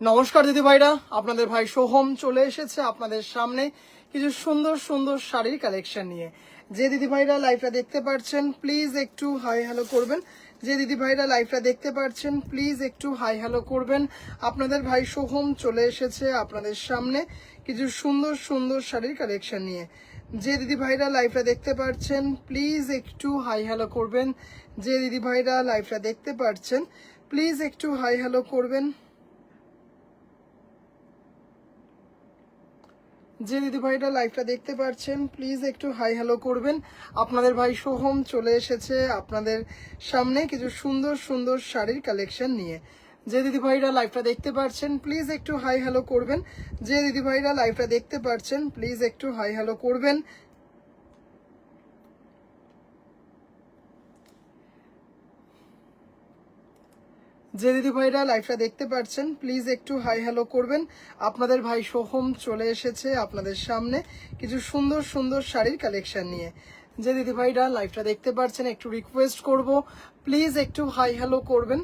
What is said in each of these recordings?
নমস্কার দিদি ভাইরা, আপনাদের ভাই সোহম চলে এসেছে আপনাদের সামনে কিছু সুন্দর সুন্দর শাড়ির কালেকশন নিয়ে। যে দিদি ভাইরা লাইভটা দেখতে পাচ্ছেন প্লিজ একটু হাই হ্যালো করবেন। যে দিদি ভাইরা লাইভটা দেখতে পাচ্ছেন প্লিজ একটু হাই হ্যালো করবেন। আপনাদের ভাই সোহম চলে এসেছে আপনাদের সামনে কিছু সুন্দর সুন্দর শাড়ির কালেকশন নিয়ে। যে দিদি ভাইরা লাইভটা দেখতে পাচ্ছেন প্লিজ একটু হাই হ্যালো করবেন। যে দিদি ভাইরা লাইভটা দেখতে পাচ্ছেন প্লিজ একটু হাই হ্যালো করবেন। যে দিদি ভাইরা লাইভটা দেখতে পাচ্ছেন প্লিজ একটু হাই হ্যালো করবেন। আপনাদের ভাই সোহম চলে এসেছে আপনাদের সামনে কিছু সুন্দর সুন্দর শাড়ির কালেকশন নিয়ে। যে দিদি ভাইরা লাইভটা দেখতে পাচ্ছেন প্লিজ একটু হাই হ্যালো করবেন। যে দিদি ভাইরা লাইভটা দেখতে পাচ্ছেন প্লিজ একটু হাই হ্যালো করবেন। যে দিদি ভাইরা লাইভটা দেখতে পাচ্ছেন প্লিজ একটু হাই হ্যালো করবেন। আপনাদের ভাই সোহম চলে এসেছে আপনাদের সামনে কিছু সুন্দর সুন্দর শাড়ির কালেকশন নিয়ে। যে দিদি ভাইরা লাইভটা দেখতে পাচ্ছেন একটু রিকোয়েস্ট করব প্লিজ একটু হাই হ্যালো করবেন।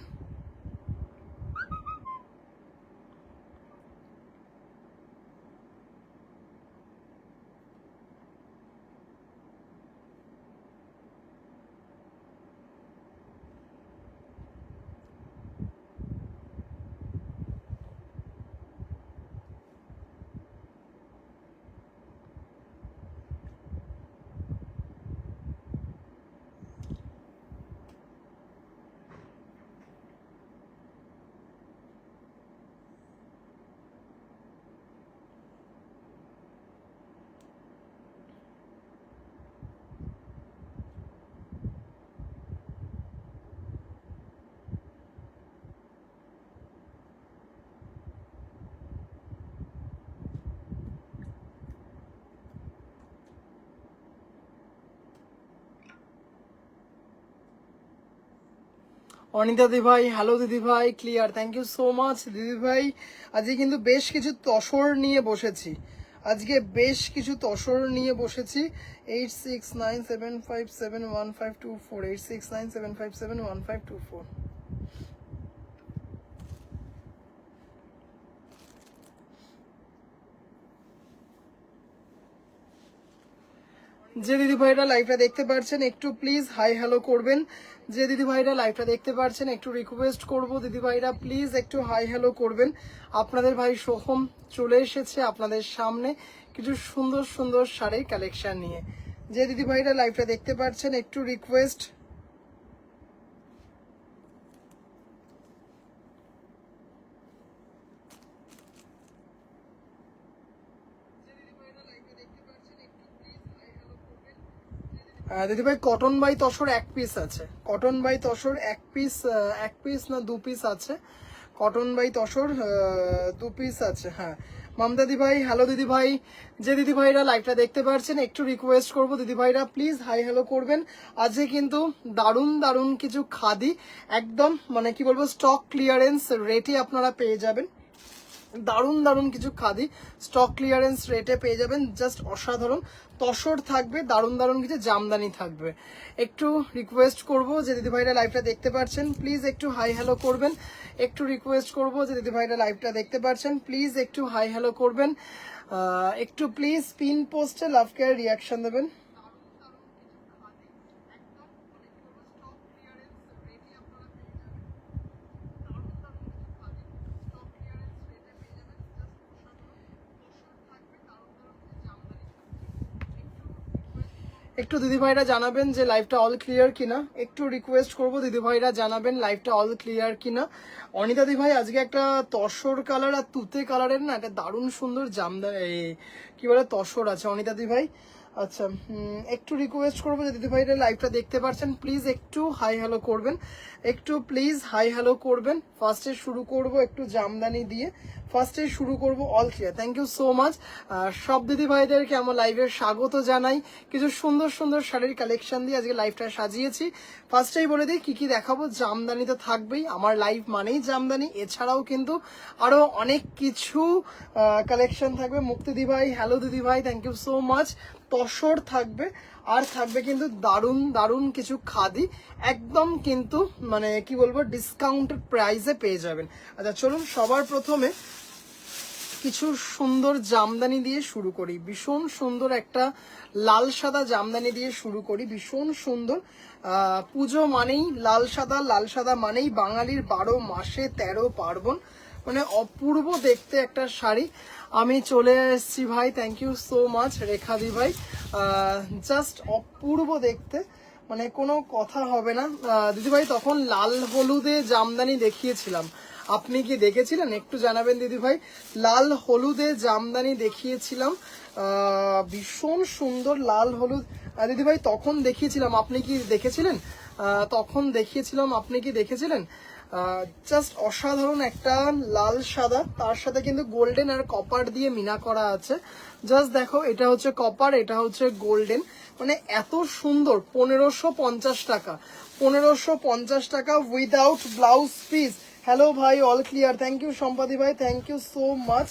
অনিতা দিদি ভাই, হ্যালো দিদি ভাই, clear, thank you so much দিদি ভাই। আজকে কিন্তু বেশ কিছু তসর নিয়ে বসেছি, আজকে বেশ কিছু তসর নিয়ে বসেছি। 8697571524, 8697571524। যে দিদি ভাইরা লাইভটা দেখতে পাচ্ছেন একটু প্লিজ হাই হ্যালো করবেন। যে দিদি ভাইরা লাইভটা দেখতে পাচ্ছেন একটু রিকোয়েস্ট করব দিদি ভাইরা প্লিজ একটু হাই হ্যালো করবেন। আপনাদের ভাই সোহম চলে এসেছে আপনাদের সামনে কিছু সুন্দর সুন্দর শাড়ির কালেকশন নিয়ে। যে দিদি ভাইরা লাইভটা দেখতে পাচ্ছেন একটু রিকোয়েস্ট। দিদিভাই কটন বাই তসর এক পিস আছে, কটন বাই তসর এক পিস, এক পিস না দু পিস আছে, কটন বাই তসর দু পিস আছে। হ্যাঁ মমতা দিদি ভাই, হ্যালো দিদি ভাই। যে দিদি ভাইরা লাইভটা দেখতে পাচ্ছেন একটু রিকোয়েস্ট করব দিদি ভাইরা প্লিজ হাই হ্যালো করবেন। আজকে কিন্তু দারুণ দারুণ কিছু খাদি একদম মানে কি বলবো স্টক ক্লিয়ারেন্স রেটে আপনারা পেয়ে যাবেন। দারুণ দারুণ কিছু খাদি স্টক ক্লিয়ারেন্স রেটে পেয়ে যাবেন, জাস্ট অসাধারণ তসর থাকবে, দারুণ দারুণ কিছু জামদানি থাকবে। একটু রিকোয়েস্ট করব যে দিদি ভাইরা লাইভটা দেখতে পাচ্ছেন প্লিজ একটু হাই হ্যালো করবেন। একটু রিকোয়েস্ট করব যে দিদি ভাইরা লাইভটা দেখতে পাচ্ছেন প্লিজ একটু হাই হ্যালো করবেন। একটু প্লিজ পিন পোস্টে লাভ কেয়ার রিয়াকশন দেবেন। একটু দিদিভাইরা জানাবেন যে লাইভটা অল ক্লিয়ার কিনা, একটু রিকোয়েস্ট করব দিদিভাইরা জানাবেন লাইভটা অল ক্লিয়ার কিনা। অনিতা দিভাই আজকে একটা তসর কালার আর তুতে কালারের না একটা দারুণ সুন্দর জামদানি কি বলে তসর আছে অনিতা দিভাই। আচ্ছা একটু রিকোয়েস্ট করবো যে দিদিভাইরা লাইভটা দেখতে পাচ্ছেন প্লিজ একটু হাই হ্যালো করবেন, একটু প্লিজ হাই হ্যালো করবেন। ফার্স্টে শুরু করব একটু জামদানি দিয়ে, ফার্স্টে শুরু করব all clear. Thank you so much সব দিদি ভাইদেরকে আমার লাইভে স্বাগত জানাই। কিছু সুন্দর সুন্দর শাড়ির কালেকশন দিয়ে আজকে লাইভটা সাজিয়েছি। ফার্স্টেই বলে দিই কি কি দেখাবো, জামদানি তো থাকবেই, আমার লাইভ মানেই জামদানি, এছাড়াও কিন্তু আরো অনেক কিছু কালেকশন থাকবে। মুক্তি দিদি ভাই, হ্যালো দিদি ভাই, থ্যাংক ইউ সো মাচ। তসর থাকবে আর থাকবে কিন্তু দারুণ দারুণ কিছু খাদি, একদম কিন্তু মানে কি বলবো ডিসকাউন্টেড প্রাইসে পেয়ে যাবেন। আচ্ছা চলুন সবার প্রথমে কিছু সুন্দর জামদানি দিয়ে শুরু করি। ভীষণ সুন্দর একটা লাল সাদা জামদানি দিয়ে শুরু করি, ভীষণ সুন্দর। পুজো মানেই লাল সাদা মানেই বাঙালির 12 মাসে 13 পার্বণ, মানে অপূর্ব দেখতে একটা শাড়ি। আমি চলে এসেছি ভাই, থ্যাংক ইউ সো মাচ রেখাদি ভাই, জাস্ট অপূর্ব দেখতে, মানে কোনো কথা হবে না। দিদিভাই তখন লাল হলুদে জামদানি দেখিয়েছিলাম, আপনি কি দেখেছিলেন একটু জানাবেন দিদিভাই? লাল হলুদে জামদানি দেখিয়েছিলাম, ভীষণ সুন্দর লাল হলুদ দিদিভাই তখন দেখিয়েছিলাম, আপনি কি দেখেছিলেন? তখন দেখিয়েছিলাম, আপনি কি দেখেছিলেন? জাস্ট অসাধারণ একটা লাল সাদা, তার সাথে কিন্তু গোল্ডেন আর কপার দিয়ে মিনা করা আছে। জাস্ট দেখো, এটা হচ্ছে কপার, এটা হচ্ছে গোল্ডেন, মানে এত সুন্দর। 1550 টাকা, 1550 টাকা উইদাউট ব্লাউজ পিস। হ্যালো ভাই, all clear, thank you Sampadi ভাই, thank you so much.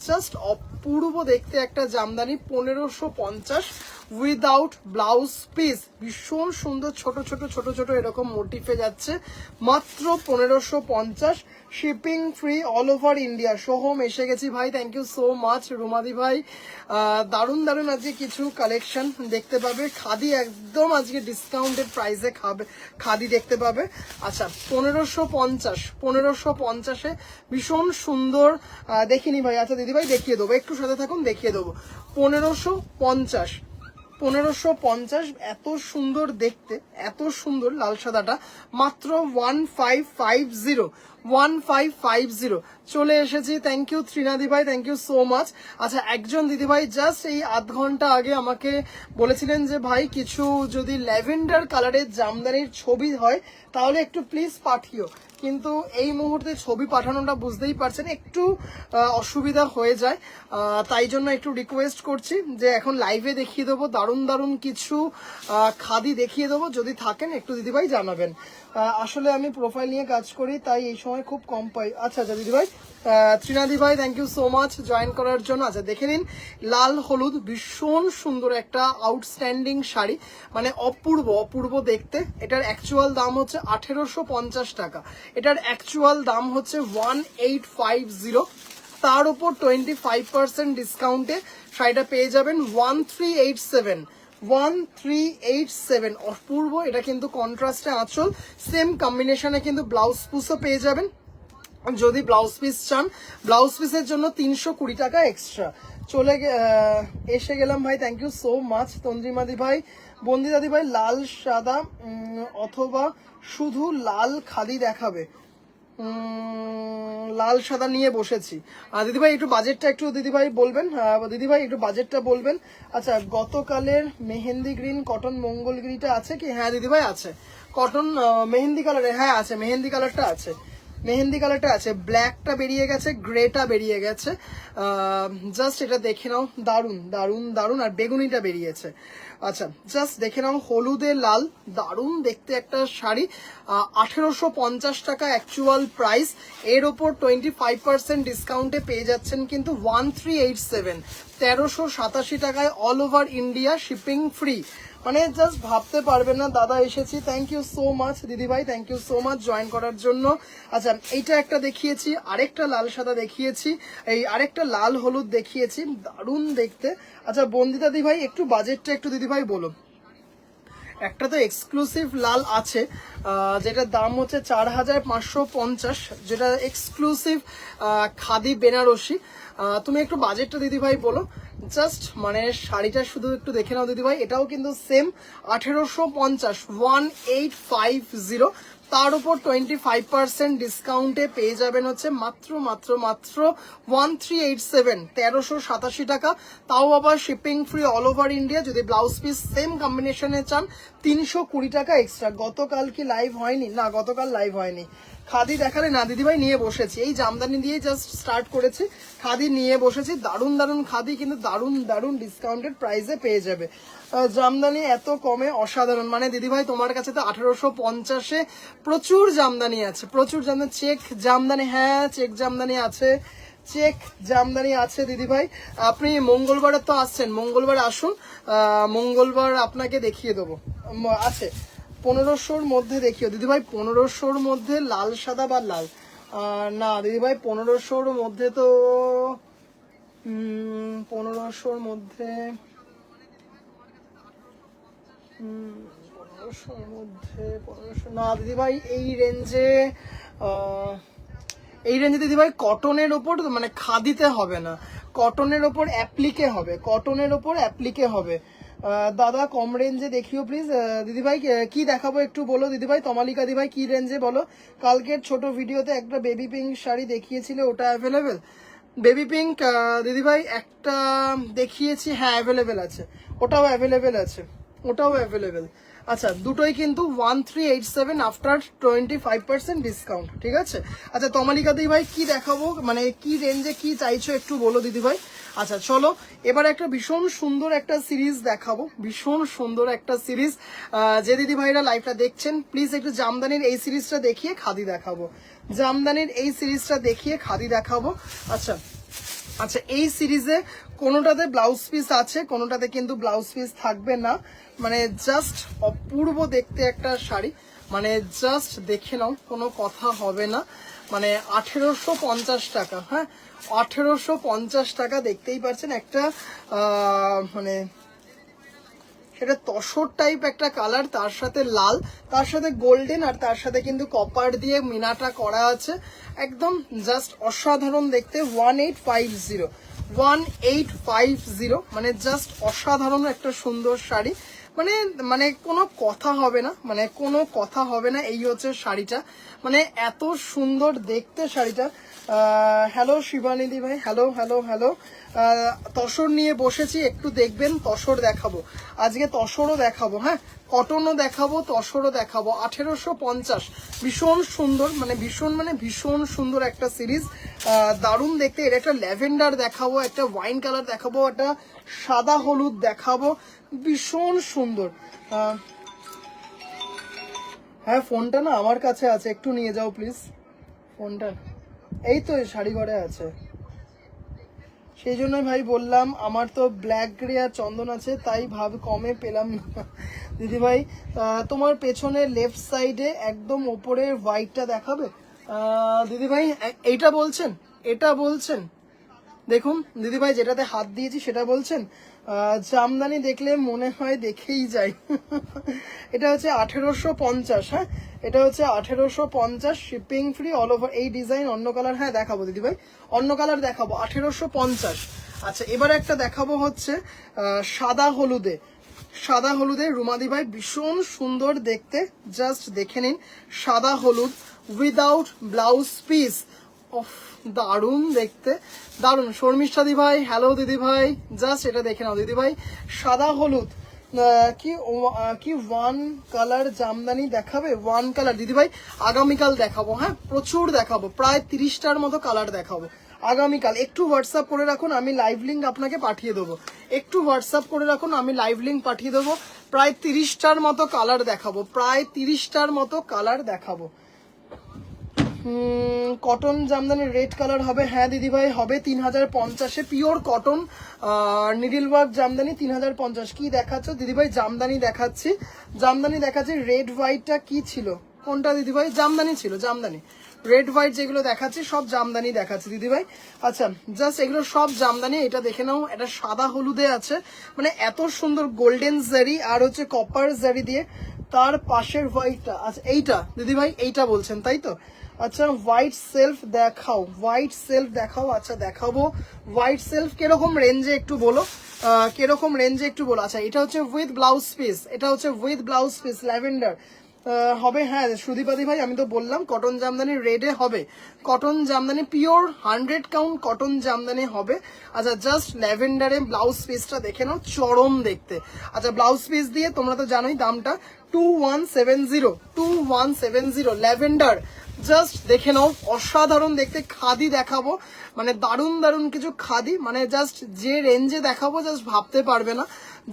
Just অপূর্ব দেখতে একটা জামদানি, 1550 উইদাউট ব্লাউজ পিস, ভীষণ সুন্দর। ছোট ছোট ছোট ছোট এরকম মোটিফে যাচ্ছে, মাত্র 1550, shipping free all over India. Soham এসে গেছি ভাই, থ্যাংক ইউ সো মাচ রুমাদি ভাই। দারুণ দারুণ আজকে কিছু কালেকশন দেখতে পাবে, খাদি একদম আজকে ডিসকাউন্টেড প্রাইসে খাদি দেখতে পাবে। আচ্ছা 1550, ভীষণ সুন্দর। দেখিনি ভাই, আচ্ছা দিদি ভাই দেখিয়ে দেবো, একটু সাথে থাকুন দেখিয়ে দেবো। 1550, এত সুন্দর দেখতে, এত সুন্দর লাল সাদাটা, মাত্র 1550 চলে এসেছি। থ্যাংক ইউ ত্রিনাদি ভাই, থ্যাংক ইউ সো মাচ। আচ্ছা একজন দিদিভাই জাস্ট এই আধ ঘন্টা আগে আমাকে বলেছিলেন যে ভাই কিছু যদি ল্যাভেন্ডার কালারের জামদানির ছবি হয় তাহলে একটু প্লিজ পাঠিও, কিন্তু এই মুহূর্তে ছবি পাঠানোটা বুঝতেই পারছেন একটু অসুবিধা হয়ে যায়, তাই জন্য একটু রিকোয়েস্ট করছি যে এখন লাইভে দেখিয়ে দেবো, দারুণ দারুণ কিছু খাদি দেখিয়ে দেবো, যদি থাকেন একটু দিদিভাই জানাবেন। আসলে আমি প্রোফাইল নিয়ে কাজ করি তাই এই সময় খুব কম পাই। আচ্ছা আচ্ছা দিদিভাই, ত্রিনাদি ভাই thank you so much join করার জন্য। আচ্ছা দেখে নিন, লাল হলুদ ভীষণ সুন্দর একটা আউটস্ট্যান্ডিং শাড়ি, মানে অপূর্ব অপূর্ব দেখতে। এটার অ্যাকচুয়াল দাম হচ্ছে 1850 টাকা, এটার অ্যাকচুয়াল দাম হচ্ছে 1850, তার উপর 25% ডিসকাউন্টে শাড়িটা পেয়ে যাবেন 1387, অপূর্ব। এটা কিন্তু কন্ট্রাস্টে আঁচল, সেম কম্বিনেশনে কিন্তু ব্লাউজ পিসও পেয়ে যাবেন। যদি ব্লাউজ পিস চান, ব্লাউজ পিসের জন্য 320 টাকা এক্সট্রা। এসে গেলাম ভাই, থ্যাংক ইউ সো মাচ তন্দ্রিমাদি ভাই। বন্দিদাদি ভাই লাল সাদা অথবা শুধু লাল খাদি দেখাবে? লাল সাদা নিয়ে বসেছি। দিদিভাই একটু বাজেটটা একটু দিদিভাই বলবেন, দিদিভাই একটু বাজেটটা বলবেন। আচ্ছা গতকালের মেহেন্দি গ্রিন কটন মঙ্গলগিরিটা আছে কি? হ্যাঁ দিদিভাই আছে, কটন মেহেন্দি কালারে, হ্যাঁ আছে, মেহেন্দি কালারটা আছে, মেহেন্দি কালারটা আছে, ব্ল্যাকটা বেরিয়ে গেছে, গ্রেটা বেরিয়ে গেছে, জাস্ট এটা দেখে নাও, দারুন দারুন দারুন। আর বেগুনিটা বেরিয়েছে। আচ্ছা জাস্ট দেখে নাও, হলুদে লাল, দারুন দেখতে একটা শাড়ি, 1850 টাকা অ্যাকচুয়াল প্রাইস, এর ওপর 25% ডিসকাউন্টে পেয়ে যাচ্ছেন কিন্তু 1387, 1387 টাকায় all over India shipping free, মানে জাস্ট ভাবতে পারবেন না। দাদা এসেছি, থ্যাংক ইউ সো মাচ দিদিভাই, thank you so much join করার জন্য। আচ্ছা এইটা একটা দেখিয়েছি, আরেকটা লাল সাদা দেখিয়েছি, এই আরেকটা লাল হলুদ দেখিয়েছি, দারুণ দেখতে। আচ্ছা বন্দিতা দিদিভাই একটু বাজেটটা একটু দিদিভাই বলো। একটা তো এক্সক্লুসিভ লাল আছে যেটার দাম হচ্ছে 4550, যেটা এক্সক্লুসিভ খাদি বেনারসি। তুমি একটু বাজেটটা দিদিভাই বলো জাস্ট, মানে শাড়িটা শুধু একটু দেখে নাও দিদিভাই। এটাও কিন্তু সেম 1850, 1850, তার উপর 25% ডিসকাউন্টে পেয়ে যাবেন হচ্ছে মাত্র মাত্র মাত্র 1387, 1387 টাকা, তাও আবার shipping free all over India. যদি ব্লাউজ পিস সেম কম্বিনেশনে চান 320 টাকা এক্সট্রা। গতকাল কি লাইভ হয়নি? না গতকাল লাইভ হয়নি। খাদি দেখালে না দিদিভাই, নিয়ে বসেছি, এই জামদানি দিয়ে জাস্ট স্টার্ট করেছি, খাদি নিয়ে বসেছি, দারুণ দারুণ খাদি কিন্তু দারুণ দারুণ ডিসকাউন্টেড প্রাইসে পেয়ে যাবে। জামদানি এত কমে অসাধারণ, মানে দিদিভাই তোমার কাছে তো 1850-এ প্রচুর জামদানি আছে, প্রচুর জামদানি, চেক জামদানি, হ্যাঁ চেক জামদানি আছে, চেক জামদানি আছে দিদিভাই। আপনি মঙ্গলবারে তো আসছেন, মঙ্গলবার আসুন, মঙ্গলবার আপনাকে দেখিয়ে দেবো। আছে 1500-র মধ্যে দেখিও দিদিভাই, 1500-র মধ্যে লাল সাদা বা লাল না দিদিভাই, 1500-র মধ্যে তো 1500-র মধ্যে 1500-র মধ্যে 1500 না দিদিভাই। এই রেঞ্জে দিদিভাই কটনের ওপর মানে খাদিতে হবে না, কটনের ওপর অ্যাপ্লিকে হবে, কটনের ওপর অ্যাপ্লিকে হবে। দাদা কম রেঞ্জে দেখিও প্লিজ। দিদিভাই কি দেখাবো একটু বলো দিদিভাই, তমালিকা দিদিভাই কি রেঞ্জে বলো। কালকের ছোট ভিডিওতে একটা বেবি পিঙ্ক শাড়ি দেখিয়েছিলে, ওটা অ্যাভেলেবেল? বেবি পিঙ্ক দিদিভাই একটা দেখিয়েছি, হ্যাঁ অ্যাভেলেবেল আছে, ওটাও অ্যাভেলেবেল আছে, ওটাও অ্যাভেলেবেল। আচ্ছা দুটোই কিন্তু 1387 আফটার 25% ডিসকাউন্ট, ঠিক আছে। আচ্ছা তমালিকা দিদিভাই কি দেখাবো, মানে কি রেঞ্জে কি চাইছো একটু বলো দিদিভাই। আচ্ছা চলো এবার একটা ভীষণ সুন্দর একটা সিরিজ দেখাবো, ভীষণ সুন্দর একটা সিরিজ। যে দিদিভাইরা লাইভটা দেখছেন প্লিজ একটু জামদানির এই সিরিজটা দেখিয়ে খাদি দেখাবো, জামদানির এই সিরিজটা দেখিয়ে খাদি দেখাবো। আচ্ছা আচ্ছা এই সিরিজে কোনোটাতে ব্লাউজ পিস আছে, কোনোটাতে কিন্তু ব্লাউজ পিস থাকবে না, মানে জাস্ট অপূর্ব দেখতে একটা শাড়ি, মানে জাস্ট দেখে নাও, কোনো কথা হবে না। মানে 1850 টাকা, হ্যাঁ 1850 টাকা, দেখতেই পাচ্ছেন একটা মানে সেটা তসর টাইপ একটা কালার, তার সাথে লাল, তার সাথে গোল্ডেন, আর তার সাথে কিন্তু কপার দিয়ে মিনাটা করা আছে, একদম জাস্ট অসাধারণ দেখতে। 1850 মানে জাস্ট অসাধারণ একটা সুন্দর শাড়ি, মানে মানে কোনো কথা হবে না, মানে কোনো কথা হবে না। এই হচ্ছে শাড়িটা, মানে এত সুন্দর দেখতে শাড়িটা। হ্যালো শিবানিদি ভাই, হ্যালো হ্যালো হ্যালো। তসর নিয়ে বসেছি, একটু দেখবেন, তসর দেখাবো আজকে, তসরও দেখাবো, হ্যাঁ কটনও দেখাবো, তসরও দেখাবো। 1850 ভীষণ সুন্দর, মানে ভীষণ সুন্দর একটা সিরিজ, দারুণ দেখতে। এর একটা ল্যাভেন্ডার দেখাবো, একটা ওয়াইন কালার দেখাবো, একটা সাদা হলুদ দেখাবো, ভীষণ সুন্দর। হ্যাঁ ফোনটা না আমার কাছে আছে, একটু নিয়ে যাও প্লিজ ফোনটা। এই তো শাড়ি ঘরে আছে, সেই জন্যই ভাই বললাম, আমার তো ব্ল্যাক গ্রে আর চন্দন আছে, তাই ভাব কমে পেলাম না। দিদিভাই তোমার পেছনে লেফট সাইডে একদম ওপরের হোয়াইটটা দেখাবে দিদিভাই, এইটা বলছেন, এটা বলছেন, দেখুন দিদিভাই যেটাতে হাত দিয়েছি সেটা বলছেন। জামদানি দেখলে মনে হয় দেখেই যাই। এটা হচ্ছে 1850, হ্যাঁ এটা হচ্ছে 1850, শিপিং ফ্রি অল ওভার। এই ডিজাইন অন্য কালার, হ্যাঁ দেখাবো দিদিভাই, অন্য কালার দেখাবো। 1850। আচ্ছা এবার একটা দেখাবো হচ্ছে সাদা হলুদে, সাদা হলুদে রুমাদি ভাই, ভীষণ সুন্দর দেখতে, জাস্ট দেখে নিন, সাদা হলুদ উইদাউট ব্লাউজ পিস, দারুণ দেখতে, দারুণ। শর্মিষ্ঠা দি ভাই হ্যালো দিদি ভাই, জাস্ট এটা দেখে নাও দিদি ভাই, সাদা হলুদ কি ওয়ান কালার জামদানি দেখাবে, ওয়ান কালার দিদি ভাই আগামীকাল দেখাবো, হ্যাঁ প্রচুর দেখাবো, প্রায় 30টার মতো কালার দেখাবো আগামীকাল। একটু হোয়াটসঅ্যাপ করে রাখুন, আমি লাইভ লিঙ্ক আপনাকে পাঠিয়ে দেবো, একটু হোয়াটসঅ্যাপ করে রাখুন, আমি লাইভ লিঙ্ক পাঠিয়ে দেবো। প্রায় 30টার মতো কালার দেখাবো, প্রায় 30টার মতো কালার দেখাবো। কটন জামদানি রেড কালার হবে, হ্যাঁ দিদিভাই হবে 3050-এ, pure cotton needle work jamdani 3050। কি দেখাচ্ছ দিদিভাই? জামদানি দেখাচ্ছি, জামদানি দেখাচ্ছি। রেড হোয়াইটটা কি ছিল, কোনটা দিদিভাই? জামদানি ছিল, জামদানি। রেড হোয়াইট যেগুলো দেখাচ্ছি সব জামদানি দেখাচ্ছি দিদিভাই। আচ্ছা জাস্ট এগুলো সব জামদানি। এটা দেখে নাও, এটা সাদা হলুদে আছে, মানে এত সুন্দর গোল্ডেন জারি আর হচ্ছে কপার জারি দিয়ে, তার পাশের হোয়াইটটা। আচ্ছা এইটা দিদিভাই, এইটা বলছেন তাই তো? আচ্ছা হোয়াইট সেলফ দেখাও, হোয়াইট সেলফ দেখাও, আচ্ছা দেখাবো। হোয়াইট সেলফ কিরকম রেঞ্জে একটু বলো, কিরকম রেঞ্জে একটু বলো। আচ্ছা এটা হচ্ছে উইথ ব্লাউজ পিস, এটা হচ্ছে উইথ ব্লাউজ পিস ল্যাভেন্ডার হবে, হ্যাঁ সুদীপাদি ভাই আমি তো বললাম কটন জামদানি রেডে হবে, cotton Jamdani pure 100 count cotton Jamdani হবে। আচ্ছা জাস্ট ল্যাভেন্ডারে ব্লাউজ পিসটা দেখে নাও, চরম দেখতে। আচ্ছা ব্লাউজ পিস দিয়ে তোমরা তো জানোই দামটা 2170 ল্যাভেন্ডার, জাস্ট দেখে নাও, অসাধারণ দেখতে। খাদি দেখাবো, মানে দারুণ দারুণ কিছু খাদি, মানে জাস্ট যে রেঞ্জে দেখাবো জাস্ট ভাবতে পারবে না,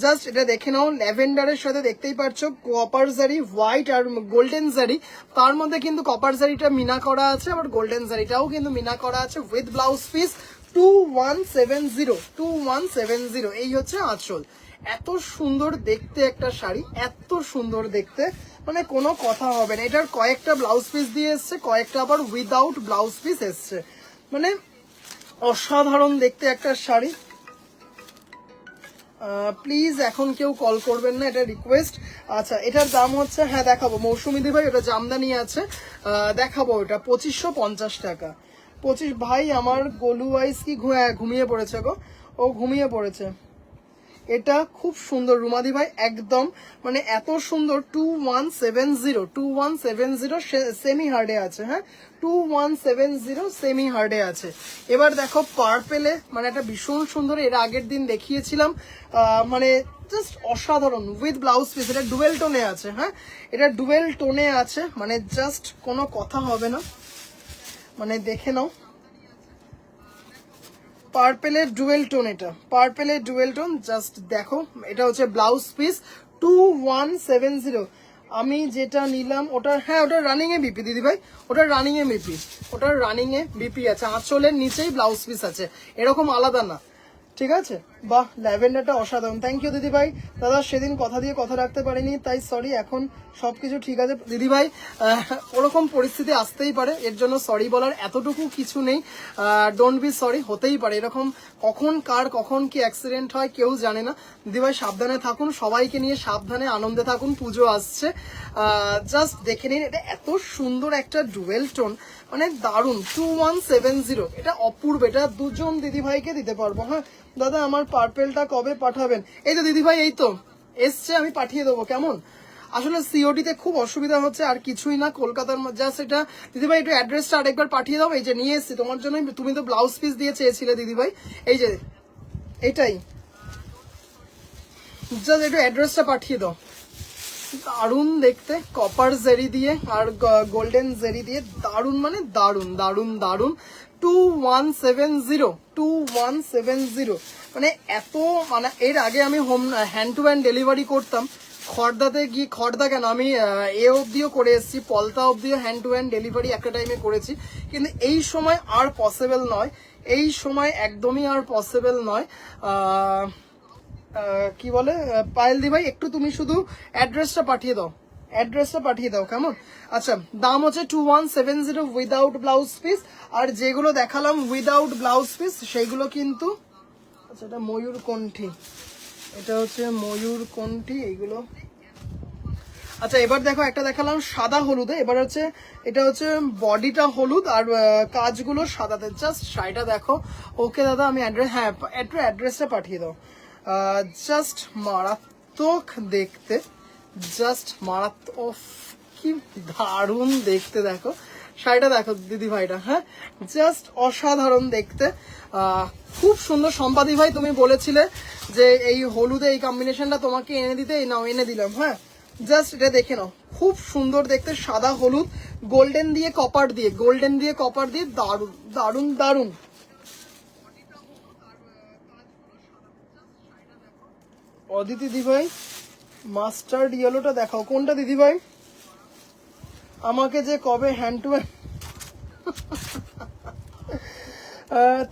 জাস্ট এটা দেখে নাও, ল্যাভেন্ডারের সাথে দেখতেই পাচ্ছ কপার জারি, হোয়াইট আর গোল্ডেন জারি, তার মধ্যে কিন্তু কপার জারিটা মিনা করা আছে, আবার গোল্ডেন জারিটাও কিন্তু মিনা করা আছে উইথ ব্লাউজ পিস 2170 এই হচ্ছে আঁচল। এত সুন্দর দেখতে একটা শাড়ি, এত সুন্দর দেখতে, মানে কোনো কথা হবে না। এটার কয়েকটা ব্লাউজ পিস দিয়ে এসছে, কয়েকটা আবার উইদাউট ব্লাউজ পিস এসছে, মানে অসাধারণ দেখতে একটা শাড়ি। প্লিজ এখন কেউ কল করবেন না, এটা রিকোয়েস্ট। আচ্ছা এটার দাম হচ্ছে, হ্যাঁ দেখাবো মৌসুমীদি ভাই, ওটা জামদানি আছে, দেখাবো ওটা 2550 টাকা। 25 ভাই আমার গোলু আইস কি ঘুমিয়ে পড়েছে গো, ও ঘুমিয়ে পড়েছে। এটা খুব সুন্দর রুমাদি ভাই, একদম মানে এত সুন্দর। 2170 সেমি হার্ডে আছে, হ্যাঁ 2170 সেমি হার্ডে আছে। এবার দেখো পার্পেলে, মানে একটা ভীষণ সুন্দর, এর আগের দিন দেখিয়েছিলাম, মানে জাস্ট অসাধারণ উইথ ব্লাউজ পিস। এটা ডুয়েল টোনে আছে, হ্যাঁ এটা ডুয়েল টোনে আছে, মানে জাস্ট কোনো কথা হবে না, মানে দেখে নাও। পার্পেলের ডুয়েল টোন, এটা পার্পেলের ডুয়েল টোন, জাস্ট দেখো। এটা হচ্ছে ব্লাউজ পিস 2170। আমি যেটা নিলাম ওটা, হ্যাঁ ওটা রানিং এ বিপি দিদি ভাই, ওটা রানিং এ বিপি, ওটা রানিং এ বিপি আছে, আঁচলের নিচেই ব্লাউজ পিস আছে, এরকম আলাদা না, ঠিক আছে। বাহ ল্যাভেন্ডারটা অসাধারণ, থ্যাংক ইউ দিদি ভাই। দাদা সেদিন কথা দিয়ে কথা রাখতে পারিনি, তাই সরি, এখন সবকিছু ঠিক আছে দিদি ভাই। ওরকম পরিস্থিতি আসতেই পারে, এর জন্য সরি বলার এতটুকু কিছু নেই, ডোন্ট বি সরি, হতেই পারে এরকম, কখন কার কখন কি অ্যাক্সিডেন্ট হয় কেউ জানে না। দিদি ভাই সাবধানে থাকুন, সবাইকে নিয়ে সাবধানে আনন্দে থাকুন, পুজো আসছে। জাস্ট দেখে নিন, এটা এত সুন্দর একটা ডুয়েল টোন, মানে দারুণ। 2170, এটা অপূর্ব, এটা দুজন দিদি ভাইকে দিতে পারবো। হ্যাঁ দাদা আমার পার্পেলটা কবে পাঠাবেন? এই তো দিদি ভাই এই তো এসছে, আমি পাঠিয়ে দেবো, কেমন? আসলে সিওডি তে খুব অসুবিধা হচ্ছে, আর কিছুই না, কলকাতার জাস্ট এটা। দিদি ভাই একটু অ্যাড্রেসটা আরেকবার পাঠিয়ে দাও, এই যে নিয়ে এসছি তোমার জন্য, তুমি তো ব্লাউজ পিস দিয়ে চেয়েছিলে দিদি ভাই, এই যে এটাই, জাস্ট একটু অ্যাড্রেসটা পাঠিয়ে দাও। দারুণ দেখতে, কপার জেরি দিয়ে আর গোল্ডেন জেরি দিয়ে, দারুণ মানে দারুণ দারুণ দারুণ। 2170 মানে এত, মানে এর আগে আমি home hand to hand delivery করতাম, খড়দাতে গিয়ে, খড়দা কেন, আমি এ অবধিও করে এসেছি, পলতা অবধিও হ্যান্ড টু হ্যান্ড ডেলিভারি একটা টাইমে করেছি, কিন্তু এই সময় আর পসিবল নয়, এই সময় একদমই আর পসিবল নয়। কি বলে পায়েল দি ভাই, একটু তুমি শুধু অ্যাড্রেসটা পাঠিয়ে দাও, অ্যাড্রেসটা পাঠিয়ে দাও, কেমন? আচ্ছা দাম হচ্ছে 2170 উইদাউট ব্লাউজ পিস, আর যেগুলো দেখালাম উইদাউট ব্লাউজ পিস সেইগুলো কিন্তু, আচ্ছা এটা ময়ূর কণ্ঠী, এটা হচ্ছে ময়ূর কণ্ঠী এইগুলো। আচ্ছা এবার দেখো, একটা দেখালাম সাদা হলুদে, এবার হচ্ছে এটা হচ্ছে বডিটা হলুদ আর কাজগুলো সাদাতে, জাস্ট শাড়িটা দেখো। ওকে দাদা আমি অ্যাড্রেস, হ্যাঁ একটু অ্যাড্রেসটা পাঠিয়ে দাও। জাস্ট মারাত্মক দেখতে, জাস্ট মারাত্মক, কি দারুণ দেখতে, দেখো শাড়িটা দেখো দিদি ভাইটা, হ্যাঁ জাস্ট অসাধারণ দেখতে, খুব সুন্দর। সম্পাদি ভাই তুমি বলেছিলে যে এই হলুদে এই কম্বিনেশনটা তোমাকে এনে দিতে, এই নাও এনে দিলাম, হ্যাঁ জাস্ট এটা দেখে নাও, খুব সুন্দর দেখতে, সাদা হলুদ গোল্ডেন দিয়ে কপার দিয়ে, গোল্ডেন দিয়ে কপার দিয়ে, দারুণ দারুণ দারুণ। অদিতি দিদি ভাই মাস্টার্ড ইয়েলোটা দেখাও, কোনটা দিদি ভাই? আমাকে যে কবে হ্যান্ড টু হ্যান্ড,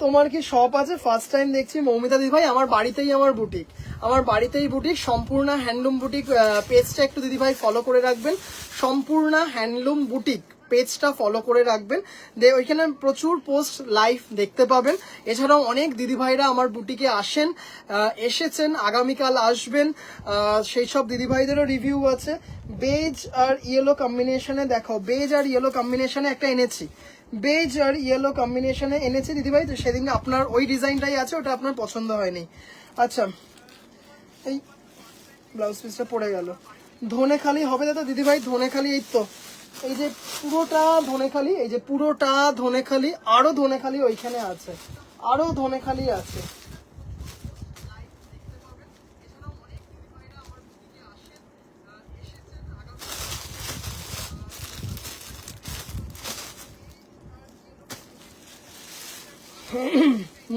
তোমার কি শপ আছে? ফার্স্ট টাইম দেখছি মৌমিতা দিদি ভাই, আমার বাড়িতেই আমার বুটিক, আমার বাড়িতেই বুটিক, সম্পূর্ণ হ্যান্ডলুম বুটিক। পেজটা একটু দিদি ভাই ফলো করে রাখবেন, সম্পূর্ণ হ্যান্ডলুম বুটিক পেজটা ফলো করে রাখবেন, ওইখানে প্রচুর পোস্ট লাইভ দেখতে পাবেন। এছাড়াও অনেক দিদিভাইরা আমার বুটিকে আসেন, এসেছেন, আগামীকাল আসবেন, সেই সব দিদিভাইদেরও রিভিউ আছে। বেজ আর ইয়েলো কম্বিনেশনে দেখো, বেজ আর ইয়েলো কম্বিনেশনে একটা এনেছি, বেজ আর ইয়েলো কম্বিনেশনে এনেছি দিদিভাই, তো সেদিন আপনার ওই ডিজাইনটাই আছে, ওটা আপনার পছন্দ হয়নি। আচ্ছা এই ব্লাউজ পিসটা পড়ে গেল, ধনেখালি হবে দাদা দিদিভাই, ধনেখালি এই তো, এই যে পুরোটা ধনেখালি, এই যে পুরোটা ধনেখালি, আরো ধনেখালি ওইখানে আছে, আরো ধনেখালি আছে।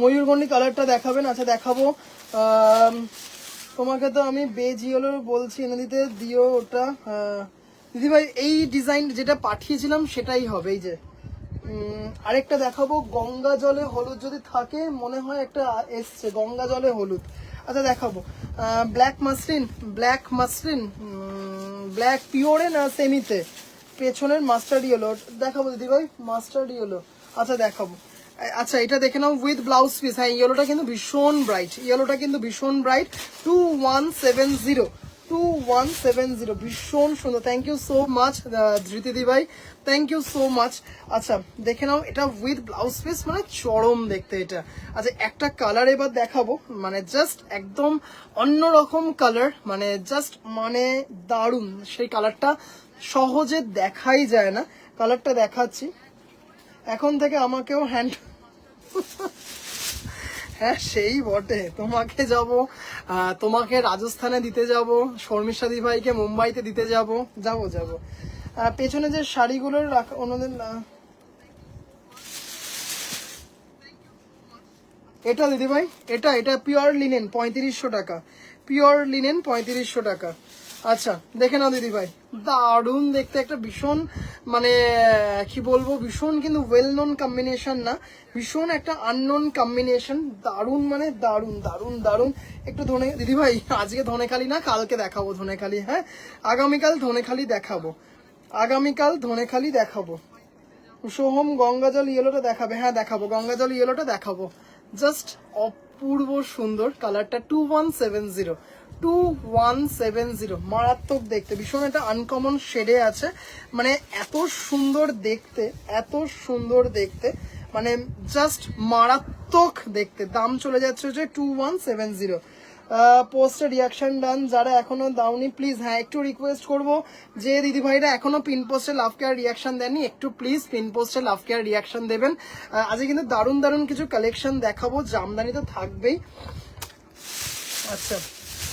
ময়ূরকণ্ঠী কালারটা দেখাবেন? আচ্ছা দেখাবো। তোমাকে তো আমি বেজ ইয়েলো বলছি এনে দিতে, দিও ওটা। দিদি ভাই এই ডিজাইন যেটা পাঠিয়েছিলাম সেটাই হবে। এই যে আরেকটা দেখাবো, গঙ্গা জলে হলুদ যদি থাকে, মনে হয় একটা এসছে গঙ্গা জলে হলুদ। আচ্ছা দেখাবো, black muslin, black muslin, black puree না সেমিতে, পেছনের মাস্টার্ড ইয়েলো দেখাবো দিদি ভাই, মাস্টার্ড ইয়েলো। আচ্ছা দেখাবো। আচ্ছা এটা দেখে নাও উইথ ব্লাউজ পিস। হ্যাঁ ইয়েলোটা কিন্তু ভীষণ ব্রাইট, ইয়েলোটা কিন্তু ভীষণ ব্রাইট। 2170, 2170, ভীষণ সুন্দর। থ্যাংক ইউ সো মাচ ধৃতিদি ভাই, থ্যাংক ইউ সো মাচ। আচ্ছা দেখে নাও, এটা উইথ ব্লাউজ পিস, মানে চরম দেখতে এটা। আচ্ছা একটা কালার এবার দেখাবো, মানে জাস্ট একদম অন্যরকম কালার, মানে জাস্ট মানে দারুণ। সেই কালারটা সহজে দেখাই যায় না, কালারটা দেখাচ্ছি। এখন থেকে আমাকেও হ্যান্ড হ্যাঁ সেই বটে, তোমাকে যাব, তোমাকে রাজস্থানে দিতে যাব, শর্মিষ্ঠা দি ভাইকে মুম্বাইতে দিতে যাব, যাব যাব। পেছনে যে শাড়িগুলোর ওনাদের এটা দিদি ভাই, এটা এটা পিওর লিনেন 3500 টাকা, পিওর লিনেন 3500 টাকা। আচ্ছা দেখে নাও দিদি ভাই, দারুণ দেখতে একটা, ভীষণ মানে কি বলবো, ভীষণ কিন্তু ওয়েল নোন কম্বিনেশন না, ভীষণ একটা আননোন কম্বিনেশন, দারুণ মানে দারুণ দারুণ দারুণ। একটু ধনে দিদি ভাই, আজকে ধনেখালি না, কালকে দেখাবো ধনেখালি। হ্যাঁ আগামীকাল ধনেখালি দেখাবো, আগামীকাল ধনেখালি দেখাবো। সোহম গঙ্গাজল ইয়েলোটা দেখাবে, হ্যাঁ দেখাবো, গঙ্গাজল ইয়েলোটা দেখাবো। জাস্ট অপূর্ব সুন্দর কালারটা, 2170, 2170, মারাত্মক দেখতে, ভীষণ একটা আনকমন শেডে আছে, মানে এত সুন্দর দেখতে, এত সুন্দর দেখতে, মানে জাস্ট মারাত্মক দেখতে। দাম চলে যাচ্ছে হচ্ছে 2170। পোস্টে রিয়াকশন ডান, যারা এখনো দাওনি প্লিজ, হ্যাঁ একটু রিকোয়েস্ট করব, যে দিদি ভাইরা এখনো পিন পোস্টে লাভ কেয়ার রিয়াকশন দেননি, একটু প্লিজ পিন পোস্টে লাভ কেয়ার রিয়াকশন দেবেন। আজকে কিন্তু দারুণ দারুণ কিছু কালেকশন দেখাবো, জামদানি তো থাকবেই। আচ্ছা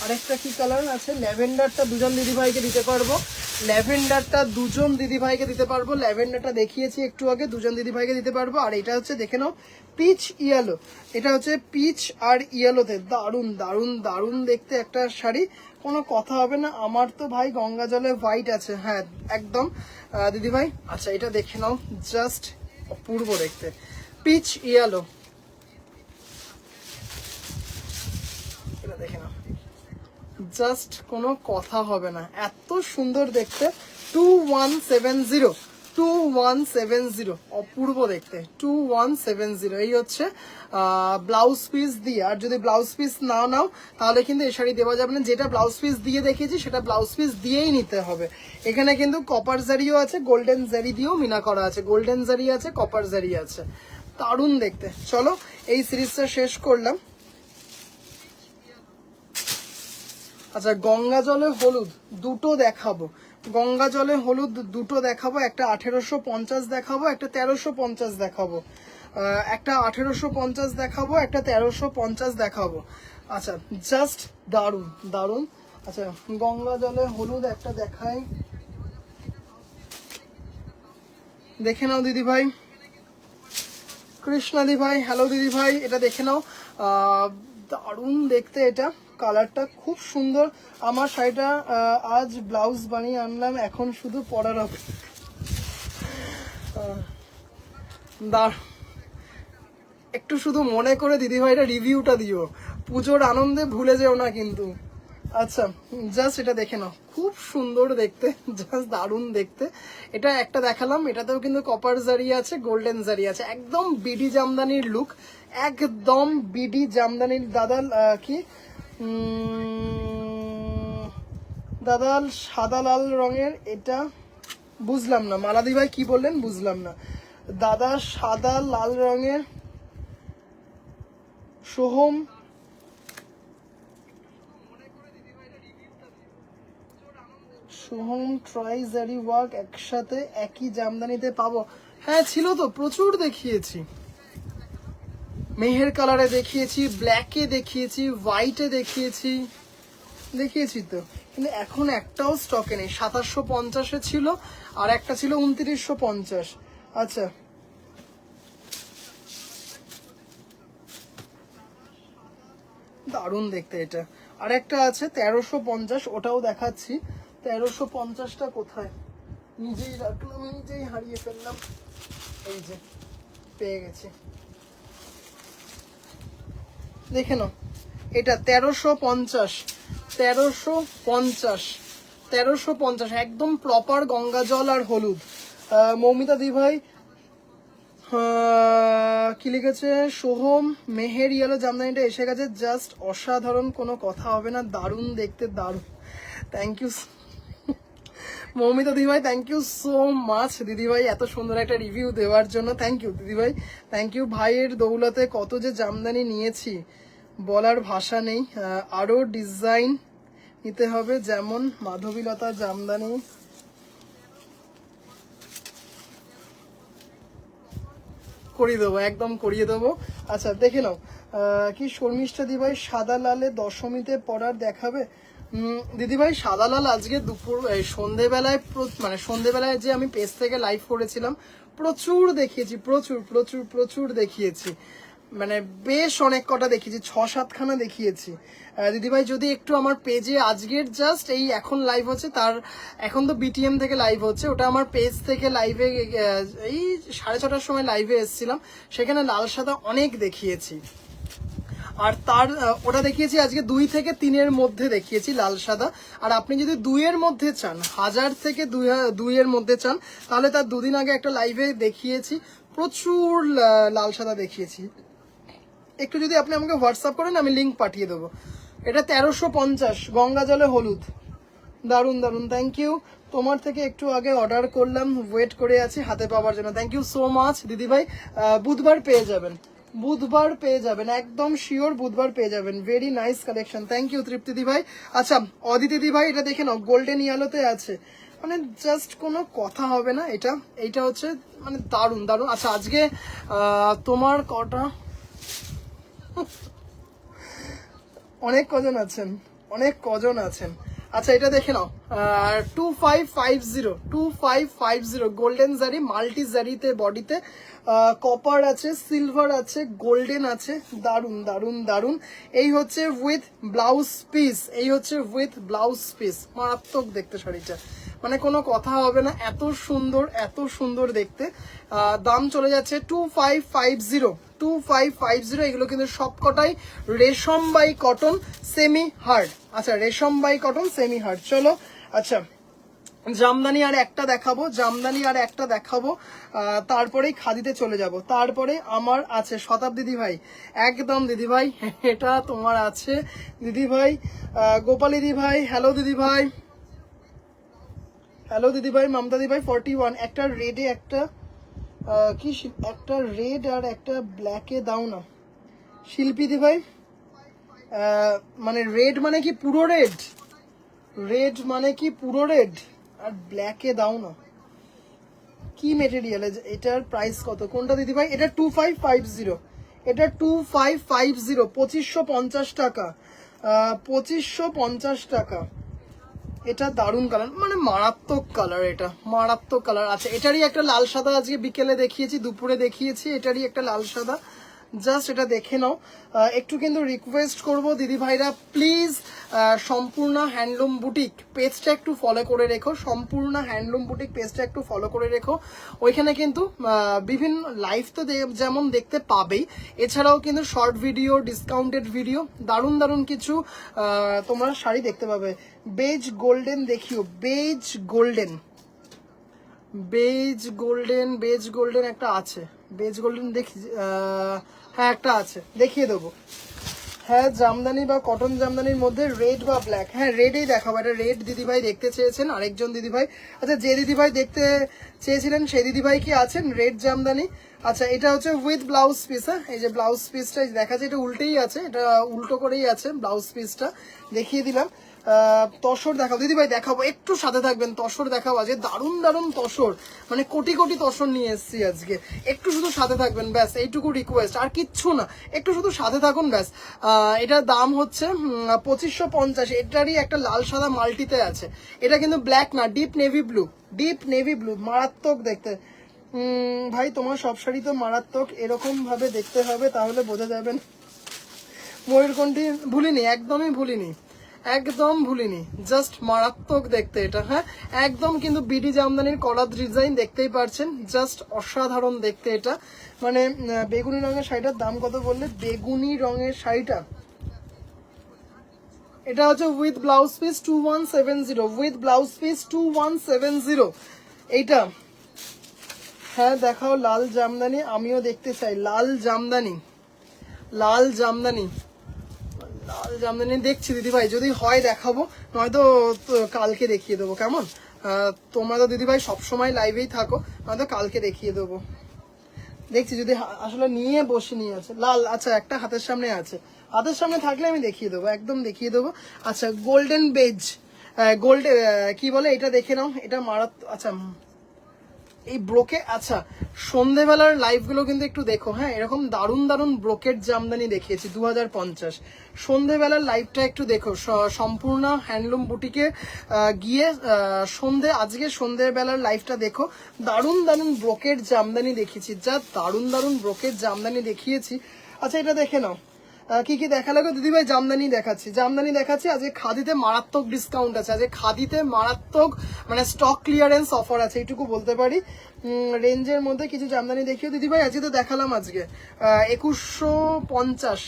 আরেকটা কি কালার আছে, ল্যাভেন্ডারটা দুজন দিদিভাইকে দিতে পারবো, ল্যাভেন্ডারটা দুজন দিদিভাইকে দিতে পারবো, ল্যাভেন্ডারটা দেখিয়েছি একটু আগে, দুজন দিদিভাইকে দিতে পারবো। আর এটা হচ্ছে দেখে নাও পিচ ইয়েলো, এটা হচ্ছে পিচ আর ইয়েলোতে, দারুণ দারুণ দারুণ দেখতে একটা শাড়ি, কোনো কথা হবে না। আমার তো ভাই গঙ্গা জলে হোয়াইট আছে, হ্যাঁ একদম দিদিভাই। আচ্ছা এটা দেখে নাও, জাস্ট অপূর্ব দেখতে, পিচ ইয়েলো, এটা দেখে নাও, জাস্ট কোনো কথা হবে না, এত সুন্দর দেখতে। 2170, 2170, অপূর্ব দেখতে, 2170। এই হচ্ছে ব্লাউজ পিস দিয়ে, আর যদি ব্লাউজ পিস না নাও তাহলে কিন্তু এই শাড়ি দেওয়া যাবে না, যেটা ব্লাউজ পিস দিয়ে দেখেছি সেটা ব্লাউজ পিস দিয়েই নিতে হবে। এখানে কিন্তু কপার জারিও আছে, গোল্ডেন জারি দিয়েও মিনা করা আছে, গোল্ডেন জারি আছে, কপার জারি আছে, দারুণ দেখতে। চলো এই সিরিজটা শেষ করলাম। আচ্ছা গঙ্গা জলে হলুদ দুটো দেখাবো, গঙ্গা জলে হলুদ দুটো দেখাবো, একটা 1850 দেখাবো, একটা 1350 দেখাবো, একটা 1850 দেখাবো, একটা 1350 দেখাবো। আচ্ছা জাস্ট দারুণ দারুণ। আচ্ছা গঙ্গা জলে হলুদ একটা দেখাই, দেখে নাও দিদি ভাই, কৃষ্ণা দি ভাই, হ্যালো দিদি ভাই, এটা দেখে নাও, দারুণ দেখতে, এটা কালারটা খুব সুন্দর। আমার শাড়িটা আজ ব্লাউজ বানিয়ে আনলাম, এখন শুধু পরার একটু শুধু মনে করে দিদি ভাইটা রিভিউটা দিও, পুজোর আনন্দে ভুলে যেও না কিন্তু। আচ্ছা জাস্ট এটা দেখে নাও, খুব সুন্দর দেখতে, জাস্ট দারুণ দেখতে। এটা একটা দেখালাম, এটাতেও কিন্তু কপার জারি আছে, গোল্ডেন জারি আছে, একদম বিডি জামদানির লুক, একদম বিডি জামদানির। দাদাল কি দাদাল সাদা লাল রঙের, এটা বুঝলাম না, মালাদি ভাই কি বললেন বুঝলাম না। দাদা সাদা লাল রঙের, সোহম সোহম ট্রাই জারি ওয়ার্ক একসাথে একই জামদানিতে পাবো, হ্যাঁ ছিল তো, প্রচুর দেখিয়েছি, মেহের কালারে দেখিয়েছি, ব্ল্যাকে দেখিয়েছি, হোয়াইটে দেখিয়েছি, দেখিয়েছি তো, কিন্তু এখন একটাও স্টকে নেই। 2750-এ ছিল, আর একটা ছিল 2950। আচ্ছা দারুণ দেখতে এটা, আর একটা আছে 1350, ওটাও দেখাচ্ছি। 1350টা কোথায়, নিজেই রাখলাম, নিজেই হারিয়ে ফেললাম। এই যে পেয়ে গেছি, দেখে নাও। এটা 1350, 1350, 1350, একদম প্রপার গঙ্গা জল আর হলুদ। মৌমিতা দি ভাই কি লিখেছে, সোহম মেহের ইয়েলো জামদানিটা এসে গেছে, জাস্ট অসাধারণ, কোনো কথা হবে না, দারুণ দেখতে, দারুণ। থ্যাংক ইউ মৌমিতা দিদিভাই, থ্যাংক ইউ সো মাচ দিদিভাই এত সুন্দর একটা রিভিউ দেওয়ার জন্য। থ্যাংক ইউ দিদিভাই, থ্যাংক ইউ। ভাইয়ের দৌলতে কত যে জামদানি নিয়েছি বলার ভাষা নেই। আরও ডিজাইন নিতে হবে, যেমন মাধবীলতা জামদানি। করিয়ে দেবো, একদম করিয়ে দেবো। আচ্ছা দেখে নাও, কি শর্মিষ্ঠা দিদিভাই সাদা লালে দশমীতে পরার দেখাবে। দিদিভাই সাদা লাল আজকে দুপুর সন্ধেবেলায়, মানে সন্ধেবেলায় যে আমি পেজ থেকে লাইভ করেছিলাম, প্রচুর দেখিয়েছি, প্রচুর প্রচুর প্রচুর দেখিয়েছি, মানে বেশ অনেক কটা দেখিয়েছি, 6-7খানা দেখিয়েছি। দিদিভাই যদি একটু আমার পেজে আজকের জাস্ট এই এখন লাইভ হচ্ছে, তার এখন তো বিটিএম থেকে লাইভ হচ্ছে, ওটা আমার পেজ থেকে লাইভে এই 6:30টার সময় লাইভে এসেছিলাম, সেখানে লাল সাদা অনেক দেখিয়েছি। আর তার ওটা দেখিয়েছি আজকে 2 থেকে 3-এর মধ্যে দেখিয়েছি লাল সাদা। আর আপনি যদি 2-এর মধ্যে চান, 1000 থেকে 2-এর মধ্যে চান, তাহলে তার 2 দিন আগে একটা লাইভে দেখিয়েছি, প্রচুর লাল সাদা দেখিয়েছি। একটু যদি আপনি আমাকে হোয়াটসঅ্যাপ করেন, আমি লিঙ্ক পাঠিয়ে দেবো। এটা 1350 গঙ্গা জলে হলুদ, দারুন দারুন। Thank you. তোমার থেকে একটু আগে অর্ডার করলাম, ওয়েট করে আছি হাতে পাওয়ার জন্য। থ্যাংক ইউ সো মাচ দিদিভাই। বুধবার পেয়ে যাবেন, বুধবার পেয়ে যাবেন, একদম শিওর বুধবার পেয়ে যাবেন। Very nice collection, thank you Tripti দিভাই। আচ্ছা অদিতি দিভাই, এটা দেখে নাও, গোল্ডেন ইয়েলোতে আছে, মানে জাস্ট কোনো কথা হবে না। এইটা হচ্ছে মানে দারুন দারুন। আচ্ছা আজকে তোমার কটা, অনেক কজন আছেন, অনেক কজন আছেন। আচ্ছা এটা দেখে নাও, 2550, 2550 গোল্ডেন জারি, মাল্টি জারিতে বডিতে, কপার আছে, সিলভার আছে, গোল্ডেন আছে, দারুন দারুন দারুন। এই হচ্ছে উইথ ব্লাউজ পিস, এই হচ্ছে উইথ ব্লাউজ পিস, মারাত্মক দেখতে শাড়িটা, মানে কোনো কথা হবে না, এত সুন্দর, এত সুন্দর দেখতে। দাম চলে যাচ্ছে 2550, 2550। এগুলো কিন্তু সবকটাই রেশম বাই কটন সেমি হার্ড। আচ্ছা রেশম বাই কটন সেমি হার্ড। চলো আচ্ছা জামদানি আর একটা দেখাবো, জামদানি আর একটা দেখাবো, তারপরেই খাদিতে চলে যাব। তারপরে আমার আছে শতাব্দী দিদিভাই, একদম দিদিভাই এটা তোমার আছে দিদিভাই। গোপালী দিদিভাই, হ্যালো দিদিভাই, হ্যালো দিদিভাই। মমতা দিদিভাই 41, একটা রেডে, একটা কি একটা রেড আর একটা ব্ল্যাকে দাও না শিল্পী দিভাই। মানে রেড মানে কি পুরো রেড, রেড মানে কি পুরো রেড, আর ব্ল্যাকে দাও না। কি মেটেরিয়াল, এটার প্রাইস কত, কোনটা দিদিভাই? এটা 2550, এটা 2550, 2550 টাকা, 2550 টাকা। এটা দারুণ কালার, মানে মারাত্মক কালার, এটা মারাত্মক কালার। আচ্ছা এটারই একটা লাল সাদা আজকে বিকেলে দেখিয়েছি, দুপুরে দেখিয়েছি, এটারই একটা লাল সাদা, জাস্ট এটা দেখে নাও। একটু কিন্তু রিকোয়েস্ট করবো দিদি ভাইরা, প্লিজ সম্পূর্ণ হ্যান্ডলুম বুটিক পেজটা একটু ফলো করে রেখো, সম্পূর্ণ হ্যান্ডলুম বুটিক পেজটা একটু ফলো করে রেখো। ওইখানে কিন্তু বিভিন্ন লাইভ তো যেমন দেখতে পাবেই, এছাড়াও কিন্তু শর্ট ভিডিও, ডিসকাউন্টেড ভিডিও, দারুণ দারুণ কিছু তোমরা শাড়ি দেখতে পাবে। বেজ গোল্ডেন দেখিও, beige golden, beige golden, beige golden একটা আছে, বেজ গোল্ডেন দেখি, হ্যাঁ একটা আছে, দেখিয়ে দেবো। হ্যাঁ জামদানি বা কটন জামদানির মধ্যে রেড বা ব্ল্যাক, হ্যাঁ রেডেই দেখাবো। এটা রেড দিদিভাই দেখতে চেয়েছেন, আরেকজন দিদিভাই। আচ্ছা যে দিদিভাই দেখতে চেয়েছিলেন সেই দিদিভাই কি আছেন রেড জামদানি? আচ্ছা এটা হচ্ছে উইথ ব্লাউজ পিস, হ্যাঁ এই যে ব্লাউজ পিসটা দেখা যায়, এটা উল্টেই আছে, এটা উল্টো করেই আছে ব্লাউজ পিসটা, দেখিয়ে দিলাম। তসর দেখাবো দিদিভাই, দেখাবো, একটু সাথে থাকবেন। তসর দেখাবো আজকে, দারুণ দারুণ তসর, মানে কোটি কোটি তসর নিয়ে এসেছি আজকে, একটু শুধু সাথে থাকবেন ব্যাস, এইটুকু রিকোয়েস্ট, আর কিচ্ছু না, একটু শুধু সাথে থাকুন ব্যাস। এটার দাম হচ্ছে 2550, এটারই একটা লাল সাদা মাল্টিতে আছে, এটা কিন্তু ব্ল্যাক না, deep navy blue, deep navy blue, মারাত্মক দেখতে। ভাই তোমার সব শাড়ি তো মারাত্মক, এরকম ভাবে দেখতে হবে, তাহলে বোঝা যাবে না। ময়ূরকণ্ঠী ভুলিনি, একদমই ভুলিনি, একদম ভুলিনি, জাস্ট মারাত্মক দেখতে এটা। হ্যাঁ একদম, কিন্তু বিডি জামদানির কলার ডিজাইন দেখতেই পারছেন, জাস্ট অসাধারণ দেখতে এটা। মানে বেগুনি রঙের শাড়িটার দাম কত বললে? বেগুনি রঙের শাড়িটা এটা হচ্ছে with blouse piece 2170, with blouse piece 2170 এইটা। হ্যাঁ দেখাও লাল জামদানি, আমিও দেখতে চাই লাল জামদানি, লাল জামদানি, লাল জামদানি দেখছি দিদিভাই, যদি হয় দেখাবো, নয়তো কালকে দেখিয়ে দেবো, কেমন? তোমরা তো দিদিভাই সবসময় লাইভেই থাকো, নয়তো কালকে দেখিয়ে দেবো। দেখছি যদি আসলে নিয়ে বসে নিয়ে আছে লাল। আচ্ছা একটা হাতের সামনে আছে, হাতের সামনে থাকলে আমি দেখিয়ে দেবো, একদম দেখিয়ে দেবো। আচ্ছা গোল্ডেন বেজ, গোল্ডে কি বলে এটা দেখে নাও, এটা মারাত্মক। আচ্ছা এই ব্রোকে, আচ্ছা সন্ধেবেলার লাইভগুলো কিন্তু একটু দেখো। হ্যাঁ এরকম দারুণ দারুণ ব্রোকেট জামদানি দেখিয়েছি 2050, সন্ধেবেলার লাইভটা একটু দেখো, সম্পূর্ণ হ্যান্ডলুম বুটিকে গিয়ে আজকে সন্ধেবেলার লাইভটা দেখো। দারুণ দারুণ ব্রোকেট জামদানি দেখিয়েছি, যা দারুণ দারুণ ব্রোকেট জামদানি দেখিয়েছি। আচ্ছা এটা দেখে নাও, কি কি দেখা লাগবে দিদিভাই? জামদানি দেখাচ্ছি, জামদানি দেখাচ্ছি। আজকে খাদিতে মারাত্মক ডিসকাউন্ট আছে, আজকে খাদিতে মারাত্মক মানে স্টক ক্লিয়ারেন্স অফার আছে, এইটুকু বলতে পারি। রেঞ্জের মধ্যে কিছু জামদানি দেখিও দিদিভাই, আজকে তো দেখালাম আজকে 2150।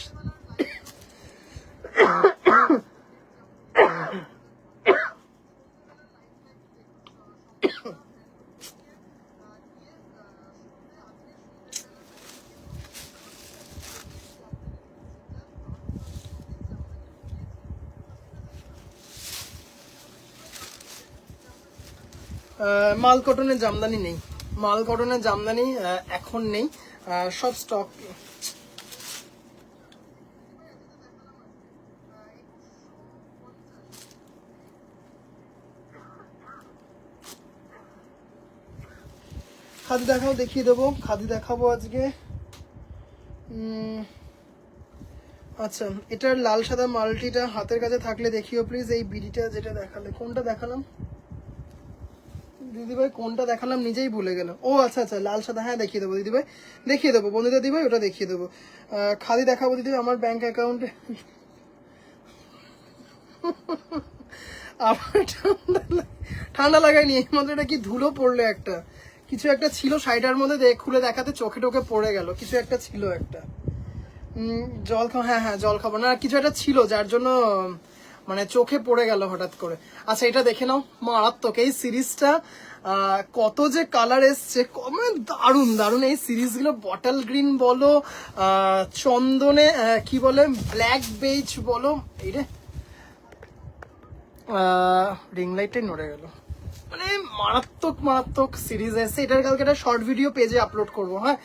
মাল কটনের জামদানি নেই, মাল কটনের জামদানি এখন নেই, সব স্টক। খাদি দেখাও, দেখিয়ে দেবো, খাদি দেখাবো আজকে। আচ্ছা এটার লাল সাদা মাল্টিটা হাতের কাছে থাকলে দেখিও প্লিজ। এই বিডিটা যেটা দেখালে, কোনটা দেখালাম দিদিভাই, কোনটা দেখালাম নিজেই ভুলে গেল। ও আচ্ছা আচ্ছা লাল সাদা, হ্যাঁ দেখিয়ে দেবো দিদিভাই, দেখিয়ে দেবো বন্ধুদের দিদিভাই, ওটা দেখিয়ে দেবো। খাদি দেখাবো দিদিভাই, আমার ব্যাংক অ্যাকাউন্টে আমার ঠান্ডা লাগায়নি, এই মাত্র এটা কি ধুলো পড়লো একটা, কিছু একটা ছিল শাড়িটার মধ্যে, খুলে দেখাতে চোখে টোকে পড়ে গেল, কিছু একটা ছিল একটা। জল খাও, হ্যাঁ হ্যাঁ জল খাবো না, কিছু একটা ছিল যার জন্য মানে চোখে পড়ে গেল হঠাৎ করে। আচ্ছা এটা দেখে নাও, মারাত্মক এই সিরিজটা, কত যে কালার এসছে, মানে দারুণ দারুণ এই সিরিজগুলো। বটল গ্রিন বলো, চন্দনে কি বলে ব্ল্যাক বেজ বলো, এই রে রিং লাইটটাই নড়ে গেল, মানে মারাত্মক মারাত্মক সিরিজ এসছে। এটার কালকে একটা শর্ট ভিডিও পেজে আপলোড করবো। হ্যাঁ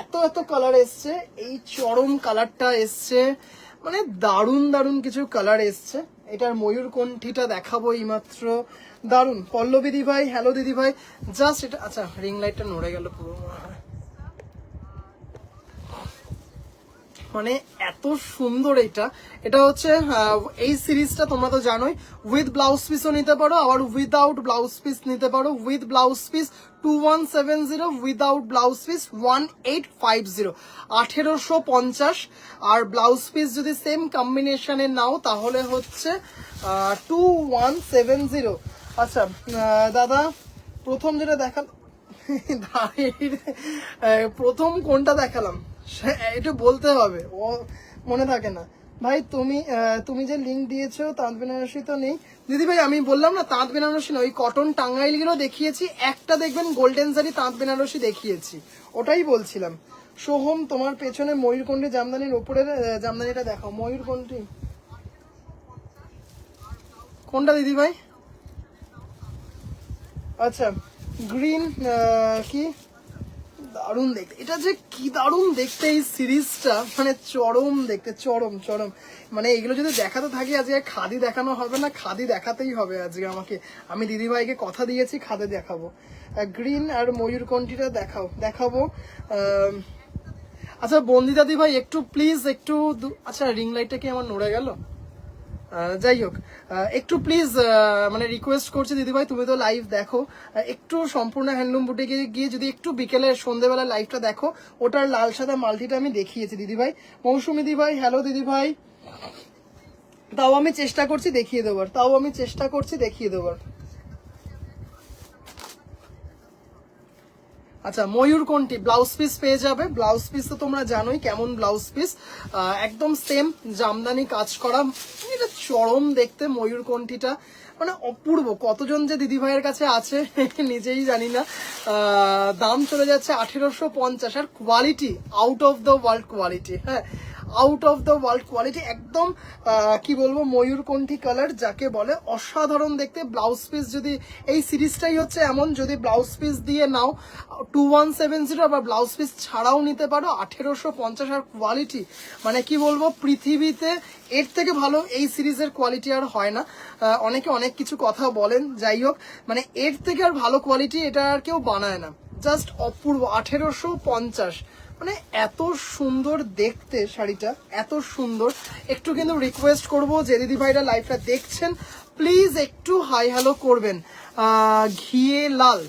এত এত কালার এসছে, এই চরম কালারটা এসছে, মানে দারুণ দারুণ কিছু কালার এসছে। এটার ময়ূরকণ্ঠীটা দেখাবো এইমাত্র, দারুণ। পল্লবী দি ভাই, হ্যালো দিদি ভাই, জাস্ট এটা। আচ্ছা রিং লাইটটা নড়ে গেল পুরো, মানে এত সুন্দর এটা। এটা হচ্ছে এই সিরিজটা তোমরা তো জানোই, উইথ ব্লাউজ পিসও নিতে পারো, আবার উইদাউট ব্লাউজ পিস নিতে পারো। With blouse piece 2170, without blouse piece 1850, 1850। আর ব্লাউজ পিস যদি সেম কম্বিনেশনে নাও তাহলে হচ্ছে 2170। আচ্ছা দাদা প্রথম যেটা দেখাল প্রথম কোনটা দেখালাম এটা বলতে হবে, ও মনে থাকে না ভাই। তুমি যে লিঙ্ক দিয়েছো তাঁত বেনারসি তো নেই দিদি ভাই, আমি বললাম না তাঁত বেনারসি নয়, কটন টাঙ্গাইল গুলো দেখিয়েছি, একটা দেখবেন গোল্ডেন জারি তাঁত বেনারসি দেখিয়েছি, ওটাই বলছিলাম। সোহম তোমার পেছনে ময়ূরকণ্ঠী জামদানির ওপরের জামদানিটা দেখাও, ময়ূরকণ্ঠী কোনটা দিদি ভাই? আচ্ছা গ্রিন, কি দারুণ দেখতে, এটা যে কি দারুণ দেখতে এই সিরিজটা, মানে চরম দেখতে, চরম চরম। মানে এগুলো যদি দেখাতে থাকি আজকে খাদি দেখানো হবে না, খাদি দেখাতেই হবে আজকে আমাকে। আমি দিদিভাইকে কথা দিয়েছি খাদি দেখাবো। গ্রিন আর ময়ূরকণ্ঠীটা দেখাবো। আচ্ছা বন্দিতা দি ভাই একটু প্লিজ একটু, আচ্ছা রিং লাইটটা কি আমার নড়ে গেল? যাই হোক, একটু প্লিজ মানে রিকোয়েস্ট করছি দিদিভাই, তুমি তো লাইভ দেখো, একটু সম্পূর্ণ হ্যান্ডলুম বুটিকে গিয়ে যদি একটু বিকেলে সন্ধ্যেবেলা লাইভটা দেখো, ওটার লাল সাদা মাল্টিটা আমি দেখিয়েছি দিদিভাই। মৌসুমি দিদিভাই হ্যালো দিদিভাই, তাও আমি চেষ্টা করছি দেখিয়ে দেবার, আচ্ছা ময়ূর কোনটি ব্লাউজ পিস পেয়ে যাবে, ব্লাউজ পিস তো তোমরা জানোই কেমন ব্লাউজ পিস, একদম সেম জামদানি কাজ করা, এটা চরম দেখতে ময়ূর কোনটিটা, মানে অপূর্ব। কতজন যে দিদি ভাইয়ের কাছে আছে নিজেই জানি না। দাম চলে যাচ্ছে 1850, আর quality out of the world quality, হ্যাঁ out of the world quality, একদম কি বলবো ময়ূরকণ্ঠী কালার যাকে বলে, অসাধারণ দেখতে। ব্লাউজ পিস যদি এই সিরিজটাই হচ্ছে এমন, যদি ব্লাউজ পিস দিয়ে নাও 2170, আবার ব্লাউজ পিস ছাড়াও নিতে পারো 1850, আর কোয়ালিটি মানে কি বলবো পৃথিবীতে এর থেকে ভালো এই সিরিজের কোয়ালিটি আর হয় না। অনেকে অনেক কিছু কথা বলেন, যাই হোক মানে এর থেকে আর ভালো কোয়ালিটি এটা আর কেউ বানায় না, জাস্ট অপূর্ব। 1850, মানে এত সুন্দর দেখতে শাড়িটা, এত সুন্দর। একটু কিন্তু রিকোয়েস্ট করব যে দিদি ভাইরা লাইভটা দেখছেন প্লিজ একটু হাই হ্যালো করবেন। ঘিয়ে লাল,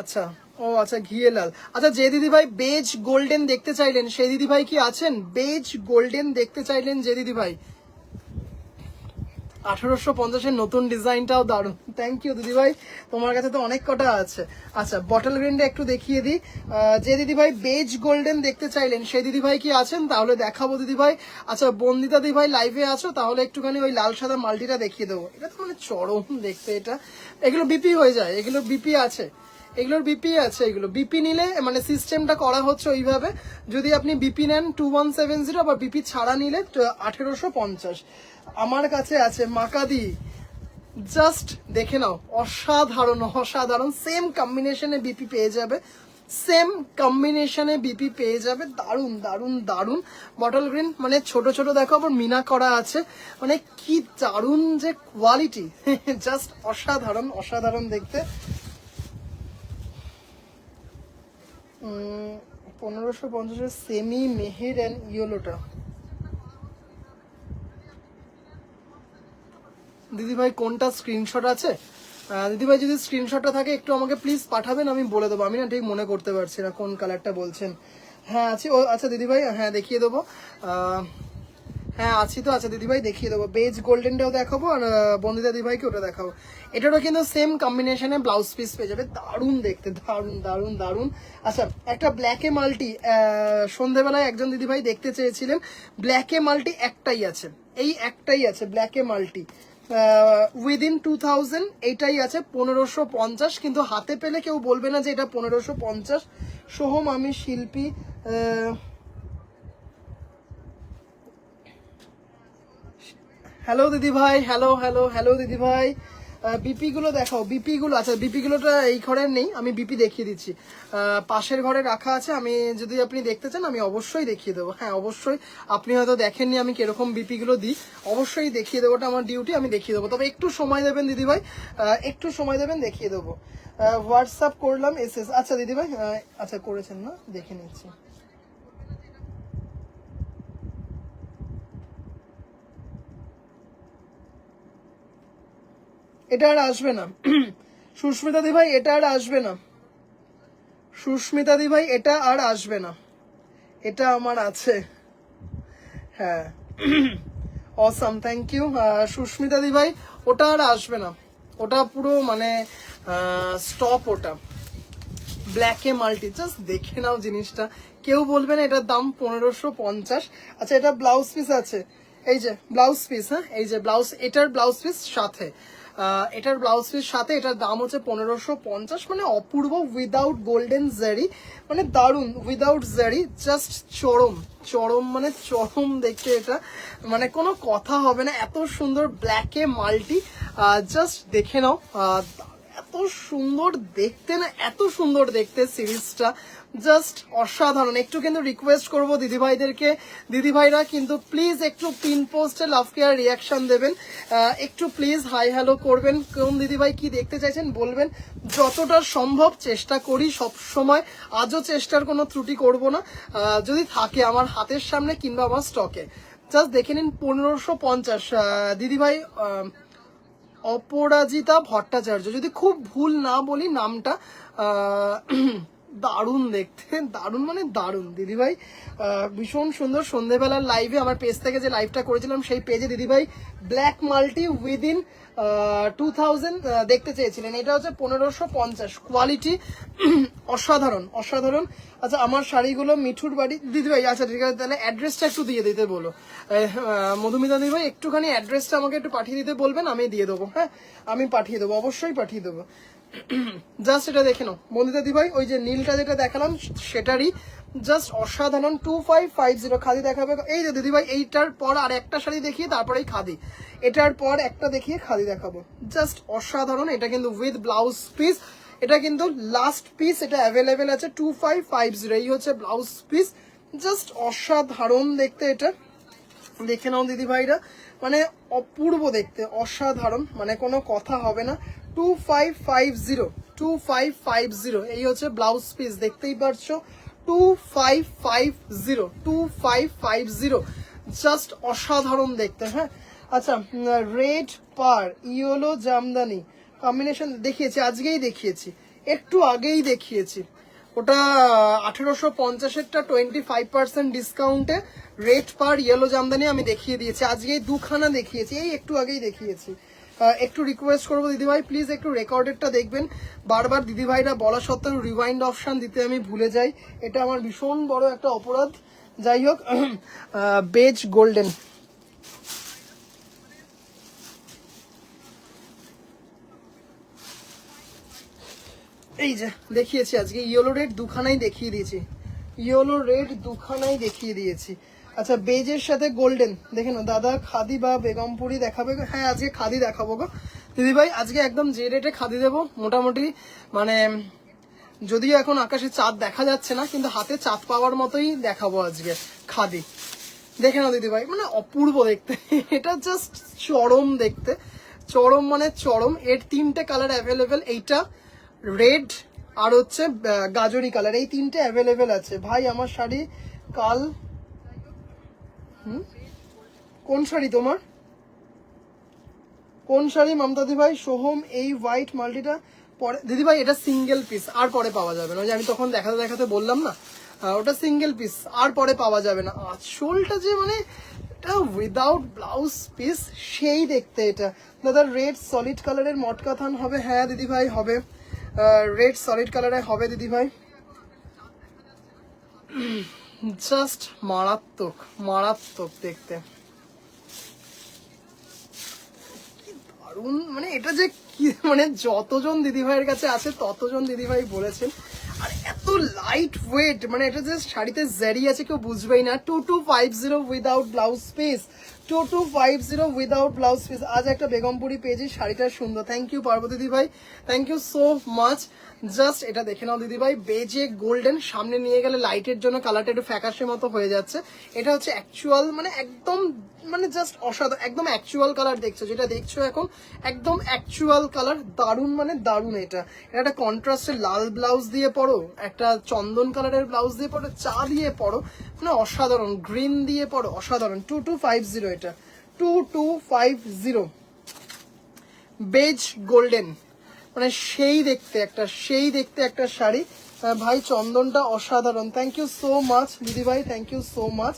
আচ্ছা ও আচ্ছা ঘিয়ে লাল, আচ্ছা যে দিদি ভাই বেজ গোল্ডেন দেখতে চাইলেন সেই দিদি ভাই কি আছেন? বেজ গোল্ডেন দেখতে চাইলেন যে দিদি ভাই, 1850-এর নতুন ডিজাইনটাও দারুণ, থ্যাংক ইউ দিদিভাই, তোমার কাছে তো অনেক কটা আছে। আচ্ছা বটল গ্রিনটা একটু দেখিয়ে দিই, যে দিদিভাই বেজ গোল্ডেন দেখতে চাইলেন সেই দিদিভাই কি আছেন? তাহলে দেখাবো দিদিভাই। আচ্ছা বন্দিতা দিদিভাই লাইভে আছো, তাহলে একটুখানি ওই লাল সাদা মাল্টিটা দেখিয়ে দেবো, এটা তো মানে চরম দেখতে, এটা এগুলো বিপি হয়ে যায়, এগুলো বিপি আছে, এগুলোর বিপি আছে, এগুলো বিপি নিলে মানে সিস্টেমটা করা হচ্ছে ওইভাবে, যদি আপনি বিপি নেন 2170, আবার বিপি ছাড়া নিলে 1850। আমার কাছে আছে মাকাদি, জাস্ট দেখে নাও, অসাধারণ অসাধারণ, সেম কম্বিনেশনে বিপি পেয়ে যাবে, সেম কম্বিনেশনে বিপি পেয়ে যাবে, দারুন দারুন দারুন। বটল গ্রিন মানে ছোট ছোট দেখো, আবার মিনা করা আছে, মানে কি দারুন যে কোয়ালিটি জাস্ট অসাধারণ অসাধারণ দেখতে। 1550-এর সেমি মেহের অ্যান্ড ইয়েলোটা, দিদিভাই কোনটা স্ক্রিনশট আছে? দিদিভাই যদি স্ক্রিনশটটা থাকে একটু আমাকে প্লিজ পাঠাবেন, আমি বলে দেবো, আমি না ঠিক মনে করতে পারছি না কোন কালারটা বলছেন। হ্যাঁ আছি, ও আচ্ছা দিদিভাই হ্যাঁ দেখিয়ে দেবো, হ্যাঁ আছি তো, আচ্ছা দিদিভাই দেখিয়ে দেবো, বেজ গোল্ডেনটাও দেখাবো, আর বন্দিতা দিদিভাইকে ওটা দেখাবো। এটারও কিন্তু সেম কম্বিনেশনে ব্লাউজ পিস পেয়ে যাবে, দারুণ দেখতে, দারুণ দারুণ দারুণ। আচ্ছা একটা ব্ল্যাকে মাল্টি, সন্ধেবেলায় একজন দিদিভাই দেখতে চেয়েছিলেন, ব্ল্যাকে মাল্টি একটাই আছে, এই একটাই আছে ব্ল্যাকে মাল্টি, উইদিন 2000 এইটাই আছে 1550, কিন্তু হাতে পেলে কেউ বলবে না যে এটা 1550। সোহম আমি শিল্পী, হ্যালো দিদি ভাই, হ্যালো হ্যালো হ্যালো দিদি ভাই, বিপি গুলো দেখাও, বিপি গুলো, আচ্ছা বিপি গুলোটা এই ঘরে নেই, আমি বিপি দেখিয়ে দিচ্ছি, পাশের ঘরে রাখা আছে, আমি যদি আপনি দেখতে চান আমি অবশ্যই দেখিয়ে দেবো, হ্যাঁ অবশ্যই, আপনি হয়তো দেখেননি আমি কিরকম বিপি গুলো দিই, অবশ্যই দেখিয়ে দেবো, ওটা আমার ডিউটি, আমি দেখিয়ে দেবো, তবে একটু সময় দেবেন দিদি ভাই, একটু সময় দেবেন, দেখিয়ে দেবো। হোয়াটসঅ্যাপ করলাম এসএস, আচ্ছা দিদি ভাই, আচ্ছা করেছেন না, দেখে নিচ্ছি। এটা আর আসবে না সুস্মিতা দি ভাই, এটা আর আসবে না, সুস্মিতা দি ভাই এটা আর আসবে না, এটা আমার আছে, হ্যাঁ অসাম, থ্যাংক ইউ সুস্মিতা দি ভাই, ওটা আর আসবে না, ওটা পুরো মানে স্টপ, ওটা ব্ল্যাকে মাল্টি, জাস্ট দেখে নাও জিনিসটা, কেউ বলবে না এটার দাম 1550। আচ্ছা এটা ব্লাউজ পিস আছে, এই যে ব্লাউজ পিস, হ্যাঁ এই যে ব্লাউজ, এটার ব্লাউজ পিস সাথে, এটার ব্লাউজ পিস সাথে, এটার দাম হচ্ছে 1550, মানে অপূর্ব, উইদাউট গোল্ডেন জারি, মানে দারুন উইদাউট জারি, জাস্ট চরম চরম, মানে চরম দেখতে, এটা মানে কোনো কথা হবে না, এত সুন্দর ব্ল্যাকে মাল্টি, জাস্ট দেখে নাও, এত সুন্দর দেখতে না, এত সুন্দর দেখতে সিরিজটা, জাস্ট অসাধারণ। একটু কিন্তু রিকোয়েস্ট করবো দিদিভাইদেরকে, দিদিভাইরা কিন্তু প্লিজ একটু পিন পোস্টে লাভ কেয়ার রিয়াকশন দেবেন, একটু প্লিজ হাই হ্যালো করবেন, কোন দিদিভাই কি দেখতে চাইছেন বলবেন, যতটা সম্ভব চেষ্টা করি সব সময়, আজও চেষ্টার কোনো ত্রুটি করব না, যদি থাকে আমার হাতের সামনে কিংবা আমার স্টকে, জাস্ট দেখে নিন 1550 দিদিভাই অপরাজিতা ভট্টাচার্য, যদি খুব ভুল না বলি নামটা। দারুণ দেখতে, দারুণ মানে দারুণ দিদিভাই, ভীষণ সুন্দর। সন্ধেবেলার লাইভে আমার পেজ থেকে যে লাইভটা করেছিলাম সেই পেজে দিদিভাই ব্ল্যাক মাল্টি উইদিন 2000 দেখতে চেয়েছিলেন। এটা হচ্ছে 1550, কোয়ালিটি অসাধারণ অসাধারণ। আচ্ছা আমার শাড়িগুলো মিঠুর বাড়ি দিদিভাই, আচ্ছা ঠিক আছে, তাহলে অ্যাড্রেসটা একটু দিয়ে দিতে বলো মধুমিতা দিদিভাই, একটুখানি অ্যাড্রেসটা আমাকে একটু পাঠিয়ে দিতে বলবেন, আমি দিয়ে দেবো। হ্যাঁ আমি পাঠিয়ে দেবো, অবশ্যই পাঠিয়ে দেবো। জাস্ট এটা দেখে নাও বন্দিতা দিভাই, ওই যে নীলটা যেটা দেখালাম সেটারই জাস্ট অসাধারণ 2550 খাদি দেখাবে। এই যে দিদিভাই এইটার পর আর একটা শাড়ি দেখিয়ে তারপরেই খাদি, এটার পর একটা দেখিয়ে খাদি দেখাবো, জাস্ট অসাধারণ। এটা কিন্তু উইথ ব্লাউজ পিস, এটা কিন্তু লাস্ট পিস, এটা অ্যাভেলেবেল আছে 2550, এই হচ্ছে ব্লাউজ পিস, জাস্ট অসাধারণ দেখতে। এটা দেখে নাও দিদি ভাইরা, মানে অপূর্ব দেখতে, অসাধারণ, মানে কোনো কথা হবে না। 2550 এই হচ্ছে ব্লাউজ পিস, দেখতেই পারছো 2550 জাস্ট অসাধারণ দেখতে। হ্যাঁ আচ্ছা রেড পার ইয়েলো জামদানি কম্বিনেশন দেখিয়েছি, আজকেই দেখিয়েছি, একটু আগেই দেখিয়েছি। ওটা 1850-এরটা 25% ডিসকাউন্টে রেট পার ইয়েলো জামদানি আমি দেখিয়ে দিয়েছি, আজকেই দুখানা দেখিয়েছি, এই একটু আগেই দেখিয়েছি। একটু রিকোয়েস্ট করবো দিদিভাই প্লিজ একটু রেকর্ডেডটা দেখবেন, বারবার দিদিভাইরা বলা সত্ত্বেও রিওয়াইন্ড অপশন দিতে আমি ভুলে যাই, এটা আমার ভীষণ বড় একটা অপরাধ। যাই হোক বেজ গোল্ডেন, এই যে দেখিয়েছি আজকে ইয়েলো রেড দুখানাই দেখিয়ে দিয়েছি, ইয়েলো রেড দুখানাই দেখিয়ে দিয়েছি। আচ্ছা বেজের সাথে গোল্ডেন দেখে না দাদা, খাদি বা বেগমপুরি দেখাবে? হ্যাঁ আজকে খাদি দেখাবো গো দিদিভাই, আজকে একদম যে রেটে খাদি দেবো মোটামুটি, মানে যদিও এখন আকাশে চাঁদ দেখা যাচ্ছে না কিন্তু হাতে চাঁদ পাওয়ার মতোই দেখাবো আজকে খাদি। দেখে নাও দিদিভাই, মানে অপূর্ব দেখতে, এটা জাস্ট চরম দেখতে, চরম মানে চরম। এর তিনটে কালার অ্যাভেলেবেল, এইটা রেড আর হচ্ছে গাজরি কালার, এই তিনটে অ্যাভেলেবেল আছে। ভাই আমার শাড়ি কাল, কোন শাড়ি তোমার, কোন শাড়ি মমতাদি ভাই? সোহম এই হোয়াইট মাল্টিটা পরে দিদিভাই, এটা সিঙ্গেল পিস, আর পরে পাওয়া যাবে না, ওই যে আমি তখন দেখাতে দেখাতে বললাম না, ওটা সিঙ্গেল পিস, আর পরে পাওয়া যাবে না। আঁচলটা যে মানে এটা উইদাউট ব্লাউজ পিস সেই দেখতে। এটা দাদা রেড সলিড কালারের মটকা থান হবে? হ্যাঁ দিদিভাই হবে, রেড সলিড কালারে হবে দিদিভাই, জাস্ট মারাত্মক মারাত্মক দেখতে, দারুণ। মানে এটা যে কি, মানে যতজন দিদিভাইয়ের কাছে আছে ততজন দিদিভাই বলেছেন, আর এত লাইট ওয়েট, মানে এটা জাস্ট শাড়িতে জারি আছে কেউ বুঝবেই না। 2250 without blouse piece, 2250 without blouse piece. আজ একটা বেগমপুরি পেয়েছি, শাড়িটা সুন্দর, থ্যাংক ইউ পার্বতী দিদিভাই, thank you so much. Just এটা দেখে নাও দিদিভাই, বেজে গোল্ডেন, সামনে নিয়ে গেলে লাইটের জন্য কালারটা একটু ফ্যাকাশে মতো হয়ে যাচ্ছে, এটা হচ্ছে অ্যাকচুয়াল, মানে একদম মানে জাস্ট অসাধারণ, একদম অ্যাকচুয়াল কালার দেখছো যেটা দেখছো এখন, একদম অ্যাকচুয়াল কালার, দারুণ মানে দারুণ। এটা একটা কন্ট্রাস্টের লাল ব্লাউজ দিয়ে পরো, একটা চন্দন কালারের ব্লাউজ দিয়ে পরো, চা দিয়ে পরো, মানে অসাধারণ, গ্রিন দিয়ে পরো, অসাধারণ। 2250 এটা 2250 বেজ গোল্ডেন, মানে সেই দেখতে একটা, সেই দেখতে একটা শাড়ি ভাই, চন্দনটা অসাধারণ, থ্যাংক ইউ সো মাচ দিদি ভাই, থ্যাংক ইউ সো মাচ।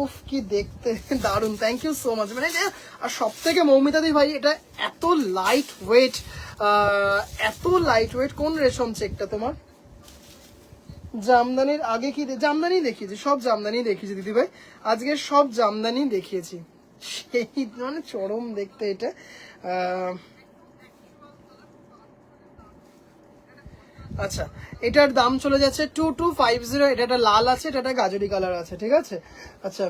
উফ কি দেখতে দারুণ, থ্যাংক ইউ সো মাচ। মানে আর সব থেকে মৌমিতা দি ভাই, এটা এত লাইট ওয়েট, এত লাইট ওয়েট। কোন রেশম চেকটা তোমার? জামদানির আগে কি জামদানি দেখিয়েছি, সব জামদানি দেখিয়েছি দিদি ভাই, আজকে সব জামদানি দেখিয়েছি, সেই মানে চরম দেখতে এটা। আচ্ছা এটার দাম চলে যাচ্ছে 2250, এটা একটা লাল আছে, এটা একটা গাজরি কালার আছে, ঠিক আছে। আচ্ছা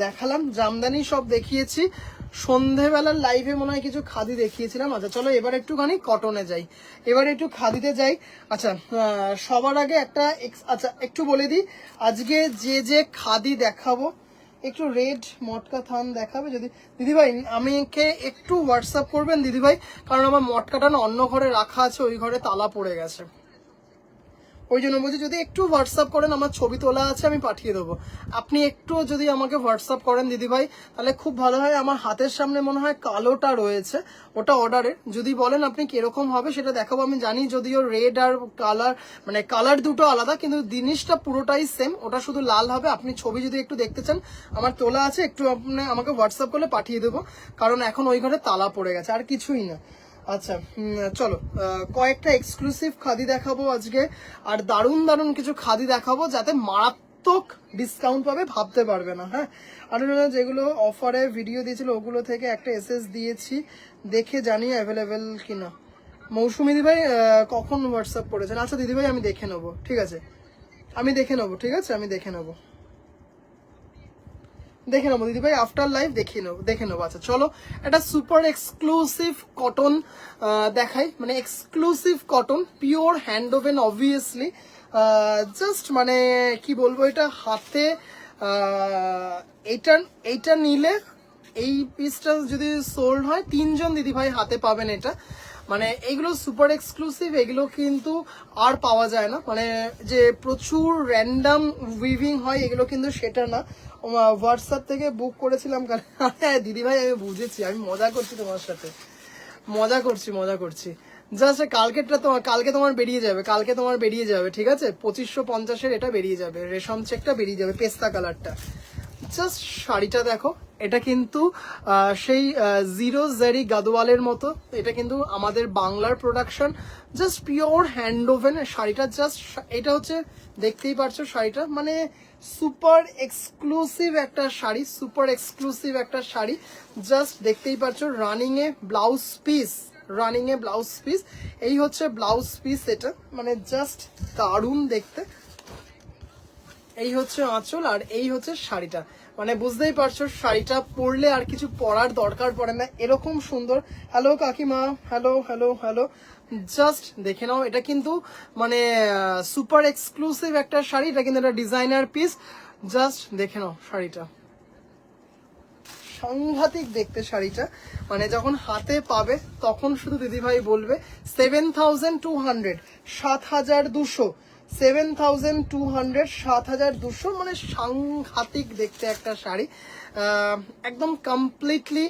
দেখালাম জামদানি সব দেখিয়েছি, সন্ধেবেলার লাইভে মনে হয় কিছু খাদি দেখিয়েছিলাম। আচ্ছা চলো এবার একটুখানি কটনে যাই, এবার একটু খাদিতে যাই। আচ্ছা সবার আগে একটা আচ্ছা একটু বলে দিই, আজকে যে যে খাদি দেখাবো, একটু রেড মটকা থান দেখাবে যদি দিদিভাই, আমাকে একটু হোয়াটসঅ্যাপ করবেন দিদিভাই, কারণ আমার মটকাটা না অন্য ঘরে রাখা আছে, ওই ঘরে তালা পড়ে গেছে, ওই জন্য বলছি যদি একটু হোয়াটসঅ্যাপ করেন, আমার ছবি তোলা আছে আমি পাঠিয়ে দেবো। আপনি একটু যদি আমাকে হোয়াটসঅ্যাপ করেন দিদিভাই তাহলে খুব ভালো হয়। আমার হাতের সামনে মনে হয় কালোটা রয়েছে, ওটা অর্ডারের। যদি বলেন আপনি কিরকম হবে সেটা দেখাবো। আমি জানি যদিও রেড আর কালার মানে কালার দুটো আলাদা, কিন্তু জিনিসটা পুরোটাই সেম, ওটা শুধু লাল হবে। আপনি ছবি যদি একটু দেখতে চান আমার তোলা আছে, একটু আপনি আমাকে হোয়াটসঅ্যাপ করলে পাঠিয়ে দেবো, কারণ এখন ওই ঘরে তালা পড়ে গেছে, আর কিছুই না। আচ্ছা চলো কয়েকটা এক্সক্লুসিভ খাদি দেখাবো আজকে, আর দারুণ দারুণ কিছু খাদি দেখাবো যাতে মারাত্মক ডিসকাউন্ট পাবে, ভাবতে পারবে না। হ্যাঁ, আর যেগুলো অফারে ভিডিও দিয়েছিল ওগুলো থেকে একটা এসএস দিয়েছি, দেখে জানি অ্যাভেলেবেল কিনা। মৌসুমি দিদিভাই কখন হোয়াটসঅ্যাপ করেছেন? আচ্ছা দিদিভাই আমি দেখে নেবো, ঠিক আছে, আমি দেখে নেবো, ঠিক আছে, আমি দেখে নেবো দিদিভাই আফটার লাইভ দেখে নেবো। আচ্ছা চলো এটা সুপার এক্সক্লুসিভ কটন দেখাই, মানে exclusive cotton, pure hand woven obviously. Just মানে কি বলবো, এটা হাতে এইটা নিলে, এই পিসটা যদি সোল্ড হয় 3জন দিদিভাই হাতে পাবেন এটা। মানে এইগুলো সুপার এক্সক্লুসিভ, এগুলো কিন্তু আর পাওয়া যায় না, মানে যে প্রচুর র্যান্ডাম উইভিং হয় এগুলো কিন্তু সেটা না। হোয়াটসঅ্যাপ থেকে বুক করেছিলাম দিদিভাই, আমি বুঝেছি, আমি মজা করছি তোমার সাথে, মজা করছি। জাস্ট কালকে তোমার বেরিয়ে যাবে, ঠিক আছে, 2550 এটা বেরিয়ে যাবে, রেশম চেকটা বেরিয়ে যাবে, পেস্তা কালারটা। জাস্ট শাড়িটা দেখো, এটা কিন্তু সেই জিরো জারি গাদোয়ালের মতো, এটা কিন্তু আমাদের বাংলার production, just pure hand woven শাড়িটা। জাস্ট এটা হচ্ছে দেখতেই পারছো শাড়িটা, মানে সুপার এক্সক্লুসিভ একটা শাড়ি, জাস্ট দেখতেই পারছো। রানিং এ ব্লাউজ পিস, এই হচ্ছে ব্লাউজ পিস, এটা মানে জাস্ট দারুণ দেখতে। এই হচ্ছে আঁচল আর এই হচ্ছে শাড়িটা, মানে বুঝতেই পারছো শাড়িটা পরলে আর কিছু পরার দরকার পড়ে না, এরকম সুন্দর। হ্যালো কাকিমা, হ্যালো, জাস্ট দেখে নাও। এটা কিন্তু মানে সুপার এক্সক্লুসিভ একটা শাড়ি, এটা কিন্তু একটা ডিজাইনার পিস। জাস্ট দেখে নাও শাড়িটা, সাংঘাতিক দেখতে শাড়িটা, মানে যখন হাতে পাবে তখন শুধু দিদিভাই বলবে 7200, 7200, 7200, 7200, মানে সাংঘাতিক দেখতে একটা শাড়ি। একদম completely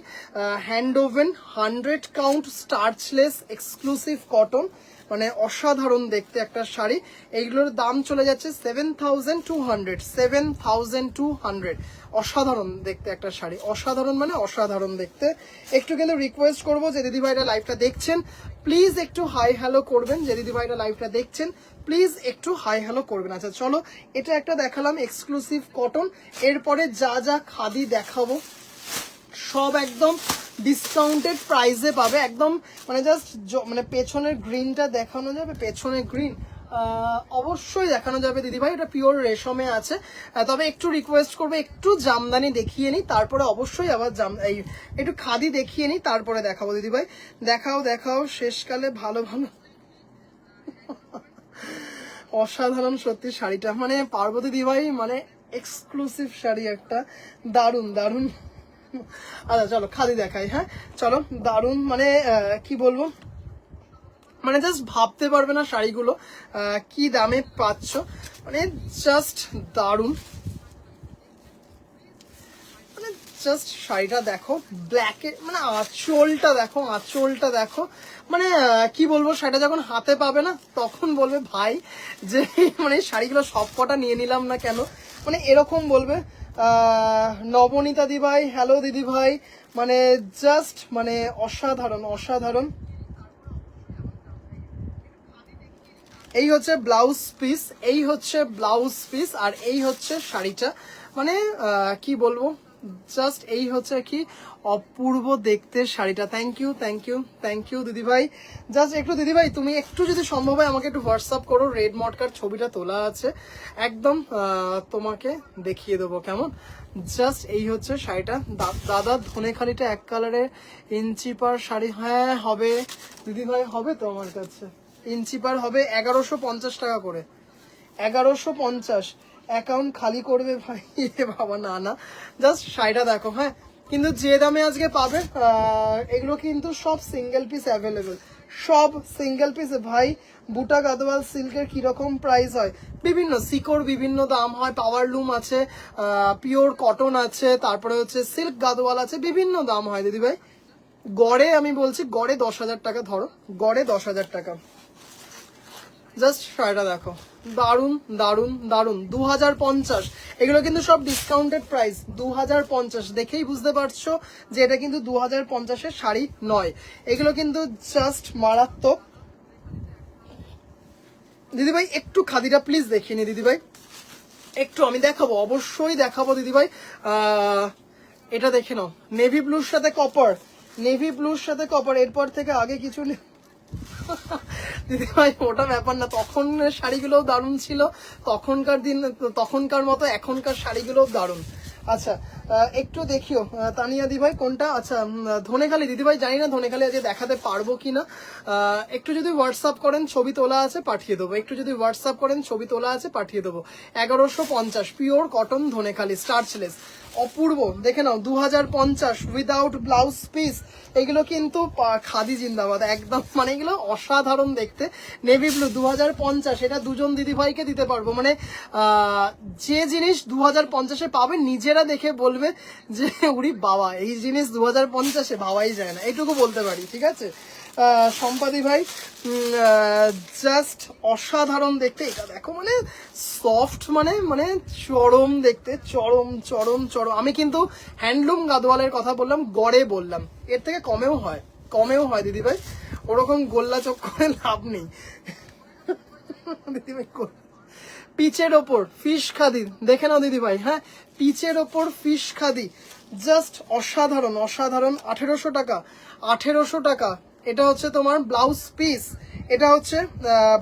hand woven, 100 count starchless exclusive cotton, মানে অসাধারণ দেখতে একটা শাড়ি। এইগুলোর দাম চলে যাচ্ছে 7200, অসাধারণ দেখতে একটা শাড়ি, অসাধারণ দেখতে। একটু কিন্তু রিকোয়েস্ট করবো যে দিদিভাইরা লাইভটা দেখছেন প্লিজ একটু হাই হ্যালো করবেন, আচ্ছা চলো এটা একটা দেখালাম এক্সক্লুসিভ কটন। এরপরে যা খাদি দেখাবো সব একদম ডিসকাউন্টেড প্রাইসে পাবে, একদম মানে জাস্ট মানে পেছনের গ্রিনটা দেখানো যাবে, পেছনের গ্রিন অবশ্যই দেখানো যাবে দিদিভাই, এটা পিওর রেশমে আছে। তবে একটু রিকোয়েস্ট করবো একটু জামদানি দেখিয়ে নিই, তারপরে অবশ্যই আবার একটু খাদি দেখিয়ে নিই, তারপরে দেখাবো দিদিভাই। দেখাও শেষকালে ভালো অসাধারণ সত্যি শাড়িটা, মানে পার্বতী দিদিভাই মানে এক্সক্লুসিভ শাড়ি একটা, দারুণ। আচ্ছা চলো খাদি দেখাই, হ্যাঁ চলো, দারুণ মানে কি বলবো, মানে জাস্ট ভাবতে পারবে না শাড়িগুলো কি দামে পাচ্ছ, মানে জাস্ট দারুণ। মানে জাস্ট শাড়িটা দেখো, ব্ল্যাকে, মানে আঁচলটা দেখো, মানে কি বলবো, শাড়িটা যখন হাতে পাবে না তখন বলবে ভাই যে মানে শাড়িগুলো সব কটা নিয়ে নিলাম না কেন, মানে এরকম বলবে। নবনীতা দিভাই, হ্যালো দিদি ভাই, মানে জাস্ট মানে অসাধারণ। এই হচ্ছে ব্লাউজ পিস, আর এই হচ্ছে শাড়িটা, মানে কি বলবো, জাস্ট এই হচ্ছে কি অপূর্ব দেখতে শাড়িটা। থ্যাংক ইউ দিদিভাই। জাস্ট একটু দিদিভাই তুমি একটু যদি সম্ভব হয় আমাকে একটু হোয়াটসঅ্যাপ করো, রেড মটকার ছবিটা তোলা আছে একদম, তোমাকে দেখিয়ে দেবো কেমন। জাস্ট এই হচ্ছে শাড়িটা। দাদা ধনেখালিটা এক কালারের ইঞ্চি পার শাড়ি, হ্যাঁ হবে দিদিভাই, হবে তো আমার কাছে ইঞ্চি পার হবে 1150 টাকা করে, 1150। অ্যাকাউন্ট খালি করবে ভাই বাবা, না জাস্ট শাড়িটা দেখো, হ্যাঁ কিন্তু যে দামে আজকে পাবে এগুলো কিন্তু সব সিঙ্গেল পিস অ্যাভেলেবেল, সব সিঙ্গেল পিস। ভাই বুটা গাদোয়াল সিল্কের কিরকম প্রাইস হয়? বিভিন্ন সিকোর বিভিন্ন দাম হয়, পাওয়ার লুম আছে, পিওর কটন আছে, তারপরে হচ্ছে সিল্ক গাদোয়াল আছে, বিভিন্ন দাম হয় দিদি ভাই। গড়ে আমি বলছি, গড়ে 10,000 টাকা ধরো, গড়ে 10,000 টাকা। জাস্ট শাড়িটা দেখো, দারুন দারুন দারুন। 2050, এগুলো কিন্তু সব ডিসকাউন্টেড প্রাইস। 2050 দেখেই বুঝতে পারছো যে এটা কিন্তু 2050-এর শাড়ি নয়, এগুলো কিন্তু জাস্ট মারাত্মক। দিদিভাই একটু খাদিটা প্লিজ দেখিয়ে নি দিদিভাই, একটু আমি দেখাবো, অবশ্যই দেখাবো দিদিভাই। এটা দেখে নাও, নেভি ব্লুর সাথে কপার, নেভি ব্লুর সাথে কপার। এরপর থেকে আগে কিছু দিদিভাই ওটা ব্যাপার না, তখন শাড়িগুলোও দারুণ ছিল, তখনকার দিন তখনকার মতো এখনকার শাড়িগুলোও দারুণ। আচ্ছা একটু দেখিও তানিয়া দিভাই কোনটা। আচ্ছা ধনেখালি দিদিভাই, জানি না ধনেখালি আজকে দেখাতে পারবো কিনা, একটু যদি হোয়াটসঅ্যাপ করেন ছবি তোলা আছে পাঠিয়ে দেবো, একটু যদি হোয়াটসঅ্যাপ করেন ছবি তোলা আছে পাঠিয়ে দেবো। 1150 পিওর কটন ধনেখালি স্টার্চলেস, অপূর্ব দেখে নাও। 2050 উইদাউট ব্লাউজ পিস, এগুলো কিন্তু খাদি জিন্দাবাদ একদম, মানে এগুলো অসাধারণ দেখতে। নেভি ব্লু 2050, এটা দুজন দিদিভাইকে দিতে পারবো, মানে যে জিনিস 2050-এ পাবে নিজেরা দেখে বলবে যে উরি বাবা, এই জিনিস 2050-এ ভাবাই যায় না, এইটুকু বলতে পারি, ঠিক আছে। সম্পাদি ভাই জাস্ট অসাধারণ দেখতে, এটা দেখো মানে সফট, মানে মানে চরম দেখতে, চরম চরম চরম। আমি কিন্তু হ্যান্ডলুম গাদোয়ালের কথা বললাম, গড়ে বললাম, এর থেকে কমেও হয়, কমেও হয় দিদিভাই, ওরকম গোল্লা চোখ করে লাভ নেই দিদিভাই। পিচের ওপর ফিশ খাদি দেখে নাও দিদিভাই, হ্যাঁ পিচের ওপর ফিশ খাদি, জাস্ট অসাধারণ অসাধারণ। 1800 টাকা, 1800 টাকা। এটা হচ্ছে তোমার ব্লাউজ পিস, এটা হচ্ছে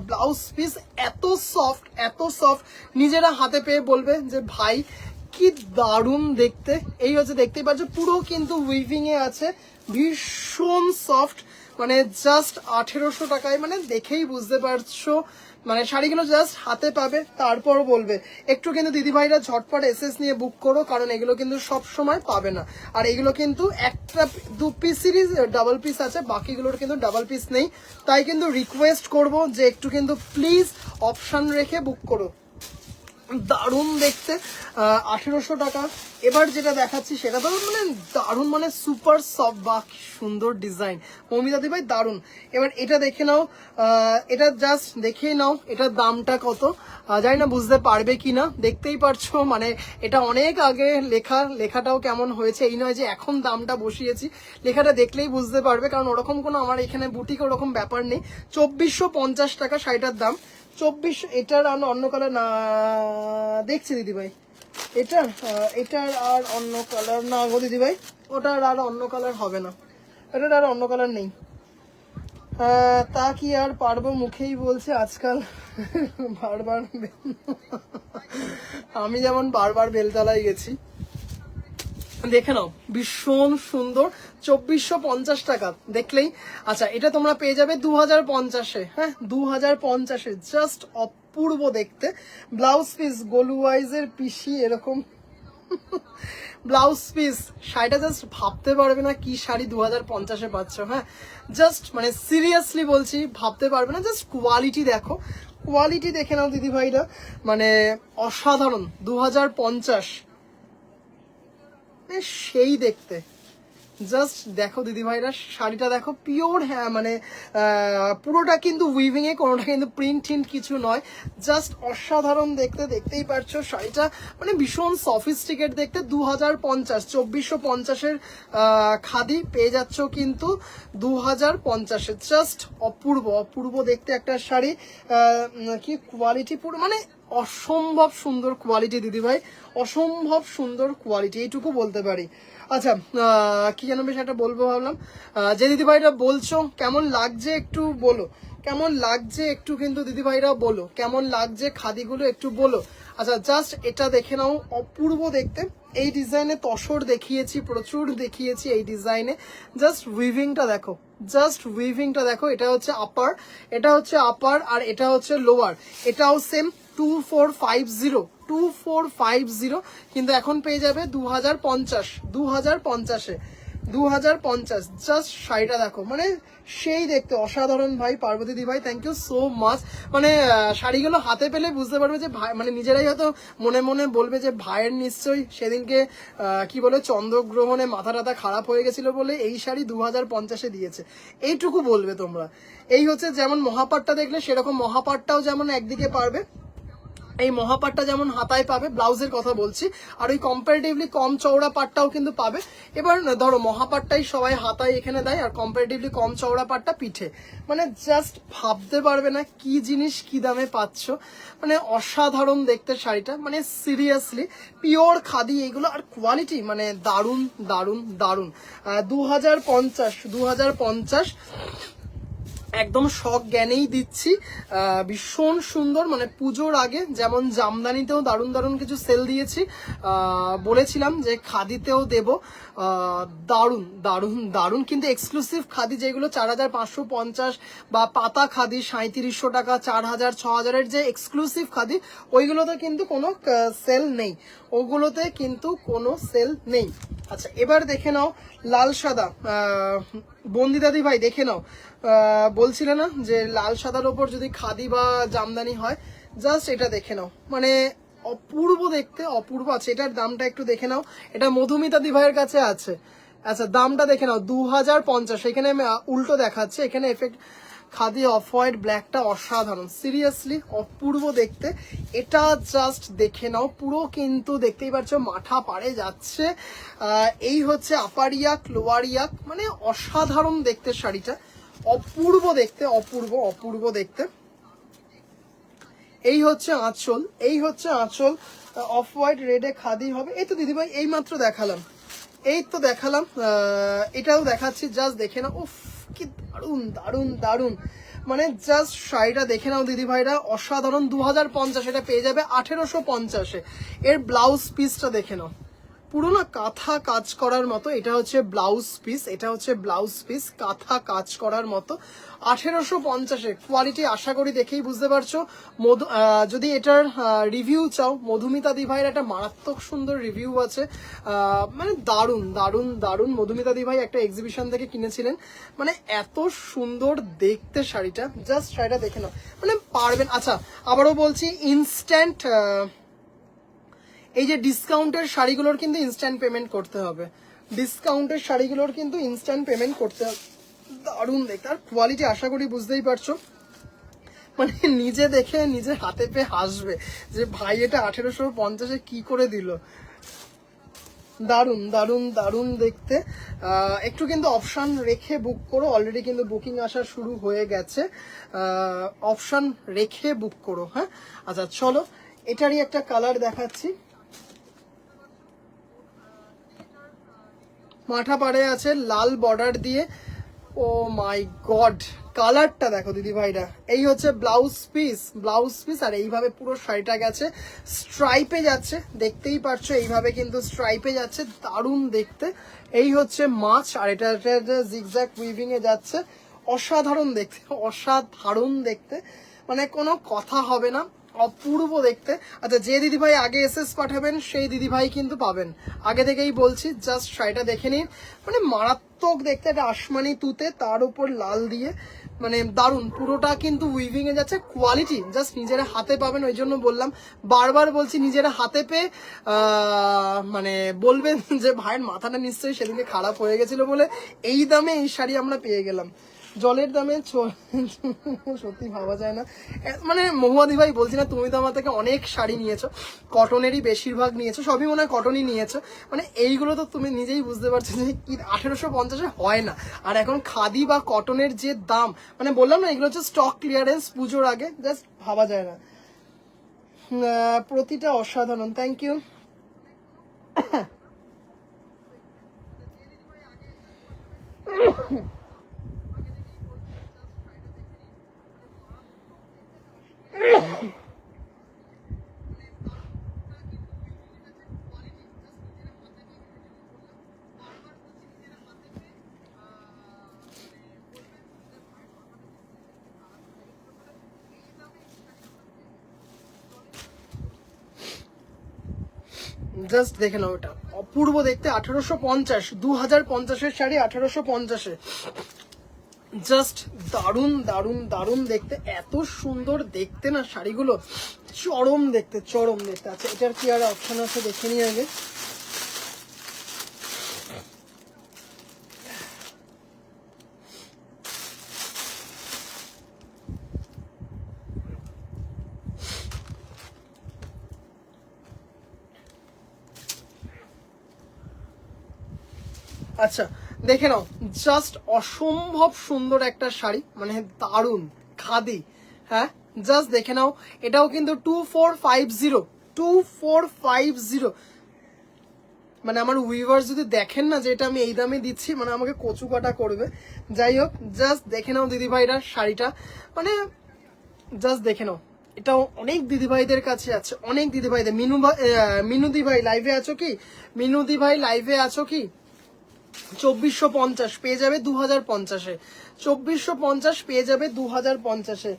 ব্লাউজ পিস, এত সফট এত সফট, নিজেরা হাতে পেয়ে বলবে যে ভাই কি দারুণ দেখতে। এই হচ্ছে দেখতেই পাচ্ছ, পুরো কিন্তু উইভিং এ আছে, ভীষণ সফট, মানে জাস্ট 1800 টাকায়, মানে দেখেই বুঝতে পারছো, মানে শাড়িগুলো জাস্ট হাতে পাবে তারপর বলবে। একটু কিন্তু দিদিভাইরা ঝটপট এসএস নিয়ে বুক করো, কারণ এগুলো কিন্তু সব সময় পাবে না, আর এগুলো কিন্তু একটা 2 পিস সিরিজ ডাবল পিস আছে, বাকিগুলোর কিন্তু ডাবল পিস নেই, তাই কিন্তু রিকোয়েস্ট করব যে একটু কিন্তু প্লিজ অপশন রেখে বুক করো। দারুণ দেখতে, 1800 টাকা। এবার যেটা দেখাচ্ছি সেটা তো মানে দারুণ, মানে সুপার সফট, বা সুন্দর ডিজাইন মৌমিতা দি ভাই, দারুণ। এবার এটা দেখে নাও, এটা জাস্ট দেখেই নাও এটার দামটা কত, জানি না বুঝতে পারবে কিনা, দেখতেই পারছো মানে এটা অনেক আগে লেখা, লেখাটাও কেমন হয়েছে, এই নয় যে এখন দামটা বসিয়েছি, লেখাটা দেখলেই বুঝতে পারবে, কারণ ওরকম কোনো আমার এখানে বুটিক ওরকম ব্যাপার নেই। 2450 টাকা শাড়িটার দাম, 2400। এটার আর অন্য কালার না দেখছি দিদিভাই, এটার আর অন্য কালার না গো দিদিভাই, ওটার আর অন্য কালার হবে না, এটার আর অন্য কালার নেই। তা কি আর পারবো, মুখেই বলছে আজকাল বারবার আমি যেমন বারবার বেলতলায় গেছি, দেখে নাও ভীষণ সুন্দর, 2450 টাকা দেখলেই। আচ্ছা এটা তোমরা পেয়ে যাবে 2050-এ, হ্যাঁ 2050-এ, জাস্ট অপূর্ব দেখতে। ব্লাউজ পিস গোলুয়াইজের পিসি এরকম ব্লাউজ পিস, শাড়িটা জাস্ট ভাবতে পারবে না কি শাড়ি 2050-এ পাচ্ছ, হ্যাঁ জাস্ট মানে সিরিয়াসলি বলছি ভাবতে পারবে না, জাস্ট কোয়ালিটি দেখো, কোয়ালিটি দেখে নাও দিদি ভাইরা, মানে অসাধারণ। 2050 সেই দেখতে, জাস্ট দেখো দিদিভাইরা শাড়িটা দেখো, পিওর, হ্যাঁ মানে পুরোটা কিন্তু উইভিং এ, কোনোটা কিন্তু প্রিন্ট টিন্ট কিছু নয়, জাস্ট অসাধারণ দেখতে, দেখতেই পারছো শাড়িটা মানে ভীষণ সফিস্টিকেট দেখতে। 2050, 2450-এর খাদি পেয়ে যাচ্ছ কিন্তু 2050-এ, জাস্ট অপূর্ব অপূর্ব দেখতে একটা শাড়ি, কি কোয়ালিটি, পুরো মানে অসম্ভব সুন্দর কোয়ালিটি দিদিভাই, অসম্ভব সুন্দর কোয়ালিটি, এইটুকু বলতে পারি। আচ্ছা কি যেন বেশ একটা বলবো ভাবলাম, যে দিদিভাইরা বলছো কেমন লাগছে একটু বলো, কেমন লাগছে একটু কিন্তু দিদিভাইরা বলো, কেমন লাগছে খাদিগুলো একটু বলো। আচ্ছা জাস্ট এটা দেখে নাও, অপূর্ব দেখতে। এই ডিজাইনে তসর দেখিয়েছি, প্রচুর দেখিয়েছি এই ডিজাইনে, জাস্ট উইভিংটা দেখো, জাস্ট উইভিংটা দেখো। এটা হচ্ছে আপার, এটা হচ্ছে আপার, আর এটা হচ্ছে লোয়ার, এটাও সেম 2450, কিন্তু এখন পেয়ে যাবে 2050-এ, 2050 জাস্ট শাড়িটা দেখো, মানে সেই দেখতে অসাধারণ ভাই পার্বতী দি ভাই, থ্যাংক ইউ সো মাচ। মানে শাড়িগুলো হাতে পেলে বুঝতে পারবে যে ভাই, মানে নিজেরাই হয়তো মনে মনে বলবে যে ভাইয়ের নিশ্চয়ই সেদিনকে কি বলে চন্দ্রগ্রহণে মাথা টাথা খারাপ হয়ে গেছিল বলে এই শাড়ি 2050-এ দিয়েছে, এইটুকু বলবে তোমরা। এই হচ্ছে যেমন মহাপাটটা দেখলে সেরকম মহাপাটটাও যেমন একদিকে পারবে, এই মহাপাটটা যেমন হাতায় পাবে, ব্লাউজের কথা বলছি, আর ওই কম্পারেটিভলি কম চওড়া পাটটাও কিন্তু পাবে। এবার ধরো মহাপাটটাই সবাই হাতায় এখানে দেয়, আর কম্পারেটিভলি কম চওড়া পাটটা পিঠে, মানে জাস্ট ভাবতে পারবে না কি জিনিস কি দামে পাচ্ছ, মানে অসাধারণ দেখতে শাড়িটা, মানে সিরিয়াসলি পিওর খাদি এইগুলো, আর কোয়ালিটি মানে দারুণ দারুণ দারুণ। 2050 একদম শখ জ্ঞানেই দিচ্ছি, ভীষণ সুন্দর, মানে পুজোর আগে যেমন জামদানিতেও দারুণ দারুণ কিছু সেল দিয়েছি, বলেছিলাম যে খাদিতেও দেব, দারুণ দারুণ দারুণ, কিন্তু এক্সক্লুসিভ খাদি যেগুলো 4550 বা পাতা খাদি 3700 টাকা, 4000 6000-এর যে এক্সক্লুসিভ খাদি, ওইগুলোতে কিন্তু কোনো সেল নেই, ওগুলোতে কিন্তু কোনো সেল নেই। আচ্ছা এবার দেখে নাও লাল সাদা, বন্দিদাদি ভাই দেখে নাও, বলছিলে না যে লাল সাদার ওপর যদি খাদি বা জামদানি হয়, জাস্ট এটা দেখে নাও, মানে অপূর্ব দেখতে, অপূর্ব আছে। এটার দামটা একটু দেখে নাও, এটা মধুমিতা দি ভাইয়ের কাছে আছে। আচ্ছা দামটা দেখে নাও 2050, এখানে আমি উল্টো দেখাচ্ছে, এখানে এফেক্ট খাদি অফ হোয়াইট ব্ল্যাকটা অসাধারণ, সিরিয়াসলি অপূর্ব দেখতে, এটা জাস্ট দেখে নাও, পুরো কিন্তু দেখতেই পাচ্ছ মাথা পাড়ে যাচ্ছে। এই হচ্ছে আপার ইয়াক লোয়ার ইয়াক, মানে অসাধারণ দেখতে শাড়িটা, অপূর্ব দেখতে, অপূর্ব অপূর্ব দেখতে। এই হচ্ছে আঁচল, এই হচ্ছে আঁচল, অফ হোয়াইট রেডে খাদি হবে। এই তো দিদিভাই এই মাত্র দেখালাম, এই তো দেখালাম, এটাও দেখাচ্ছি, জাস্ট দেখে নাও, উফ কি দারুণ দারুণ দারুণ, মানে জাস্ট শাড়িটা দেখে নাও দিদি ভাইরা, অসাধারণ। 2050 এটা পেয়ে যাবে 1850-এ। এর ব্লাউজ পিসটা দেখে নাও, পুরো না কাঁথা কাজ করার মতো, এটা হচ্ছে ব্লাউজ পিস, এটা হচ্ছে ব্লাউজ পিস কাঁথা কাজ করার মতো, 1850-এ। কোয়ালিটি আশা করি দেখেই বুঝতে পারছো। যদি এটার রিভিউ চাও, মধুমিতা দি ভাইয়ের একটা মারাত্মক সুন্দর রিভিউ আছে, মানে দারুণ দারুণ দারুণ। মধুমিতা দি ভাই একটা এক্সিবিশন থেকে কিনেছিলেন, মানে এত সুন্দর দেখতে শাড়িটা, জাস্ট শাড়িটা দেখে নাও, মানে পারবেন। আচ্ছা আবারও বলছি, ইনস্ট্যান্ট এই যে ডিসকাউন্টের শাড়িগুলোর কিন্তু ইনস্ট্যান্ট পেমেন্ট করতে হবে, ডিসকাউন্টের শাড়িগুলোর কিন্তু ইনস্ট্যান্ট পেমেন্ট করতে হবে। দারুণ দেখতে, আর কোয়ালিটি আশা করি বুঝতেই পারছো, মানে নিজে দেখে নিজে হাতে পেয়ে হাসবে যে ভাই এটা 1850-এ কি করে দিল। দারুণ দারুণ দারুণ দেখতে। একটু কিন্তু অপশান রেখে বুক করো, অলরেডি কিন্তু বুকিং আসা শুরু হয়ে গেছে, অপশান রেখে বুক করো। হ্যাঁ আচ্ছা চলো, এটারই একটা কালার দেখাচ্ছি, মাথা পাড়ে আছে লাল বর্ডার দিয়ে, ও মাই গড কালারটা দেখো দিদি ভাইরা। এই হচ্ছে ব্লাউজ পিস, ব্লাউজ পিস, আর এইভাবে পুরো শাড়িটা গেছে স্ট্রাইপে যাচ্ছে, দেখতেই পারছো এইভাবে কিন্তু স্ট্রাইপে যাচ্ছে, দারুণ দেখতে। এই হচ্ছে মাছ, আর এটা জিগজ্যাগ উইভিং এ যাচ্ছে, অসাধারণ দেখতে, অসাধারণ দেখতে, মানে কোনো কথা হবে না, অপূর্ব দেখতে। আচ্ছা যে দিদিভাই আগে এসএস পাঠাবেন সেই দিদিভাই কিন্তু পাবেন, আগে থেকেই বলছি, জাস্ট শাড়িটা দেখে নিন, মানে মারাত্মক দেখতে, একটা আসমানি তুতে তার উপর লাল দিয়ে, মানে দারুণ, পুরোটা কিন্তু উইভিং এ যাচ্ছে, কোয়ালিটি জাস্ট নিজেরা হাতে পাবেন, ওই জন্য বললাম, বারবার বলছি নিজেরা হাতে পেয়ে মানে বলবেন যে ভাইয়ের মাথাটা নিশ্চয়ই সেদিকে খারাপ হয়ে গেছিল বলে এই দামে এই শাড়ি আমরা পেয়ে গেলাম, জলের দামে সত্যি ভাবা যায় না। মানে মহুয়াদি ভাই বলছি না, তুমি তো আমার থেকে অনেক শাড়ি নিয়েছো, কটনেরই বেশিরভাগ নিয়েছো, সবই মনে হয় কটনই নিয়েছো, মানে এইগুলো তো তুমি নিজেই বুঝতে পারছো যে কি 1850-এ হয় না। আর এখন খাদি বা কটনের যে দাম, মানে বললাম না এগুলো হচ্ছে স্টক ক্লিয়ারেন্স পুজোর আগে, জাস্ট ভাবা যায় না। প্রতিটা অসাধারণ, থ্যাংক ইউ। জাস্ট দেখে নাও, ওটা অপূর্ব দেখতে, 1850, 2050-এর শাড়ি 1850-এ। জাস্ট দারুণ দারুণ দারুণ দেখতে, এত সুন্দর দেখতে না শাড়িগুলো, চরম দেখতে চরম দেখতে। আচ্ছা এটার কি আর অপশন আছে দেখে নিই আগে। আচ্ছা দেখে নাও, জাস্ট অসম্ভব সুন্দর একটা শাড়ি, মানে দারুণ খাদি। হ্যাঁ জাস্ট দেখে নাও, এটাও কিন্তু 2450, 2450। মানে আমার উইভার যদি দেখেন না যে এটা আমি এই দামে দিচ্ছি, মানে আমাকে কচু কাটা করবে। যাই হোক জাস্ট দেখে নাও দিদি ভাইরা শাড়িটা, মানে জাস্ট দেখে নাও। এটাও অনেক দিদিভাইদের কাছে আছে, অনেক দিদিভাইদের। মিনুদি ভাই লাইভে আছো কি? মিনুদি ভাই লাইভে আছো কি? 2450 পেয়ে যাবে 2050-এ, 2450 পেয়ে যাবে 2050-এ।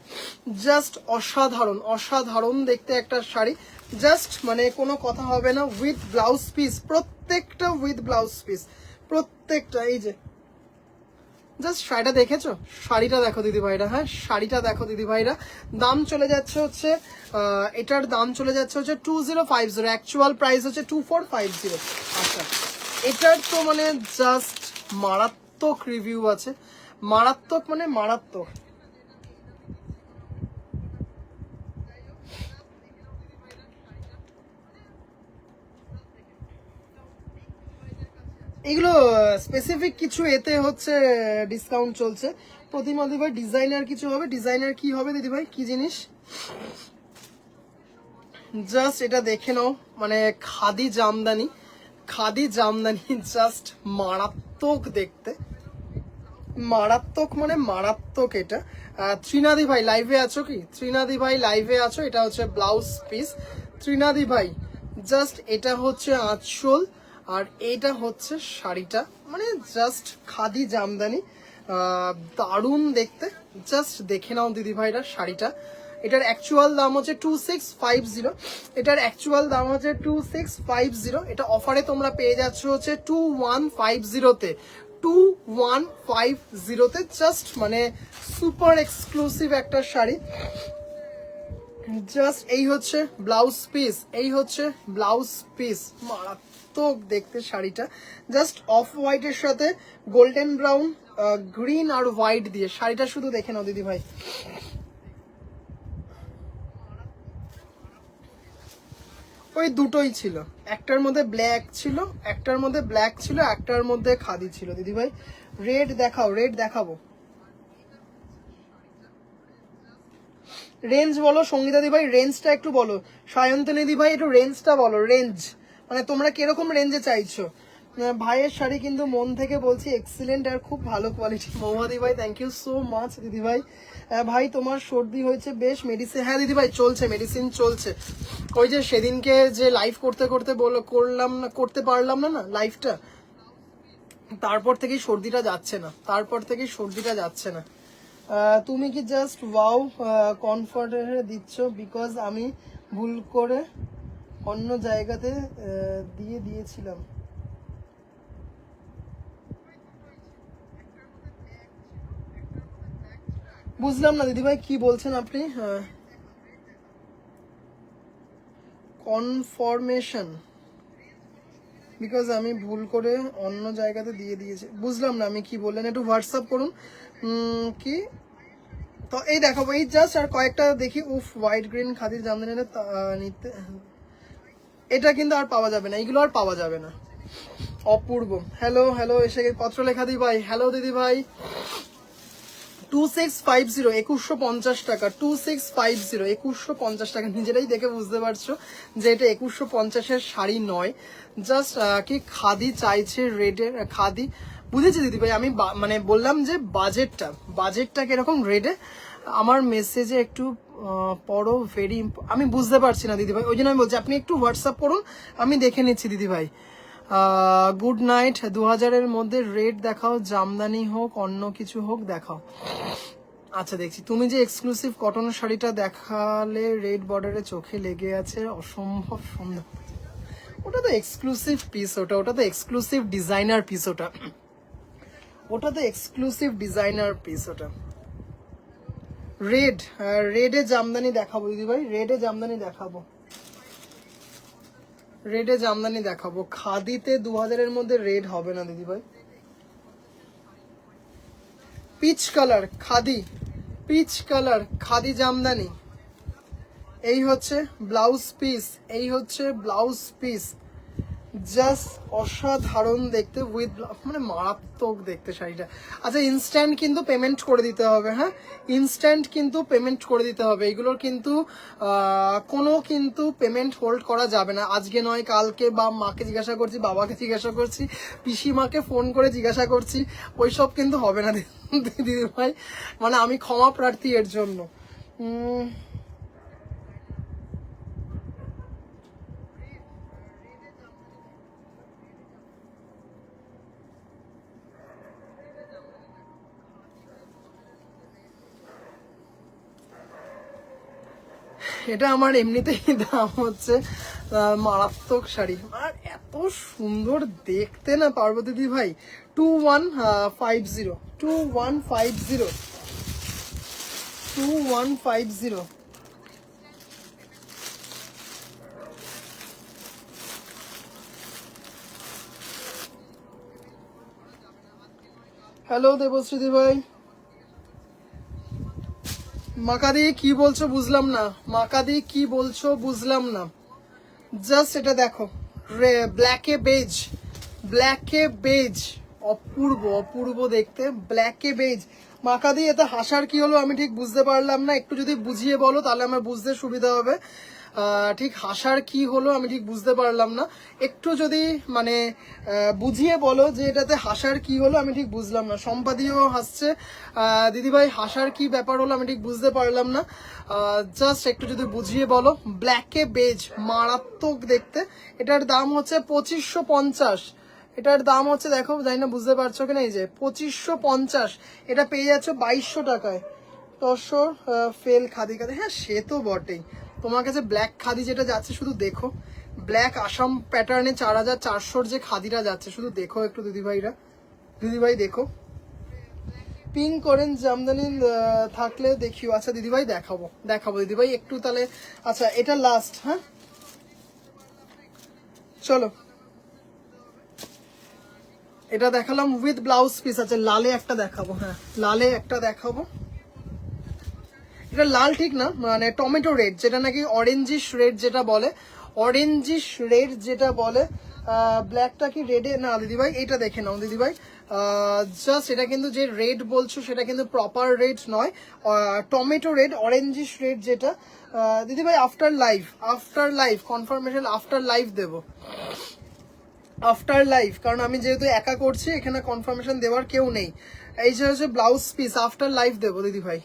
জাস্ট অসাধারণ অসাধারণ দেখতে একটা শাড়ি, জাস্ট মানে কোনো কথা হবে না। উইথ ব্লাউজ পিস, প্রত্যেকটা উইথ ব্লাউজ পিস, প্রত্যেকটা। এই যে জাস্ট শাড়িটা দেখেছো, শাড়িটা দেখো দিদি ভাইরা। হ্যাঁ শাড়িটা দেখো দিদি ভাইরা। দাম চলে যাচ্ছে হচ্ছে এটার দাম চলে যাচ্ছে হচ্ছে 2050, অ্যাকচুয়াল প্রাইস হচ্ছে 2450। আচ্ছা এটার তো মানে জাস্ট মারাত্মক রিভিউ আছে, মারাত্মক মানে মারাত্মক। এগুলো স্পেসিফিক কিছু এতে হচ্ছে ডিসকাউন্ট চলছে। প্রতিমা দিদিভাই ডিজাইনার কিছু হবে, ডিজাইনার কি হবে দিদিভাই, কি জিনিস? জাস্ট এটা দেখে নাও, মানে খাদি জামদানি, খাদি জামদানি, জাস্ট মারাত্মক দেখতে, মারাত্মক মানে মারাত্মক। এটা ত্রিনাদি ভাই লাইভে আছো কি? ত্রিনাদি ভাই লাইভে আছো? এটা হচ্ছে ব্লাউজ পিস ত্রিনাদি ভাই। জাস্ট এটা হচ্ছে আঁচল, আর এটা হচ্ছে শাড়িটা, মানে জাস্ট খাদি জামদানি, দারুণ দেখতে। জাস্ট দেখে নাও দিদি ভাইরা শাড়িটা। এটার অ্যাকচুয়াল দাম হচ্ছে 2650, এটার অ্যাকচুয়াল দাম হচ্ছে 2650। এটা অফারে তোমরা পেয়ে যাচ্ছ হচ্ছে 2150-তে, 2150-তে। জাস্ট মানে সুপার এক্সক্লুসিভ একটা শাড়ি। জাস্ট এই হচ্ছে ব্লাউজ পিস, এই হচ্ছে ব্লাউজ পিস, মারাত্মক দেখতে শাড়িটা। জাস্ট অফ হোয়াইটের সাথে গোল্ডেন ব্রাউন, গ্রিন আর হোয়াইট দিয়ে শাড়িটা শুধু দেখে নাও দিদি ভাই। ওই দুটোই ছিল, একটার মধ্যে ব্ল্যাক ছিল, একটার মধ্যে ব্ল্যাক ছিল, একটার মধ্যে খাদি ছিল দিদি ভাই। রেড দেখাও, রেড দেখাবো। রেঞ্জ বলো সঙ্গীতা দি ভাই, রেঞ্জটা একটু বলো। সায়ন্তনী দি ভাই একটু রেঞ্জটা বলো, রেঞ্জ মানে তোমরা কিরকম রেঞ্জে চাইছো। ভাইয়ের শাড়ি কিন্তু মন থেকে বলছি এক্সিলেন্ট আর খুব ভালো কোয়ালিটি। মৌহাদি ভাই থ্যাংক ইউ সো মাচ দিদি ভাই। ভাই তোমার সর্দি হয়েছে বেশ, মেডিসিন? হ্যাঁ দিদি ভাই চলছে, মেডিসিন চলছে। ওই যে সেদিনকে যে লাইভ করতে করতে করলাম না, করতে পারলাম না না লাইভটা, তারপর থেকেই সর্দিটা যাচ্ছে না, তারপর থেকেই সর্দিটা যাচ্ছে না। তুমি কি জাস্ট ওয়াও কমফর্টে দিচ্ছ? বিকজ আমি ভুল করে অন্য জায়গাতে দিয়ে দিয়েছিলাম। বুঝলাম না দিদিভাই কি বলছেন আপনি। কনফরমেশন বিকজ আমি ভুল করে অন্য জায়গাতে দিয়ে দিয়েছি, বুঝলাম না আমি কি বললেন, একটু হোয়াটসঅ্যাপ করুন। কি তো এই দেখাবো, এই জাস্ট আর কয়েকটা দেখি। উফ হোয়াইট গ্রিন খাদির জামদানি নিতে, এটা কিন্তু আর পাওয়া যাবে না, এইগুলো আর পাওয়া যাবে না। অপূর্ব হ্যালো হ্যালো এসে পত্র লেখা দি ভাই, হ্যালো দিদি ভাই। 2650, 2150 টাকা, 2650, 2150 টাকা। নিজেরাই দেখে বুঝতে পারছো যে এটা 2150-এর শাড়ি নয়। জাস্ট কি খাদি চাইছে রেডের, খাদি বুঝেছি দিদি ভাই। আমি মানে বললাম যে বাজেটটা কিরকম রেডে। আমার মেসেজে একটু পড়ো, ভেরি আমি বুঝতে পারছি না দিদি ভাই, ওই জন্য আমি বলছি আপনি একটু হোয়াটসঅ্যাপ করুন, আমি দেখে নিচ্ছি দিদি ভাই। Good night. 2000-এর মধ্যে রেড দেখাও, জামদানি হোক অন্য কিছু হোক দেখাও। আচ্ছা দেখছি, তুমি যে এক্সক্লুসিভ কটন শাড়িটা দেখালে রেড বর্ডারে চোখে লেগে আছে, অসম্ভব সুন্দর, ওটা তো এক্সক্লুসিভ পিস, ওটা তো এক্সক্লুসিভ ডিজাইনার পিস, ওটা তো এক্সক্লুসিভ ডিজাইনার পিস ওটা। রেড, রেডে জামদানি দেখাবো দিদি ভাই, রেডে জামদানি দেখাবো, রেডে জামদানি দেখাবো। খাদিতে 2000-এর মধ্যে রেড হবে না দিদি ভাই। Peach colour khadi, peach colour khadi Jamdani. এই হচ্ছে ব্লাউজ পিস, এই হচ্ছে ব্লাউজ পিস, জাস্ট অসাধারণ দেখতে, উইথ মানে মারাত্মক দেখতে শাড়িটা। আচ্ছা ইনস্ট্যান্ট কিন্তু পেমেন্ট করে দিতে হবে, হ্যাঁ ইনস্ট্যান্ট কিন্তু পেমেন্ট করে দিতে হবে। এগুলোর কিন্তু কোনো কিন্তু পেমেন্ট হোল্ড করা যাবে না, আজকে নয় কালকে, বা মাকে জিজ্ঞাসা করছি, বাবাকে জিজ্ঞাসা করছি, পিসিমাকে ফোন করে জিজ্ঞাসা করছি, ওইসব কিন্তু হবে না দিদি ভাই, মানে আমি ক্ষমা প্রার্থী এর জন্য। এটা আমার এমনিতেই দাম হচ্ছে মারাত্মক শাড়ি, আর এত সুন্দর দেখতে না পার্বতী দি ভাই। 2150, 2150, 2150। হ্যালো দেবশ্রী দি ভাই। মাকাদি কি বলছো বুঝলাম না, মাকাদি কি বলছো বুঝলাম না। জাস্ট এটা দেখো, ব্ল্যাকে বেজ, ব্ল্যাকে বেজ, অপূর্ব অপূর্ব দেখতে, ব্ল্যাকে বেজ। মাকাদি এটা হাসার কি হলো আমি ঠিক বুঝতে পারলাম না, একটু যদি বুঝিয়ে বলো তাহলে আমার বুঝতে সুবিধা হবে। ঠিক হাসার কি হলো আমি ঠিক বুঝতে পারলাম না, একটু যদি মানে বুঝিয়ে বলো যে এটাতে হাসার কি হলো, আমি ঠিক বুঝলাম না। সম্পাদিও হাসছে, দিদিভাই হাসার কি ব্যাপার হলো আমি ঠিক বুঝতে পারলাম না, জাস্ট একটু যদি বুঝিয়ে বলো। ব্ল্যাকে বেজ মারাত্মক দেখতে, এটার দাম হচ্ছে 2550, এটার দাম হচ্ছে দেখো, জানি না বুঝতে পারছো কিনা, এই যে 2550, এটা পেয়ে যাচ্ছ 2200 টাকায়। তসর ফেল খাদি খাদি, হ্যাঁ সে তো বটেই। তোমার কাছে ব্ল্যাক খাদি যেটা যাচ্ছে শুধু দেখো, ব্ল্যাক আসাম প্যাটার্নে 4400 যে খাদিটা যাচ্ছে শুধু দেখো একটু দিদিভাইরা, দিদিভাই দেখো। পিঙ্ক অরেঞ্জ জামদানি থাকলে দেখিও। আচ্ছা দিদিভাই দেখাবো, দেখাবো দিদিভাই একটু তাহলে। আচ্ছা এটা লাস্ট, হ্যাঁ চলো এটা দেখালাম উইথ ব্লাউজ পিস। আছে লালে একটা দেখাবো, হ্যাঁ লালে একটা দেখাবো। এটা লাল ঠিক না, মানে টমেটো রেড, যেটা নাকি অরেঞ্জিশ রেড যেটা বলে, অরেঞ্জিশ রেড যেটা বলে। ব্ল্যাকটা কি রেডে না দিদিভাই, এটা দেখে নাও দিদিভাই। জাস্ট এটা কিন্তু যে রেড বলছো সেটা কিন্তু প্রপার রেড নয়, টমেটো রেড, অরেঞ্জিশ রেড যেটা। দিদিভাই after live, after live confirmation, after live দেবো, আফটার লাইভ, কারণ আমি যেহেতু একা করছি এখানে কনফার্মেশন দেওয়ার কেউ নেই। এই যে হচ্ছে ব্লাউজ পিস, আফটার লাইভ দেবো দিদিভাই।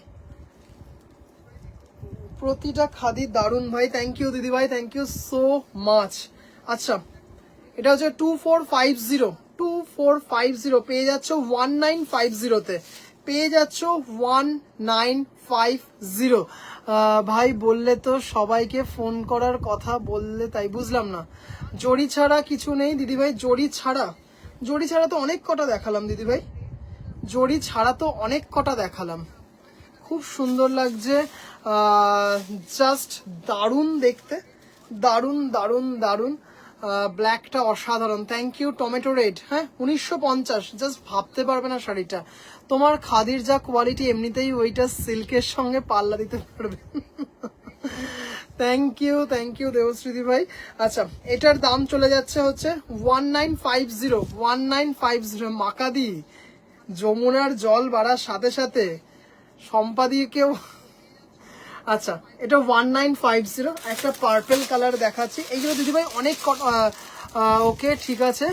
প্রতিটা খাদি দারুন ভাই, থ্যাংক ইউ দিদি ভাই, থ্যাংক ইউ সো মাচ। আচ্ছা এটা হচ্ছে 2450, 2450 পেয়ে যাচ্ছ 1950-তে, পেয়ে যাচ্ছ 1950। ভাই বললে তো সবাইকে ফোন করার কথা বললে, তাই বুঝলাম না। জড়ি ছাড়া কিছু নেই দিদিভাই, জড়ি ছাড়া, জড়ি ছাড়া তো অনেক কটা দেখালাম দিদিভাই, জড়ি ছাড়া তো অনেক কটা দেখালাম। খুব সুন্দর লাগছে, জাস্ট দারুণ দেখতে, দারুণ দারুণ দারুণ। ব্ল্যাকটা অসাধারণ, থ্যাংক ইউ। টমেটো রেড, হ্যাঁ 1950, জাস্ট ভাবতে পারবে না শাড়িটা। তোমার খাদির যা কোয়ালিটি এমনিতেই ওইটা সিল্কের সঙ্গে পাল্লা দিতে পারবে। থ্যাংক ইউ দেবশ্রীদি ভাই। আচ্ছা এটার দাম চলে যাচ্ছে হচ্ছে 1950, 1950 মাকাদি। যমুনার জল বাড়ার সাথে সাথে সম্পাদিকেও। আচ্ছা এটা 1950, একটা পার্পেল কালার দেখাচ্ছি। এইগুলো দিদিভাই অনেক ওকে ঠিক আছে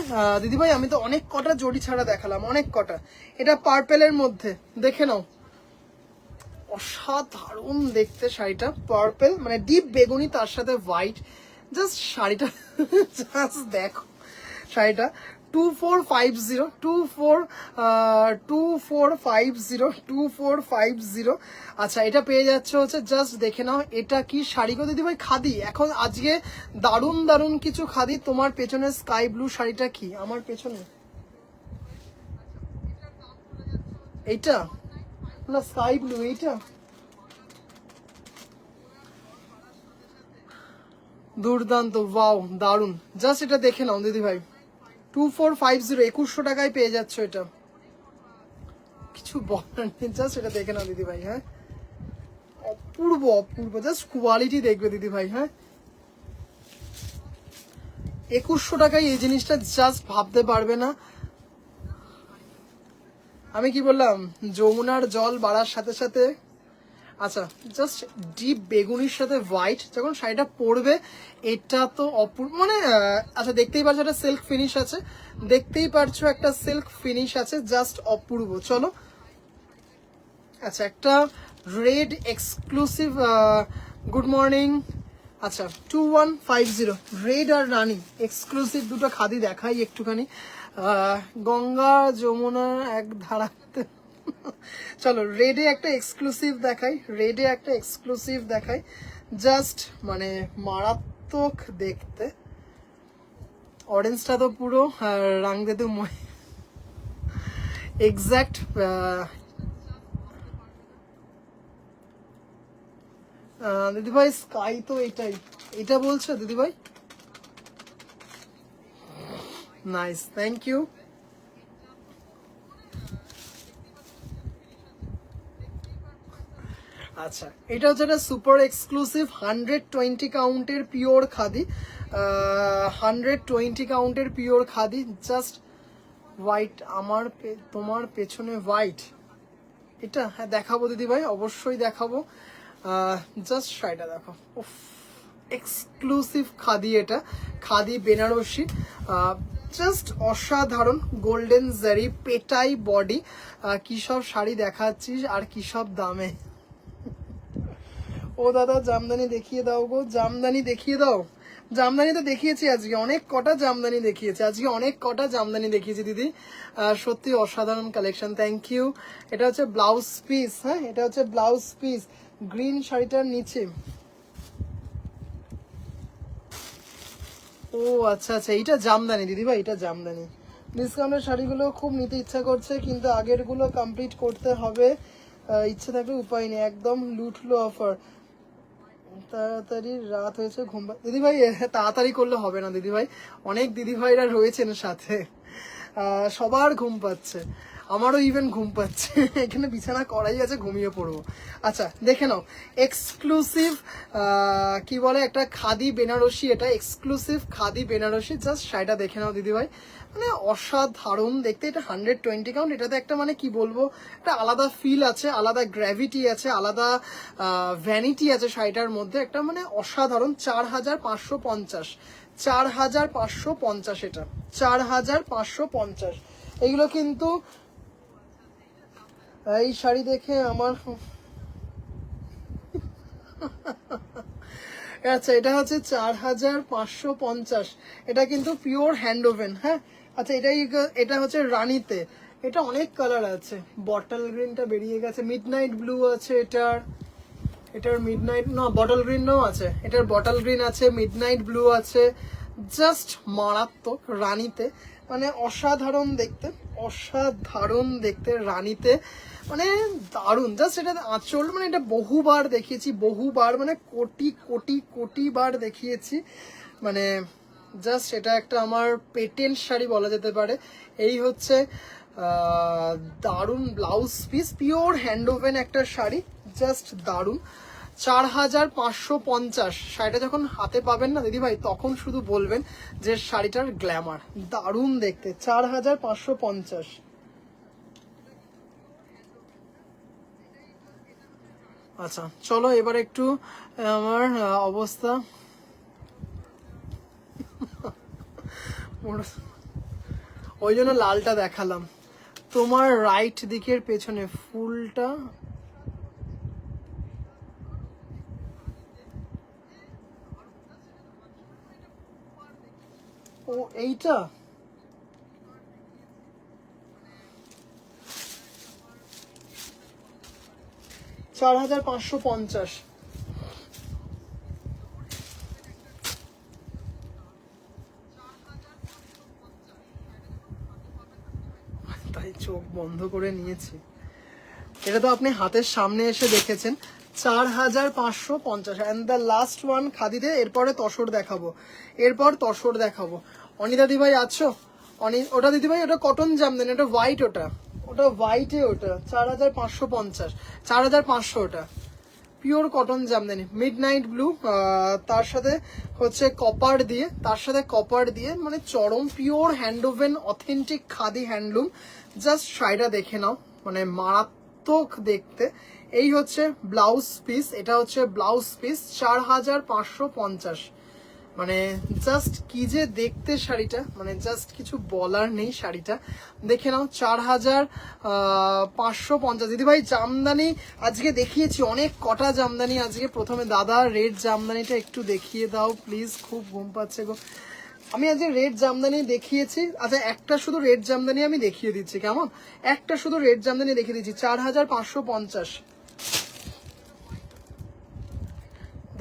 দিদিভাই, আমি তো অনেক কটা জড়ি ছাড়া দেখালাম, অনেক কটা। এটা পার্পেলের মধ্যে দেখে নাও, অসাধারণ দেখতে শাড়িটা, পার্পেল মানে ডিপ বেগুনি তার সাথে হোয়াইট, জাস্ট শাড়িটা জাস্ট দেখো শাড়িটা। 2450 আচ্ছা, এটা পেয়ে যাচ্ছে হচ্ছে, জাস্ট দেখে নাও এটা কি শাড়ি গো দিদি ভাই? খাদি। এখন আজকে দারুণ দারুণ কিছু খাদি। তোমার পেছনে স্কাই ব্লু শাড়িটা কি? আমার পেছনে এইটা না, স্কাই ব্লু এইটা। দুর্দান্ত, ওয়াও, দারুণ। জাস্ট এটা দেখে নাও দিদি ভাই, 2450, 2100 টাকায় পেয়ে যাচ্ছ এটা। কিছু বলার নেই, জাস্ট এটা দেখে নাও দিদি ভাই। হ্যাঁ, অপূর্ব অপূর্ব, জাস্ট কোয়ালিটি দেখবে দিদি ভাই। হ্যাঁ, 2100 টাকায় এই জিনিসটা জাস্ট ভাবতে পারবে না। আমি কি বললাম, যমুনার জল বাড়ার সাথে সাথে। আচ্ছা, জাস্ট ডিপ বেগুনির সাথে হোয়াইট যখন শাড়িটা পরবে, এটা তো অপূর্ব। মানে আচ্ছা, দেখতেই পারছো একটা সিল্ক ফিনিশ আছে, দেখতেই পারছো একটা সিল্ক ফিনিশ আছে, জাস্ট অপূর্ব। চলো, আচ্ছা, একটা রেড এক্সক্লুসিভ, গুড মর্নিং। আচ্ছা, 2150, রেড আর রানী এক্সক্লুসিভ দুটো খাদি দেখাই একটুখানি। গঙ্গা যমুনা এক ধারাতে। চলো, রেডে একটা এক্সক্লুসিভ দেখাই, রেডে একটা এক্সক্লুসিভ দেখাই, জাস্ট মানে মারাত্মক দেখতে। অরেঞ্জটা তো পুরো রাং দে মই এক্স্যাক্ট। দিদিভাই স্কাই তো এটাই, এটা বলছো দিদিভাই? Nice, thank you. আচ্ছা, এটা হচ্ছে একটা সুপার এক্সক্লুসিভ 120 কাউন্টের পিওর খাদি, 120 কাউন্টের পিওর খাদি, জাস্ট হোয়াইট। তোমার পেছনে হোয়াইট, এটা হ্যাঁ দেখাবো দিদি ভাই, অবশ্যই দেখাবো। জাস্ট শাড়িটা দেখো, উফ, এক্সক্লুসিভ খাদি, এটা খাদি বেনারসি, জাস্ট অসাধারণ। গোল্ডেন জারি পেটাই বডি, কি সব শাড়ি দেখাচ্ছিস আর কি সব দামে। ও দাদা, জামদানি দেখিয়ে দাও গো, জামদানি দেখিয়ে দাও। জামদানি তো দেখিয়েছি আজকে, অনেক কটা জামদানি দেখিয়েছি আজকে, অনেক কটা জামদানি দেখিয়েছি দিদি। সত্যি অসাধারণ কালেকশন, থ্যাংক ইউ। এটা হচ্ছে ব্লাউজ পিস, হ্যাঁ এটা হচ্ছে ব্লাউজ পিস, গ্রিন শাড়িটার নিচে। ও আচ্ছা আচ্ছা, এইটা জামদানি দিদি ভাই, এটা জামদানি। ডিসকাউন্টের শাড়িগুলো খুব নিতে ইচ্ছা করছে, কিন্তু আগেরগুলো কমপ্লিট করতে হবে। ইচ্ছে থাকলে উপায় নেই, একদম লুটলো অফার। তাড়াতাড়ি রাত হয়েছে, ঘুম দিদি ভাই, তাড়াতাড়ি করলে হবে না দিদি ভাই, অনেক দিদি ভাইরা রয়েছেন সাথে, সবার ঘুম পাচ্ছে, আমারও ইভেন ঘুম পাচ্ছে। এখানে বিছানা করাই আছে, ঘুমিয়ে পড়বো। আচ্ছা, দেখে নাও, এক্সক্লুসিভ কি বলে, একটা খাদি বেনারসি, এটা এক্সক্লুসিভ খাদি বেনারসি, জাস্ট শাড়িটা দেখে নাও দিদি ভাই, মানে অসাধারণ দেখতে। এটা 120 কাউন্ট, এটাতে একটা মানে কি বলবো, একটা আলাদা ফিল আছে, আলাদা গ্র্যাভিটি আছে, আলাদা ভ্যানিটি আছে শাড়িটার মধ্যে, একটা মানে অসাধারণ। 4550, 4550, এটা 4550। এগুলো কিন্তু, এই শাড়ি দেখে আমার আচ্ছা, এটা হচ্ছে 4550, এটা কিন্তু পিওর হ্যান্ড ওভেন। হ্যাঁ, আচ্ছা, এটা হচ্ছে রানীতে, এটা অনেক কালার আছে, বটল গ্রিনটা বেরিয়ে গেছে, মিডনাইট ব্লু আছে এটার মিডনাইট না, বটল গ্রিনও আছে, এটার বটল গ্রিন আছে, মিডনাইট ব্লু আছে, জাস্ট মারাত্মক রানীতে, মানে অসাধারণ দেখতে, অসাধারণ দেখতে রানীতে, মানে দারুণ। জাস্ট এটা আঁচল, মানে এটা বহুবার দেখিয়েছি, বহুবার, মানে কোটি কোটি কোটি বার দেখিয়েছি, মানে জাস্ট এটা একটা আমার পেটেন্ট শাড়ি বলা যেতে পারে। এই হচ্ছে দারুণ blouse piece, pure hand woven একটা শাড়ি, জাস্ট দারুণ। 4550, শাড়িটা যখন হাতে পাবেন না দিদি ভাই, তখন শুধু বলবেন যে শাড়িটার গ্ল্যামার, দারুণ দেখতে। 4550। আচ্ছা, চলো এবার একটু আমার অবস্থা, ওই জন্য লালটা দেখালাম। তোমার রাইট দিকের পেছনে ফুলটা, ও এইটা, 4550। তাই চোখ বন্ধ করে নিয়েছি, এটা তো আপনি হাতের সামনে এসে দেখেছেন। 4550। অ্যান্ড দ্য লাস্ট ওয়ান খাদিতে, এরপরে তসর দেখাবো, এরপর তসর দেখাবো। অনিতা দিভাই আছো? ওটা দিদিভাই ওটা কটন জামদানি, ওটা হোয়াইট, ওটা ওটা হোয়াইটে, ওটা 4550, 4500 ওটা pure cotton Jamdani, mid night blue, তার সাথে হচ্ছে কপার দিয়ে, তার সাথে কপার দিয়ে, মানে চরম pure handwoven authentic khadi handloom. Just শাড়িটা দেখে নাও, মানে মারাত্মক দেখতে। এই হচ্ছে ব্লাউজ পিস, এটা হচ্ছে ব্লাউজ পিস 4550। মানে জাস্ট কি যে দেখতে শাড়িটা, মানে জাস্ট কিছু বলার নেই। শাড়িটা দেখে নাও, 4550। দিদিভাই জামদানি আজকে দেখিয়েছি অনেক কটা জামদানি আজকে। প্রথমে দাদা রেড জামদানিটা একটু দেখিয়ে দাও প্লিজ, খুব ঘুম পাচ্ছে গো। আমি আজকে রেড জামদানি দেখিয়েছি। আচ্ছা একটা শুধু রেড জামদানি আমি দেখিয়ে দিচ্ছি, কেমন? একটা শুধু রেড জামদানি দেখিয়ে দিচ্ছি, 4550।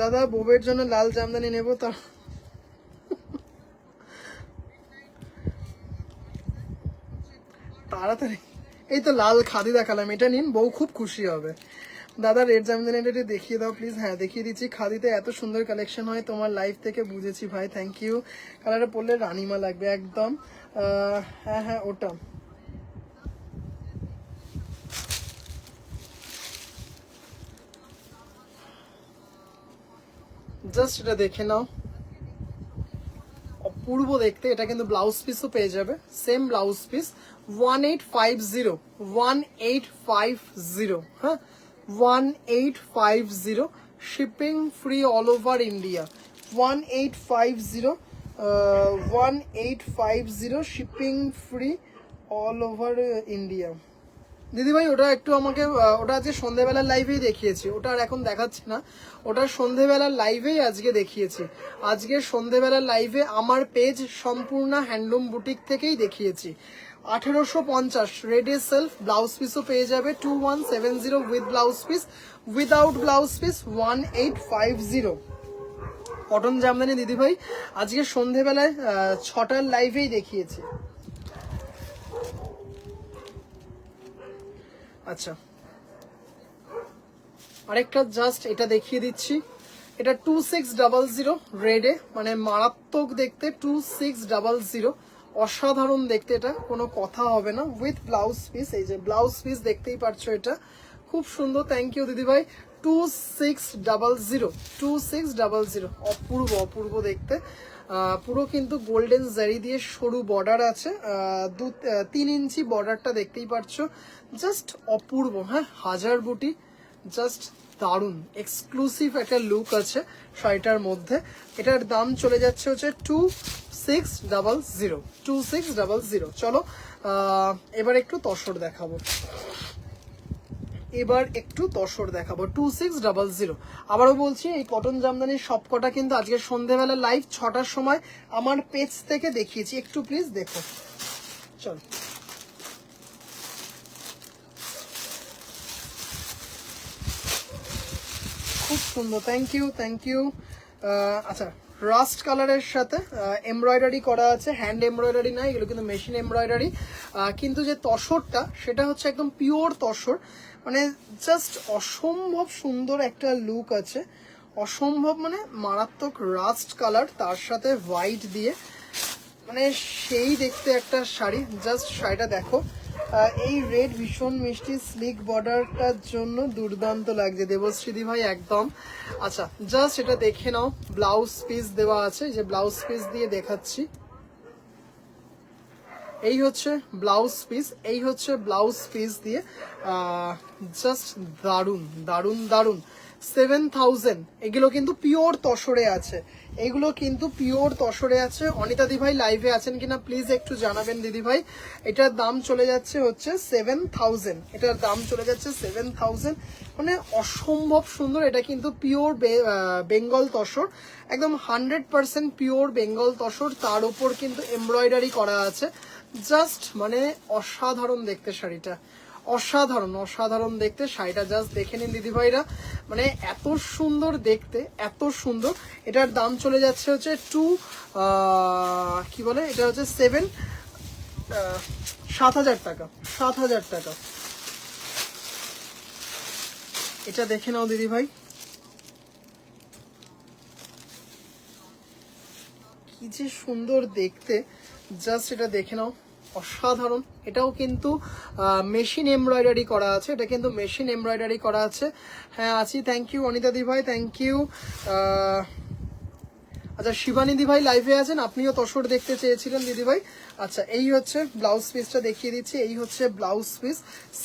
দাদা বউয়ের জন্য লাল জামদানি নেবো, তার তাড়াতাড়ি। এই তো লাল খাদি দেখালাম, এটা নিন, বউ খুব খুশি হবে। দাদা রেড জামদানিটা দেখিয়ে দাও প্লিজ। হ্যাঁ দেখিয়ে দিচ্ছি। খাদিতে এত সুন্দর কালেকশন হয় তোমার লাইফ থেকে বুঝেছি ভাই, থ্যাংক ইউ। কালারটা পরলে রানিমা লাগবে একদম। হ্যাঁ হ্যাঁ ওটা জাস্ট এটা দেখে নাও, অপূর্ব দেখতে। এটা কিন্তু ব্লাউজ পিসও পেয়ে যাবে, সেম ব্লাউজ পিস। 1850, 1850, হ্যাঁ 1850, shipping free all over India. 1850, 1850, shipping free all over India. দিদিভাই ওটা একটু আমাকে, ওটা আজকে সন্ধেবেলার লাইভেই দেখিয়েছি, ওটা আর এখন দেখাচ্ছি না। ওটা সন্ধেবেলার লাইভেই আজকে দেখিয়েছি। আজকে সন্ধেবেলার লাইভে আমার পেজ সম্পূর্ণ হ্যান্ডলুম বুটিক থেকেই দেখিয়েছি। 1850 রেডে সেলফ, ব্লাউজ পিসও পেয়ে যাবে 2170 with blouse piece, without blouse piece 1850। Cotton Jamdani দিদিভাই আজকে সন্ধেবেলায় 6টার লাইভেই দেখিয়েছি। আচ্ছা আরেকটা জাস্ট এটা দেখিয়ে দিচ্ছি, এটা 2600 রেডে, মানে মারাত্মক দেখতে। 2600 অসাধারণ দেখতে, এটা কোনো কথা হবে না। উইথ ব্লাউজ পিস, এই যে ব্লাউজ পিস দেখতেই পারছো, এটা খুব সুন্দর। থ্যাংক ইউ দিদিভাই। 2600, 2600, অপূর্ব অপূর্ব দেখতে। পুরো কিন্তু গোল্ডেন জারি দিয়ে সরু বর্ডার আছে, 3 ইঞ্চি বর্ডারটা দেখতেই পারছো, জাস্ট অপূর্ব। হ্যাঁ হাজার বুটি, জাস্ট দারুণ এক্সক্লুসিভ একটা লুক আছে শাড়িটার মধ্যে। এটার দাম চলে যাচ্ছে হচ্ছে 2600, 2600। চলো এবার একটু তসর দেখাবো, এবার একটু তসর দেখাবো 2600। আবারও বলছি এই কটন জামদানির সবকটা কিন্তু আজকে সন্ধ্যেবেলা লাইভ 6টার সময় আমার পেজ থেকে দেখিয়েছি, একটু প্লিজ দেখো। চলো খুব সুন্দর, থ্যাংক ইউ থ্যাংক ইউ। আচ্ছা রাস্ট কালারের সাথে এমব্রয়ডারি করা আছে, হ্যান্ড এমব্রয়ডারি না, এগুলো কিন্তু মেশিন এমব্রয়ডারি। কিন্তু যে তসরটা সেটা হচ্ছে একদম পিওর তসর, মানে জাস্ট অসম্ভব সুন্দর একটা লুক আছে, অসম্ভব মানে মারাত্মক রাস্ট কালার, তার সাথে হোয়াইট দিয়ে, মানে সেই দেখতে একটা শাড়ি। জাস্ট শাড়িটা দেখো, এই রেড ভীষণ মিষ্টি স্লিক বর্ডারটার জন্য দুর্দান্ত লাগছে দেবশ্রীদি ভাই একদম। আচ্ছা জাস্ট এটা দেখে নাও, ব্লাউজ পিস দেওয়া আছে, যে ব্লাউজ পিস দিয়ে দেখাচ্ছি। এই হচ্ছে ব্লাউজ পিস, এই হচ্ছে ব্লাউজ পিস দিয়ে, জাস্ট দারুন দারুন দারুন। 7000, এগুলো কিন্তু পিওর তসরে আছে, এগুলো কিন্তু পিওর তসরে আছে। অনিতা দিভাই লাইভে আছেন কিনা প্লিজ একটু জানাবেন দিদিভাই। এটার দাম চলে যাচ্ছে হচ্ছে 7000, এটার দাম চলে যাচ্ছে 7000, মানে অসম্ভব সুন্দর। এটা কিন্তু পিওর বেঙ্গল তসর, একদম 100% পিওর বেঙ্গল তসর, তার উপর কিন্তু এমব্রয়ডারি করা আছে, জাস্ট মানে অসাধারণ দেখতে শাড়িটা, অসাধারণ অসাধারণ দেখতে শাড়িটা, জাস্ট দেখে নিন দিদি ভাইরা, মানে এত সুন্দর দেখতে, এত সুন্দর। এটার দাম চলে যাচ্ছে হচ্ছে কি বলে, এটা হচ্ছে 7,000 টাকা, 7,000 টাকা। এটা দেখে নাও দিদি ভাই, কি যে সুন্দর দেখতে, জাস্ট এটা দেখে নাও, অসাধারণ। এটাও কিন্তু মেশিন এমব্রয়ডারি করা আছে, এটা কিন্তু মেশিন এমব্রয়ডারি করা আছে। হ্যাঁ আছি, থ্যাংক ইউ অনিতা দি ভাই, থ্যাংক ইউ। আচ্ছা শিবানী দি ভাই লাইভে আছেন, আপনিও তসর দেখতে চেয়েছিলেন দিদি ভাই। আচ্ছা এই হচ্ছে ব্লাউজ পিসটা দেখিয়ে দিচ্ছি, এই হচ্ছে ব্লাউজ পিস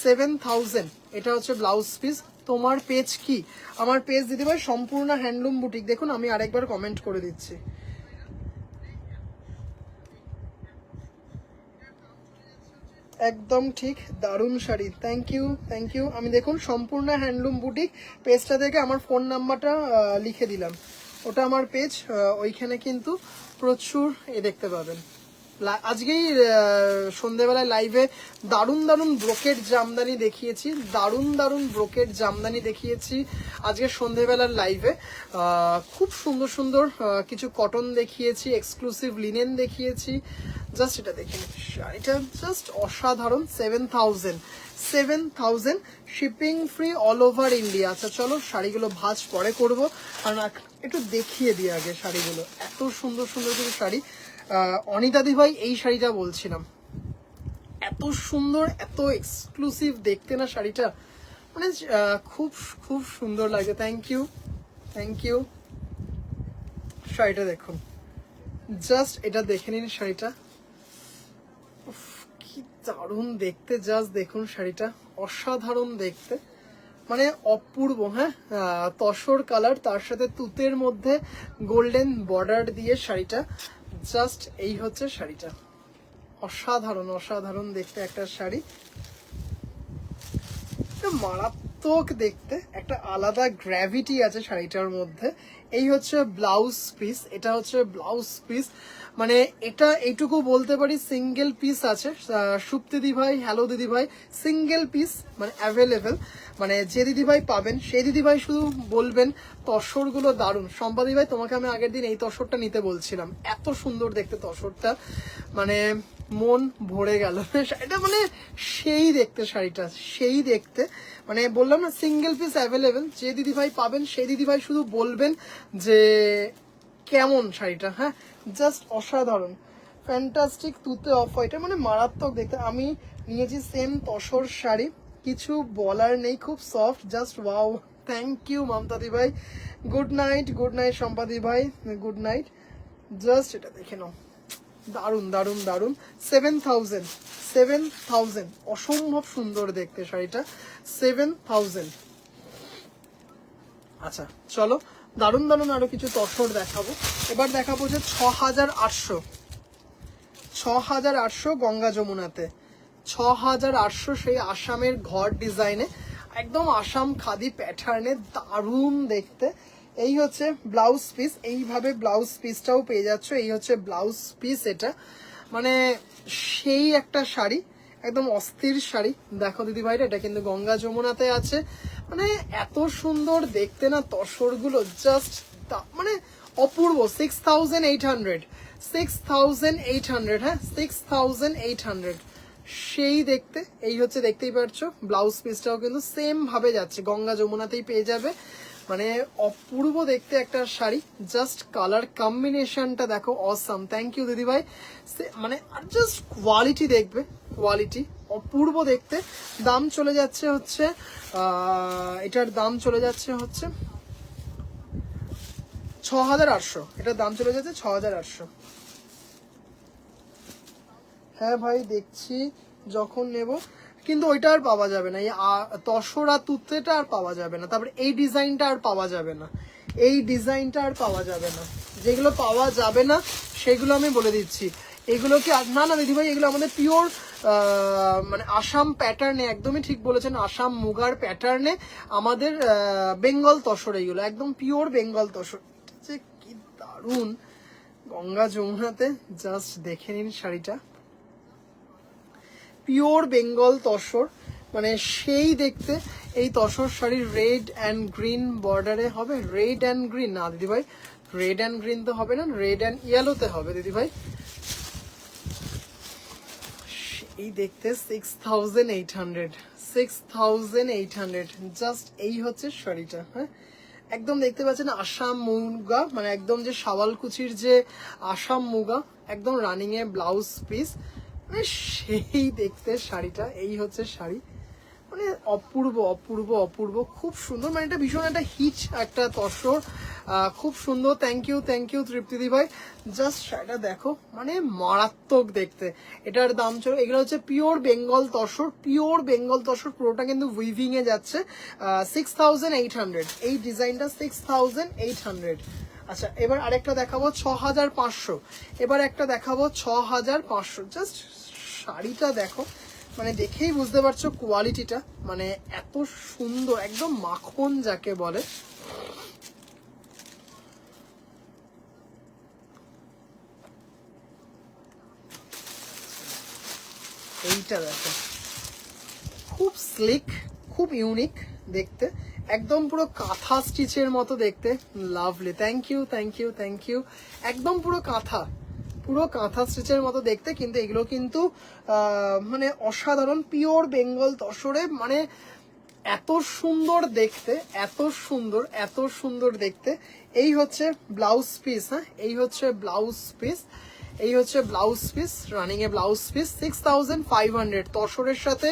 7,000, এটা হচ্ছে ব্লাউজ পিস। তোমার পেজ কি? আমার পেজ দিদি ভাই সম্পূর্ণ হ্যান্ডলুম বুটিক। দেখুন আমি আরেকবার কমেন্ট করে দিচ্ছি। একদম ঠিক, দারুণ sari, thank you thank you. আমি দেখুন সম্পূর্ণ হ্যান্ডলুম বুটিক পেজটা থেকে আমার ফোন নাম্বারটা লিখে দিলাম, ওটা আমার পেজ, ওইখানে কিন্তু প্রচুর দেখতে পাবেন। আজকেই সন্ধেবেলায় লাইভে দারুণ দারুণ ব্রোকেট জামদানি দেখিয়েছি, দারুণ দারুণ ব্রোকেট জামদানি দেখিয়েছি আজকে সন্ধেবেলার লাইভে। খুব সুন্দর সুন্দর কিছু কটন দেখিয়েছি, এক্সক্লুসিভ লিনেন দেখিয়েছি। জাস্ট এটা দেখে নিন, শাড়িটা জাস্ট অসাধারণ। 7,000 shipping free all over India. আচ্ছা চলো শাড়িগুলো ভাঁজ পরে করব, কারণ একটু দেখিয়ে দিই আগে শাড়িগুলো, এত সুন্দর সুন্দর কিছু শাড়ি। অনিতা দি ভাই এই শাড়িটা বলছিলাম, এত সুন্দর এত এক্সক্লুসিভ দেখতে না শাড়িটা, মানে খুব খুব সুন্দর লাগে। Thank you thank you. শাড়িটা দেখুন, জাস্ট এটা দেখে নিন শাড়িটা, কি দারুণ দেখতে, জাস্ট দেখুন শাড়িটা, অসাধারণ দেখতে, মানে অপূর্ব। হ্যাঁ তসর কালার, তার সাথে তুতের মধ্যে গোল্ডেন বর্ডার দিয়ে শাড়িটা, জাস্ট এই হচ্ছে শাড়িটা, অসাধারণ অসাধারণ দেখতে একটা শাড়ি, মারাত্মক দেখতে, একটা আলাদা গ্র্যাভিটি আছে শাড়িটার মধ্যে। এই হচ্ছে ব্লাউজ পিস, এটা হচ্ছে ব্লাউজ পিস, মানে এটা এইটুকু বলতে পারি সিঙ্গেল পিস আছে। সুপ্তি দি ভাই, হ্যালো দিদি ভাই, সিঙ্গেল পিস মানে অ্যাভেলেবেল, মানে যে দিদি ভাই পাবেন সেই দিদি ভাই শুধু বলবেন তসরগুলো দারুণ। সম্পাদি ভাই তোমাকে আমি আগের দিন এই তসরটা নিতে বলছিলাম, এত সুন্দর দেখতে তসরটা, মানে মন ভরে গেল। এটা মানে সেই দেখতে শাড়িটা, সেই দেখতে, মানে বললাম না সিঙ্গেল পিস অ্যাভেলেবেল, যে দিদি ভাই পাবেন সেই দিদি ভাই শুধু বলবেন যে কেমন শাড়িটা। হ্যাঁ জাস্ট অসাধারণ, ফ্যান্টাস্টিক তুতে অফ হোয়াইট, মানে মারাত্মক দেখতে। আমি নিয়েছি সেম তসর শাড়ি, কিছু বলার নেই, খুব soft, just wow. Thank you মমতাদি ভাই, গুড নাইট সম্পাদি ভাই, গুড নাইট। জাস্ট এটা দেখে নাও, দারুন দারুন দারুন। 7,000 অসম্ভব সুন্দর দেখতে শাড়িটা, 7,000। আচ্ছা চলো দারুন দারুন আরো কিছু তসর দেখাবো। এবার দেখাবো যে 6,800 গঙ্গা যমুনাতে, 6,800 সেই আসামের ঘর ডিজাইনে, একদম আসাম খাদি প্যাটার্নে, দারুণ দেখতে। এই হচ্ছে ব্লাউজ পিস, এইভাবে ব্লাউজ পিসটাও পেয়ে যাচ্ছ, এই হচ্ছে ব্লাউজ পিস। এটা মানে সেই একটা শাড়ি, একদম অস্থির শাড়ি। দেখো দিদি ভাইরা, এটা কিন্তু গঙ্গা যমুনাতে আছে, মানে এত সুন্দর দেখতে না তসরগুলো, জাস্ট মানে অপূর্ব। 6,800 হ্যাঁ 6,800 সেই দেখতে। এই হচ্ছে দেখতেই পাচ্ছ ব্লাউজ পিসটাও কিন্তু সেম ভাবে যাচ্ছে, গঙ্গা যমুনাতেই পেয়ে যাবে, মানে অপূর্ব দেখতে একটা শাড়ি। জাস্ট কালার কম্বিনেশনটা দেখো, অসাম। থ্যাংক ইউ দিদি ভাই, মানে জাস্ট কোয়ালিটি দেখবে, কোয়ালিটি অপূর্ব দেখতে। দাম চলে যাচ্ছে হচ্ছে এটার দাম চলে যাচ্ছে হচ্ছে 6,800, এটার দাম চলে যাচ্ছে 6,800। হ্যাঁ ভাই দেখছি যখন নেব, কিন্তু ওইটা আর পাওয়া যাবে না, এই তসরা তুতেটা আর পাওয়া যাবে না, তারপরে এই ডিজাইনটা আর পাওয়া যাবে না, এই ডিজাইনটা আর পাওয়া যাবে না। যেগুলো পাওয়া যাবে না সেগুলো আমি বলে দিচ্ছি। এগুলো কি না না দিদিভাই, এগুলো আমাদের পিওর মানে আসাম প্যাটার্নে, একদমই ঠিক বলেছেন, আসাম মুগার প্যাটার্নে আমাদের বেঙ্গল তসর, এইগুলো একদম পিওর বেঙ্গল তসর। যে কি দারুণ গঙ্গা যমুনাতে, জাস্ট দেখে নিন শাড়িটা, পিওর বেঙ্গল তসর, মানে সেই দেখতে এই tussar sari red and green বর্ডারে হবে। রেড অ্যান্ড গ্রিন না দিদিভাই, রেড অ্যান্ড গ্রিন তো হবে না, রেড অ্যান্ড ইয়েলোতে হবে দিদিভাই। এই দেখতে 6800, 6800 জাস্ট। এই হচ্ছে শাড়িটা, হ্যাঁ একদম দেখতে পাচ্ছেন আসাম মুগা, মানে একদম যে শাওয়ালকুচির যে আসাম মুগা, একদম রানিং এ ব্লাউজ পিস, মানে সেই দেখতে শাড়িটা। এই হচ্ছে শাড়ি, মানে অপূর্ব অপূর্ব অপূর্ব, খুব সুন্দর, মানে এটা ভীষণ একটা হিট একটা তসর, খুব সুন্দর। থ্যাংক ইউ তৃপ্তিদি ভাই। জাস্ট শাড়িটা দেখো, মানে মারাত্মক দেখতে। এটার দাম চলো, এগুলো হচ্ছে পিওর বেঙ্গল তসর, পিওর বেঙ্গল তসর, পুরোটা কিন্তু উইভিং এ যাচ্ছে। 6800 এই ডিজাইনটা 6800। আচ্ছা এবার আরেকটা দেখাবো 6500, এবার একটা দেখাবো 6500। জাস্ট শাড়িটা দেখো, মানে দেখেই বুঝতে পারছো কোয়ালিটিটা, মানে এত সুন্দর, একদম মাখন যাকে বলে। এইটা দেখো, খুব স্লিক, খুব ইউনিক দেখতে, একদম পুরো কাঁথা স্টিচের মতো দেখতে, লাভলি। Thank you. একদম পুরো কাঁথা, পুরো কাঁথা স্টিচের মতো দেখতে, কিন্তু এগুলো কিন্তু মানে অসাধারণ পিওর বেঙ্গল তসরে, মানে এত সুন্দর দেখতে, এত সুন্দর, এত সুন্দর দেখতে। এই হচ্ছে ব্লাউজ পিস, হ্যাঁ এই হচ্ছে ব্লাউজ পিস, এই হচ্ছে ব্লাউজ পিস, রানিং এ ব্লাউজ পিস 6500 তসরের সাথে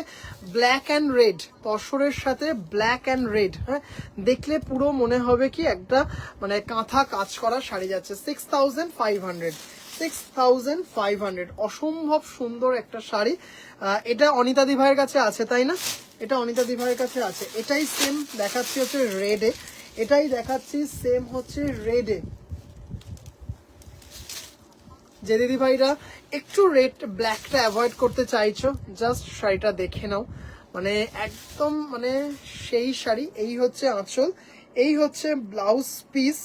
ব্ল্যাক অ্যান্ড রেড, তসরের সাথে ব্ল্যাক অ্যান্ড রেড, হ্যাঁ দেখলে পুরো মনে হবে কি একটা মানে কাঁথা কাজ করা শাড়ি যাচ্ছে। 6500, অসম্ভব সুন্দর একটা শাড়ি। এটা অনিতা দি ভাইয়ের কাছে আছে তাই না? এটা অনিতা দি ভাইয়ের কাছে আছে। এটাই সেম দেখাচ্ছি হচ্ছে রেডে, এটাই দেখাচ্ছি সেম হচ্ছে রেডে। যে দিদি ভাইরা একটু রেড ব্ল্যাকটা অ্যাভয়েড করতে চাইছো, জাস্ট শাড়িটা দেখে নাও, মানে একদম মানে সেই শাড়ি। এই হচ্ছে আঁচল, এই হচ্ছে ব্লাউজ পিস,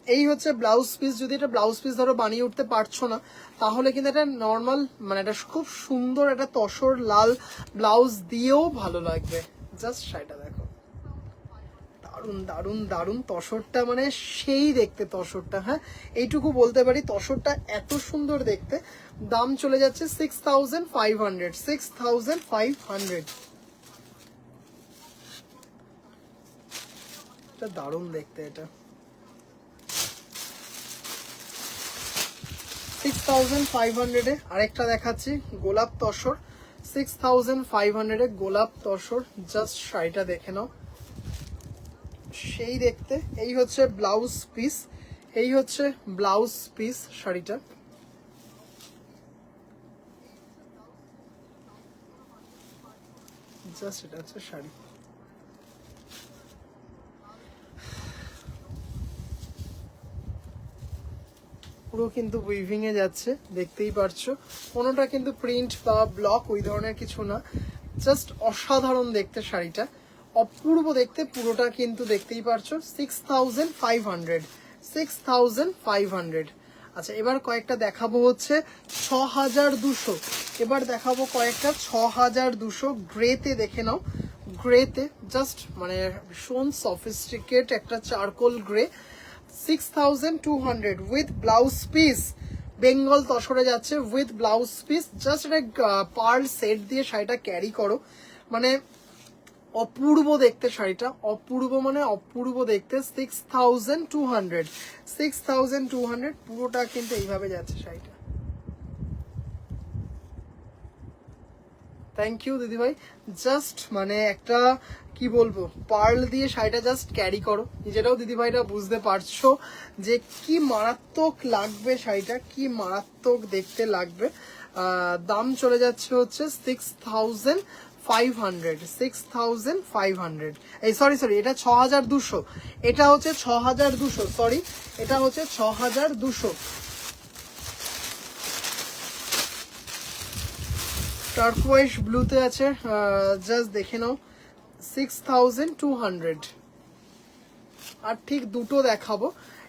এই হচ্ছে ব্লাউজ পিস। যদি এটা ব্লাউজ পিস ধরো বানিয়ে উঠতে পারছো না, তাহলে কিন্তু এটা নর্মাল, মানে এটা খুব সুন্দর একটা তসর লাল ব্লাউজ দিয়েও ভালো লাগবে। জাস্ট শাড়িটা দেখো, দারুন দারুন দারুন তসরটা, মানে সেই দেখতে তসরটা, হ্যাঁ এইটুকু বলতে পারি, তসরটা এত সুন্দর দেখতে। দাম চলে যাচ্ছে 6500, 6500। এটা দারুন দেখতে, এটা 6500 এ। আরেকটা দেখাচ্ছি গোলাপ তসর, 6500 এ গোলাপ তসর। জাস্ট শাড়িটা দেখে নাও, সেই দেখতে। এই হচ্ছে ব্লাউজ পিস, এই হচ্ছে ব্লাউজ পিস শাড়িটা। জাস্ট এটা হচ্ছে শাড়ি। পুরো কিন্তু উইভিং এ যাচ্ছে, দেখতেই পারছো, কোনোটা কিন্তু প্রিন্ট বা ব্লক ওই ধরনের কিছু না, জাস্ট অসাধারণ দেখতে শাড়িটা, অপূর্ব দেখতে পুরোটা কিন্তু দেখতেই পারছো। 6500, 6500। আচ্ছা এবার কয়েকটা দেখাবো হচ্ছে 6200, এবার দেখাবো কয়েকটা 6200 গ্রেতে। দেখে নাও গ্রেতে, জাস্ট মানে ভীষণ সফিস্টিকেট একটা charcoal grey. 6200 with blouse piece, Bengal তসরে যাচ্ছে উইথ ব্লাউজ পিস। জাস্ট একটা পার্ল সেট দিয়ে শাড়িটা ক্যারি করো, মানে অপূর্ব দেখতে শাড়িটা, অপূর্ব মানে অপূর্ব দেখতে। 6200, 6200 পুরোটা কিন্তু এইভাবে যাচ্ছে শাড়িটা। থ্যাংক ইউ দিদিভাই। জাস্ট মানে একটা কি বলবো, পার্ল দিয়ে শাড়িটা জাস্ট ক্যারি করো, নিজেরাও দিদিভাইরা বুঝতে পারছো যে কি মারাত্মক লাগবে শাড়িটা, কি মারাত্মক দেখতে লাগবে। দাম চলে যাচ্ছে হচ্ছে 6500, 6500। এই সরি এটা 6200, এটা হচ্ছে 6200, সরি এটা হচ্ছে 6200। টার্কোয়াইজ ব্লুতে আছে, জাস্ট দেখে নাও 6200। আর ঠিক দুটো দেখাবো,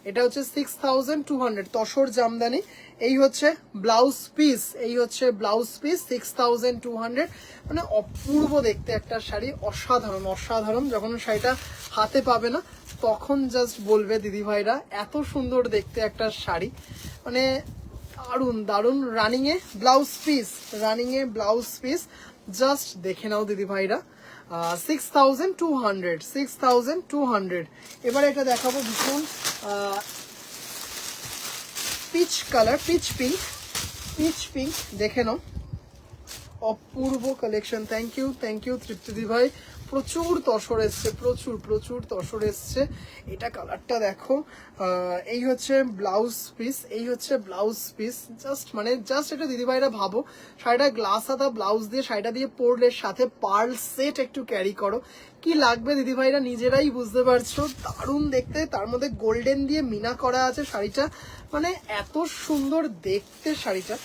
এটা হচ্ছে 6200 তসর জামদানি। এই হচ্ছে ব্লাউজ পিস, এই হচ্ছে ব্লাউজ পিস 6200। মানে অপূর্ব দেখতে একটা শাড়ি, অসাধারণ অসাধারণ। যখন শাড়িটা হাতে পাবে না তখন জাস্ট বলবে দিদি ভাইরা এত সুন্দর দেখতে একটা শাড়ি, মানে দারুন দারুন। রানিং এ ব্লাউজ পিস, রানিং এ ব্লাউজ পিস, জাস্ট দেখে নাও দিদি ভাইরা। 6200, 6200। এবার এটা দেখাবো ভীষণ peach colour, pitch pink, pitch pink, দেখে নাও অপূর্ব কালেকশন। থ্যাংক ইউ তৃপ্তিদি ভাই। প্রচুর তসর এসছে, প্রচুর প্রচুর তসর এসছে। এটা কালারটা দেখো। এই হচ্ছে ব্লাউজ পিস, এই হচ্ছে ব্লাউজ পিস। জাস্ট মানে জাস্ট এটা দিদিভাইরা ভাবো, শাড়িটা গ্লাস হাতা ব্লাউজ দিয়ে শাড়িটা দিয়ে পরলে সাথে পার্ল সেট একটু ক্যারি করো, কি লাগবে দিদিভাইরা নিজেরাই বুঝতে পারছো। দারুণ দেখতে, তার মধ্যে গোল্ডেন দিয়ে মিনা করা আছে শাড়িটা, মানে এত সুন্দর দেখতে শাড়িটা।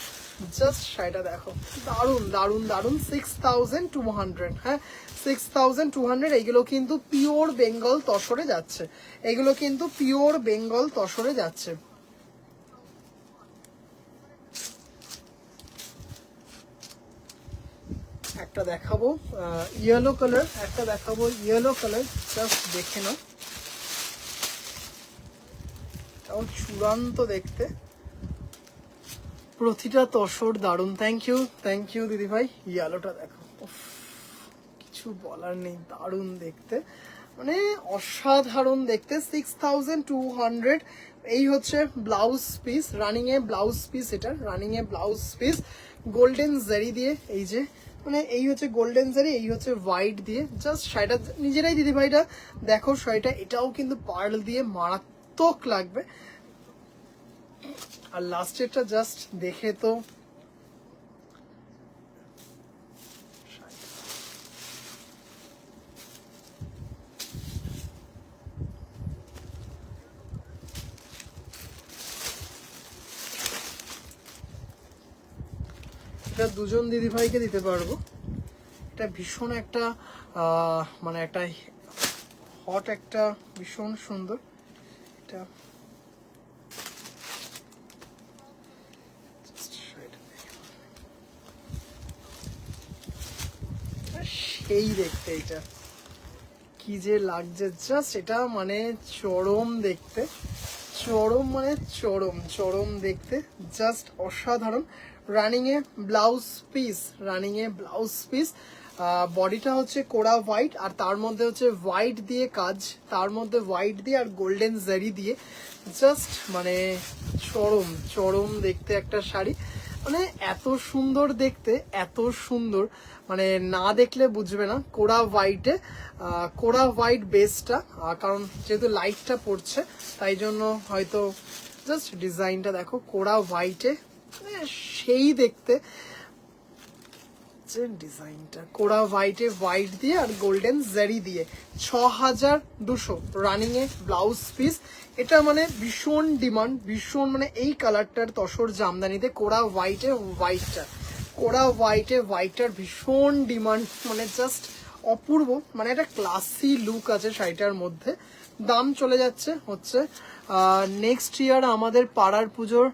জাস্ট শাড়িটা দেখো, দারুন দারুন দারুন। 6200, হ্যাঁ 6200। এইগুলো কিন্তু পিওর বেঙ্গল তসরে যাচ্ছে, এগুলো কিন্তু পিওর বেঙ্গল তসরে যাচ্ছে। একটা দেখাবো ইয়েলো কালার, একটা দেখাবো ইয়েলো কালার, জাস্ট দেখে নাও, তাও চূড়ান্ত দেখতে, প্রতিটা তসর দারুন। থ্যাংক ইউ দিদি ভাই। ইয়েলোটা দেখো, কিছু বলার নেই, দারুণ দেখতে, মানে অসাধারণ দেখতে। 6200। এই হচ্ছে ব্লাউজ পিস, রানিং এ ব্লাউজ পিস, এটা রানিং এ ব্লাউজ পিস গোল্ডেন জারি দিয়ে। এই যে মানে এই হচ্ছে গোল্ডেন জারি, এই হচ্ছে হোয়াইট দিয়ে। জাস্ট শাড়িটা নিজেরাই দিদি ভাইটা দেখো, শাড়িটা এটাও কিন্তু পার্ল দিয়ে মারাত্মক লাগবে। আর লাস্টেরটা জাস্ট দেখে তো এটা দুজন দিদি ভাইকে দিতে পারবো। এটা ভীষণ একটা মানে একটা হট, একটা ভীষণ সুন্দর। এটা সেই দেখতে, এটা কি যে লাগছে জাস্ট, এটা মানে চরম দেখতে, চরম মানে চরম চরম দেখতে, জাস্ট অসাধারণ। রানিং এ ব্লাউজ পিস, রানিং এ ব্লাউজ পিস। বডিটা হচ্ছে কোরা হোয়াইট, আর তার মধ্যে হচ্ছে হোয়াইট দিয়ে কাজ, তার মধ্যে হোয়াইট দিয়ে আর গোল্ডেন জারি দিয়ে। জাস্ট মানে চরম চরম দেখতে একটা শাড়ি, মানে এত সুন্দর দেখতে, এত সুন্দর, মানে না দেখলে বুঝবে না। কোরা হোয়াইটে, কোরা হোয়াইট বেসটা, কারণ যেহেতু লাইটটা পড়ছে তাই জন্য হয়তো জাস্ট ডিজাইনটা দেখো, কোরা হোয়াইটে সেই দেখতে ডিজাইনটা, কোরা হোয়াইটে হোয়াইট দিয়ে আর গোল্ডেন জারি দিয়ে। 6200 রানিং এ ব্লাউজ পিস। এটা মানে ভীষণ ডিমান্ড, ভীষণ, মানে এই কালারটার তসর জামদানিতে কোরা হোয়াইটে হোয়াইটটা, কোরা হোয়াইটে হোয়াইটটার ভীষণ ডিমান্ড, মানে জাস্ট অপূর্ব, মানে একটা ক্লাসি লুক আছে শাড়িটার মধ্যে। দাম চলে যাচ্ছে হচ্ছে নেক্সট ইয়ার আমাদের পাড়ার পুজোর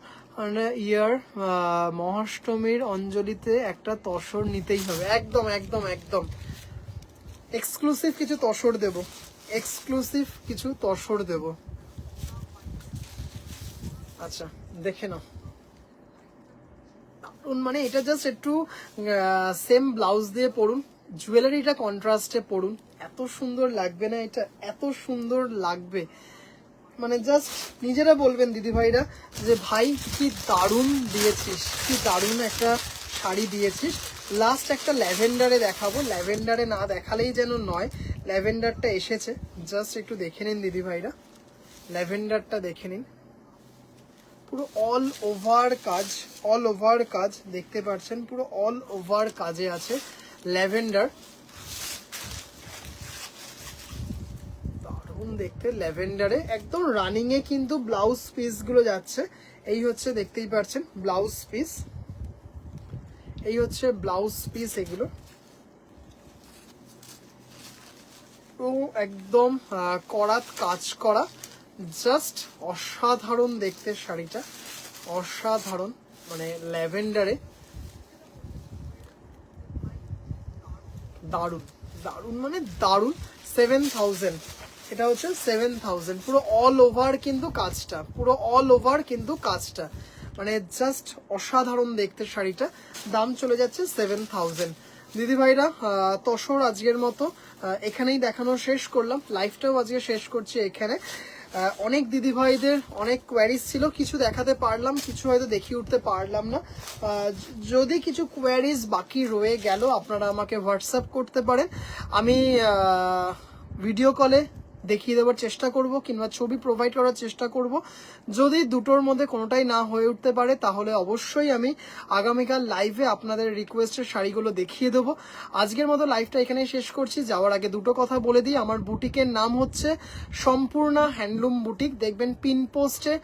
ইয়ার মহাষ্টমীর অঞ্জলিতে একটা তসর নিতেই হবে। একদম একদম একদম এক্সক্লুসিভ কিছু তসর দেব, এক্সক্লুসিভ কিছু তসর দেব। আচ্ছা দেখে নাও, মানে এটা জাস্ট একটু সেম ব্লাউজ দিয়ে পরুন, জুয়েলারিটা কন্ট্রাস্টে পরুন, এত সুন্দর লাগবে না এটা, এত সুন্দর লাগবে, মানে জাস্ট নিজেরা বলবেন দিদি ভাইরা যে ভাই কি দারুণ দিয়েছিস, কি দারুণ একটা শাড়ি দিয়েছিস। লাস্ট একটা ল্যাভেন্ডারে দেখাবো, ল্যাভেন্ডারে না দেখালেই যেন নয়, ল্যাভেন্ডারটা এসেছে, জাস্ট একটু দেখে নিন দিদি ভাইরা, ল্যাভেন্ডারটা দেখে নিন। পুরো অল ওভার কাজ, অল ওভার কাজ দেখতে পাচ্ছেন, পুরো অল ওভার কাজে আছে ল্যাভেন্ডার, দারুণ দেখতে ল্যাভেন্ডারে। একদম রানিং এ কিন্তু ব্লাউজ পিস গুলো যাচ্ছে। এই হচ্ছে দেখতেই পাচ্ছেন ব্লাউজ পিস, এই হচ্ছে ব্লাউজ পিস, এগুলো পুরো একদম করাত কাজ করা, জাস্ট অসাধারণ দেখতে শাড়িটা, অসাধারণ, মানে ল্যাভেন্ডারে দারুন দারুন মানে দারুন। 7000, এটা হচ্ছে 7000, পুরো অল ওভার কিন্তু কাজটা, পুরো অল ওভার কিন্তু কাজটা, মানে জাস্ট অসাধারণ দেখতে শাড়িটা। দাম চলে যাচ্ছে 7000। দিদি ভাইরা তসর আজকের মতো এখানেই দেখানো শেষ করলাম, লাইভটাও আজকে শেষ করছি এখানে। অনেক দিদি ভাইদের অনেক কোয়ারিজ ছিল, কিছু দেখাতে পারলাম, কিছু হয়তো দেখিয়ে উঠতে পারলাম না। যদি কিছু কোয়ারিজ বাকি রয়ে গেল আপনারা আমাকে হোয়াটসঅ্যাপ করতে পারেন, আমি ভিডিও কলে দেখিয়ে দেওয়ার চেষ্টা করব কিংবা ছবি প্রোভাইড করার চেষ্টা করব। যদি দুটোর মধ্যে কোনোটাই না হয়ে উঠতে পারে তাহলে অবশ্যই আমি আগামীকাল লাইভে আপনাদের রিকোয়েস্টের শাড়িগুলো দেখিয়ে দেবো। আজকের মতো লাইভটা এখানেই শেষ করছি। যাওয়ার আগে দুটো কথা বলে দিই, আমার বুটিকের নাম হচ্ছে সম্পূর্ণা হ্যান্ডলুম বুটিক। দেখবেন পিন পোস্টে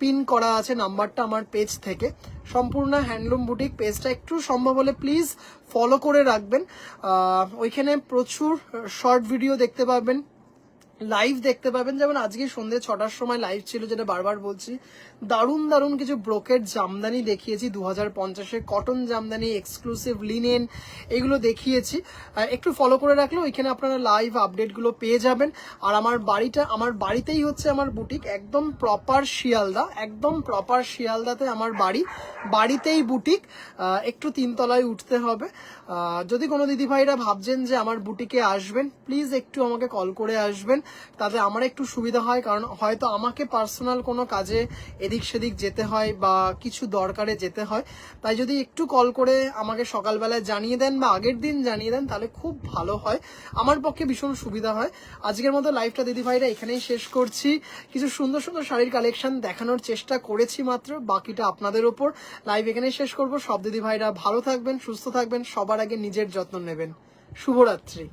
পিন করা আছে নাম্বারটা আমার পেজ থেকে। সম্পূর্ণা হ্যান্ডলুম বুটিক পেজটা একটু সম্ভব হলে প্লিজ ফলো করে রাখবেন। ওইখানে প্রচুর শর্ট ভিডিও দেখতে পাবেন, লাইভ দেখতে পাবেন, যেমন আজকে সন্ধ্যে 6টার সময় লাইভ ছিল, যেটা বারবার বলছি। দারুণ দারুণ কিছু ব্রোকেট জামদানি দেখিয়েছি, 2050-এর কটন জামদানি, এক্সক্লুসিভ লিনেন, এগুলো দেখিয়েছি। একটু ফলো করে রাখলে ওইখানে আপনারা লাইভ আপডেটগুলো পেয়ে যাবেন। আর আমার বাড়িতেই হচ্ছে আমার বুটিক, একদম প্রপার শিয়ালদা, একদম প্রপার শিয়ালদাতে আমার বাড়িতেই বুটিক। একটু 3 তলায় উঠতে হবে। যদি কোনো দিদিভাইরা ভাবছেন যে আমার বুটিকে আসবেন, প্লিজ একটু আমাকে কল করে আসবেন, তাতে আমার একটু সুবিধা হয়, কারণ হয়তো আমাকে পার্সোনাল কোনো কাজে এদিক সেদিক যেতে হয় বা কিছু দরকারে যেতে হয়। তাই যদি একটু কল করে আমাকে সকালবেলায় জানিয়ে দেন বা আগের দিন জানিয়ে দেন তাহলে খুব ভালো হয়, আমার পক্ষে ভীষণ সুবিধা হয়। আজকের মতো লাইভটা দিদিভাইরা এখানেই শেষ করছি। কিছু সুন্দর সুন্দর শাড়ির কালেকশন দেখানোর চেষ্টা করেছি মাত্র, বাকিটা আপনাদের ওপর। লাইভ এখানেই শেষ করব। সব দিদিভাইরা ভালো থাকবেন, সুস্থ থাকবেন, সবার আগে নিজের যত্ন নেবেন। শুভরাত্রি।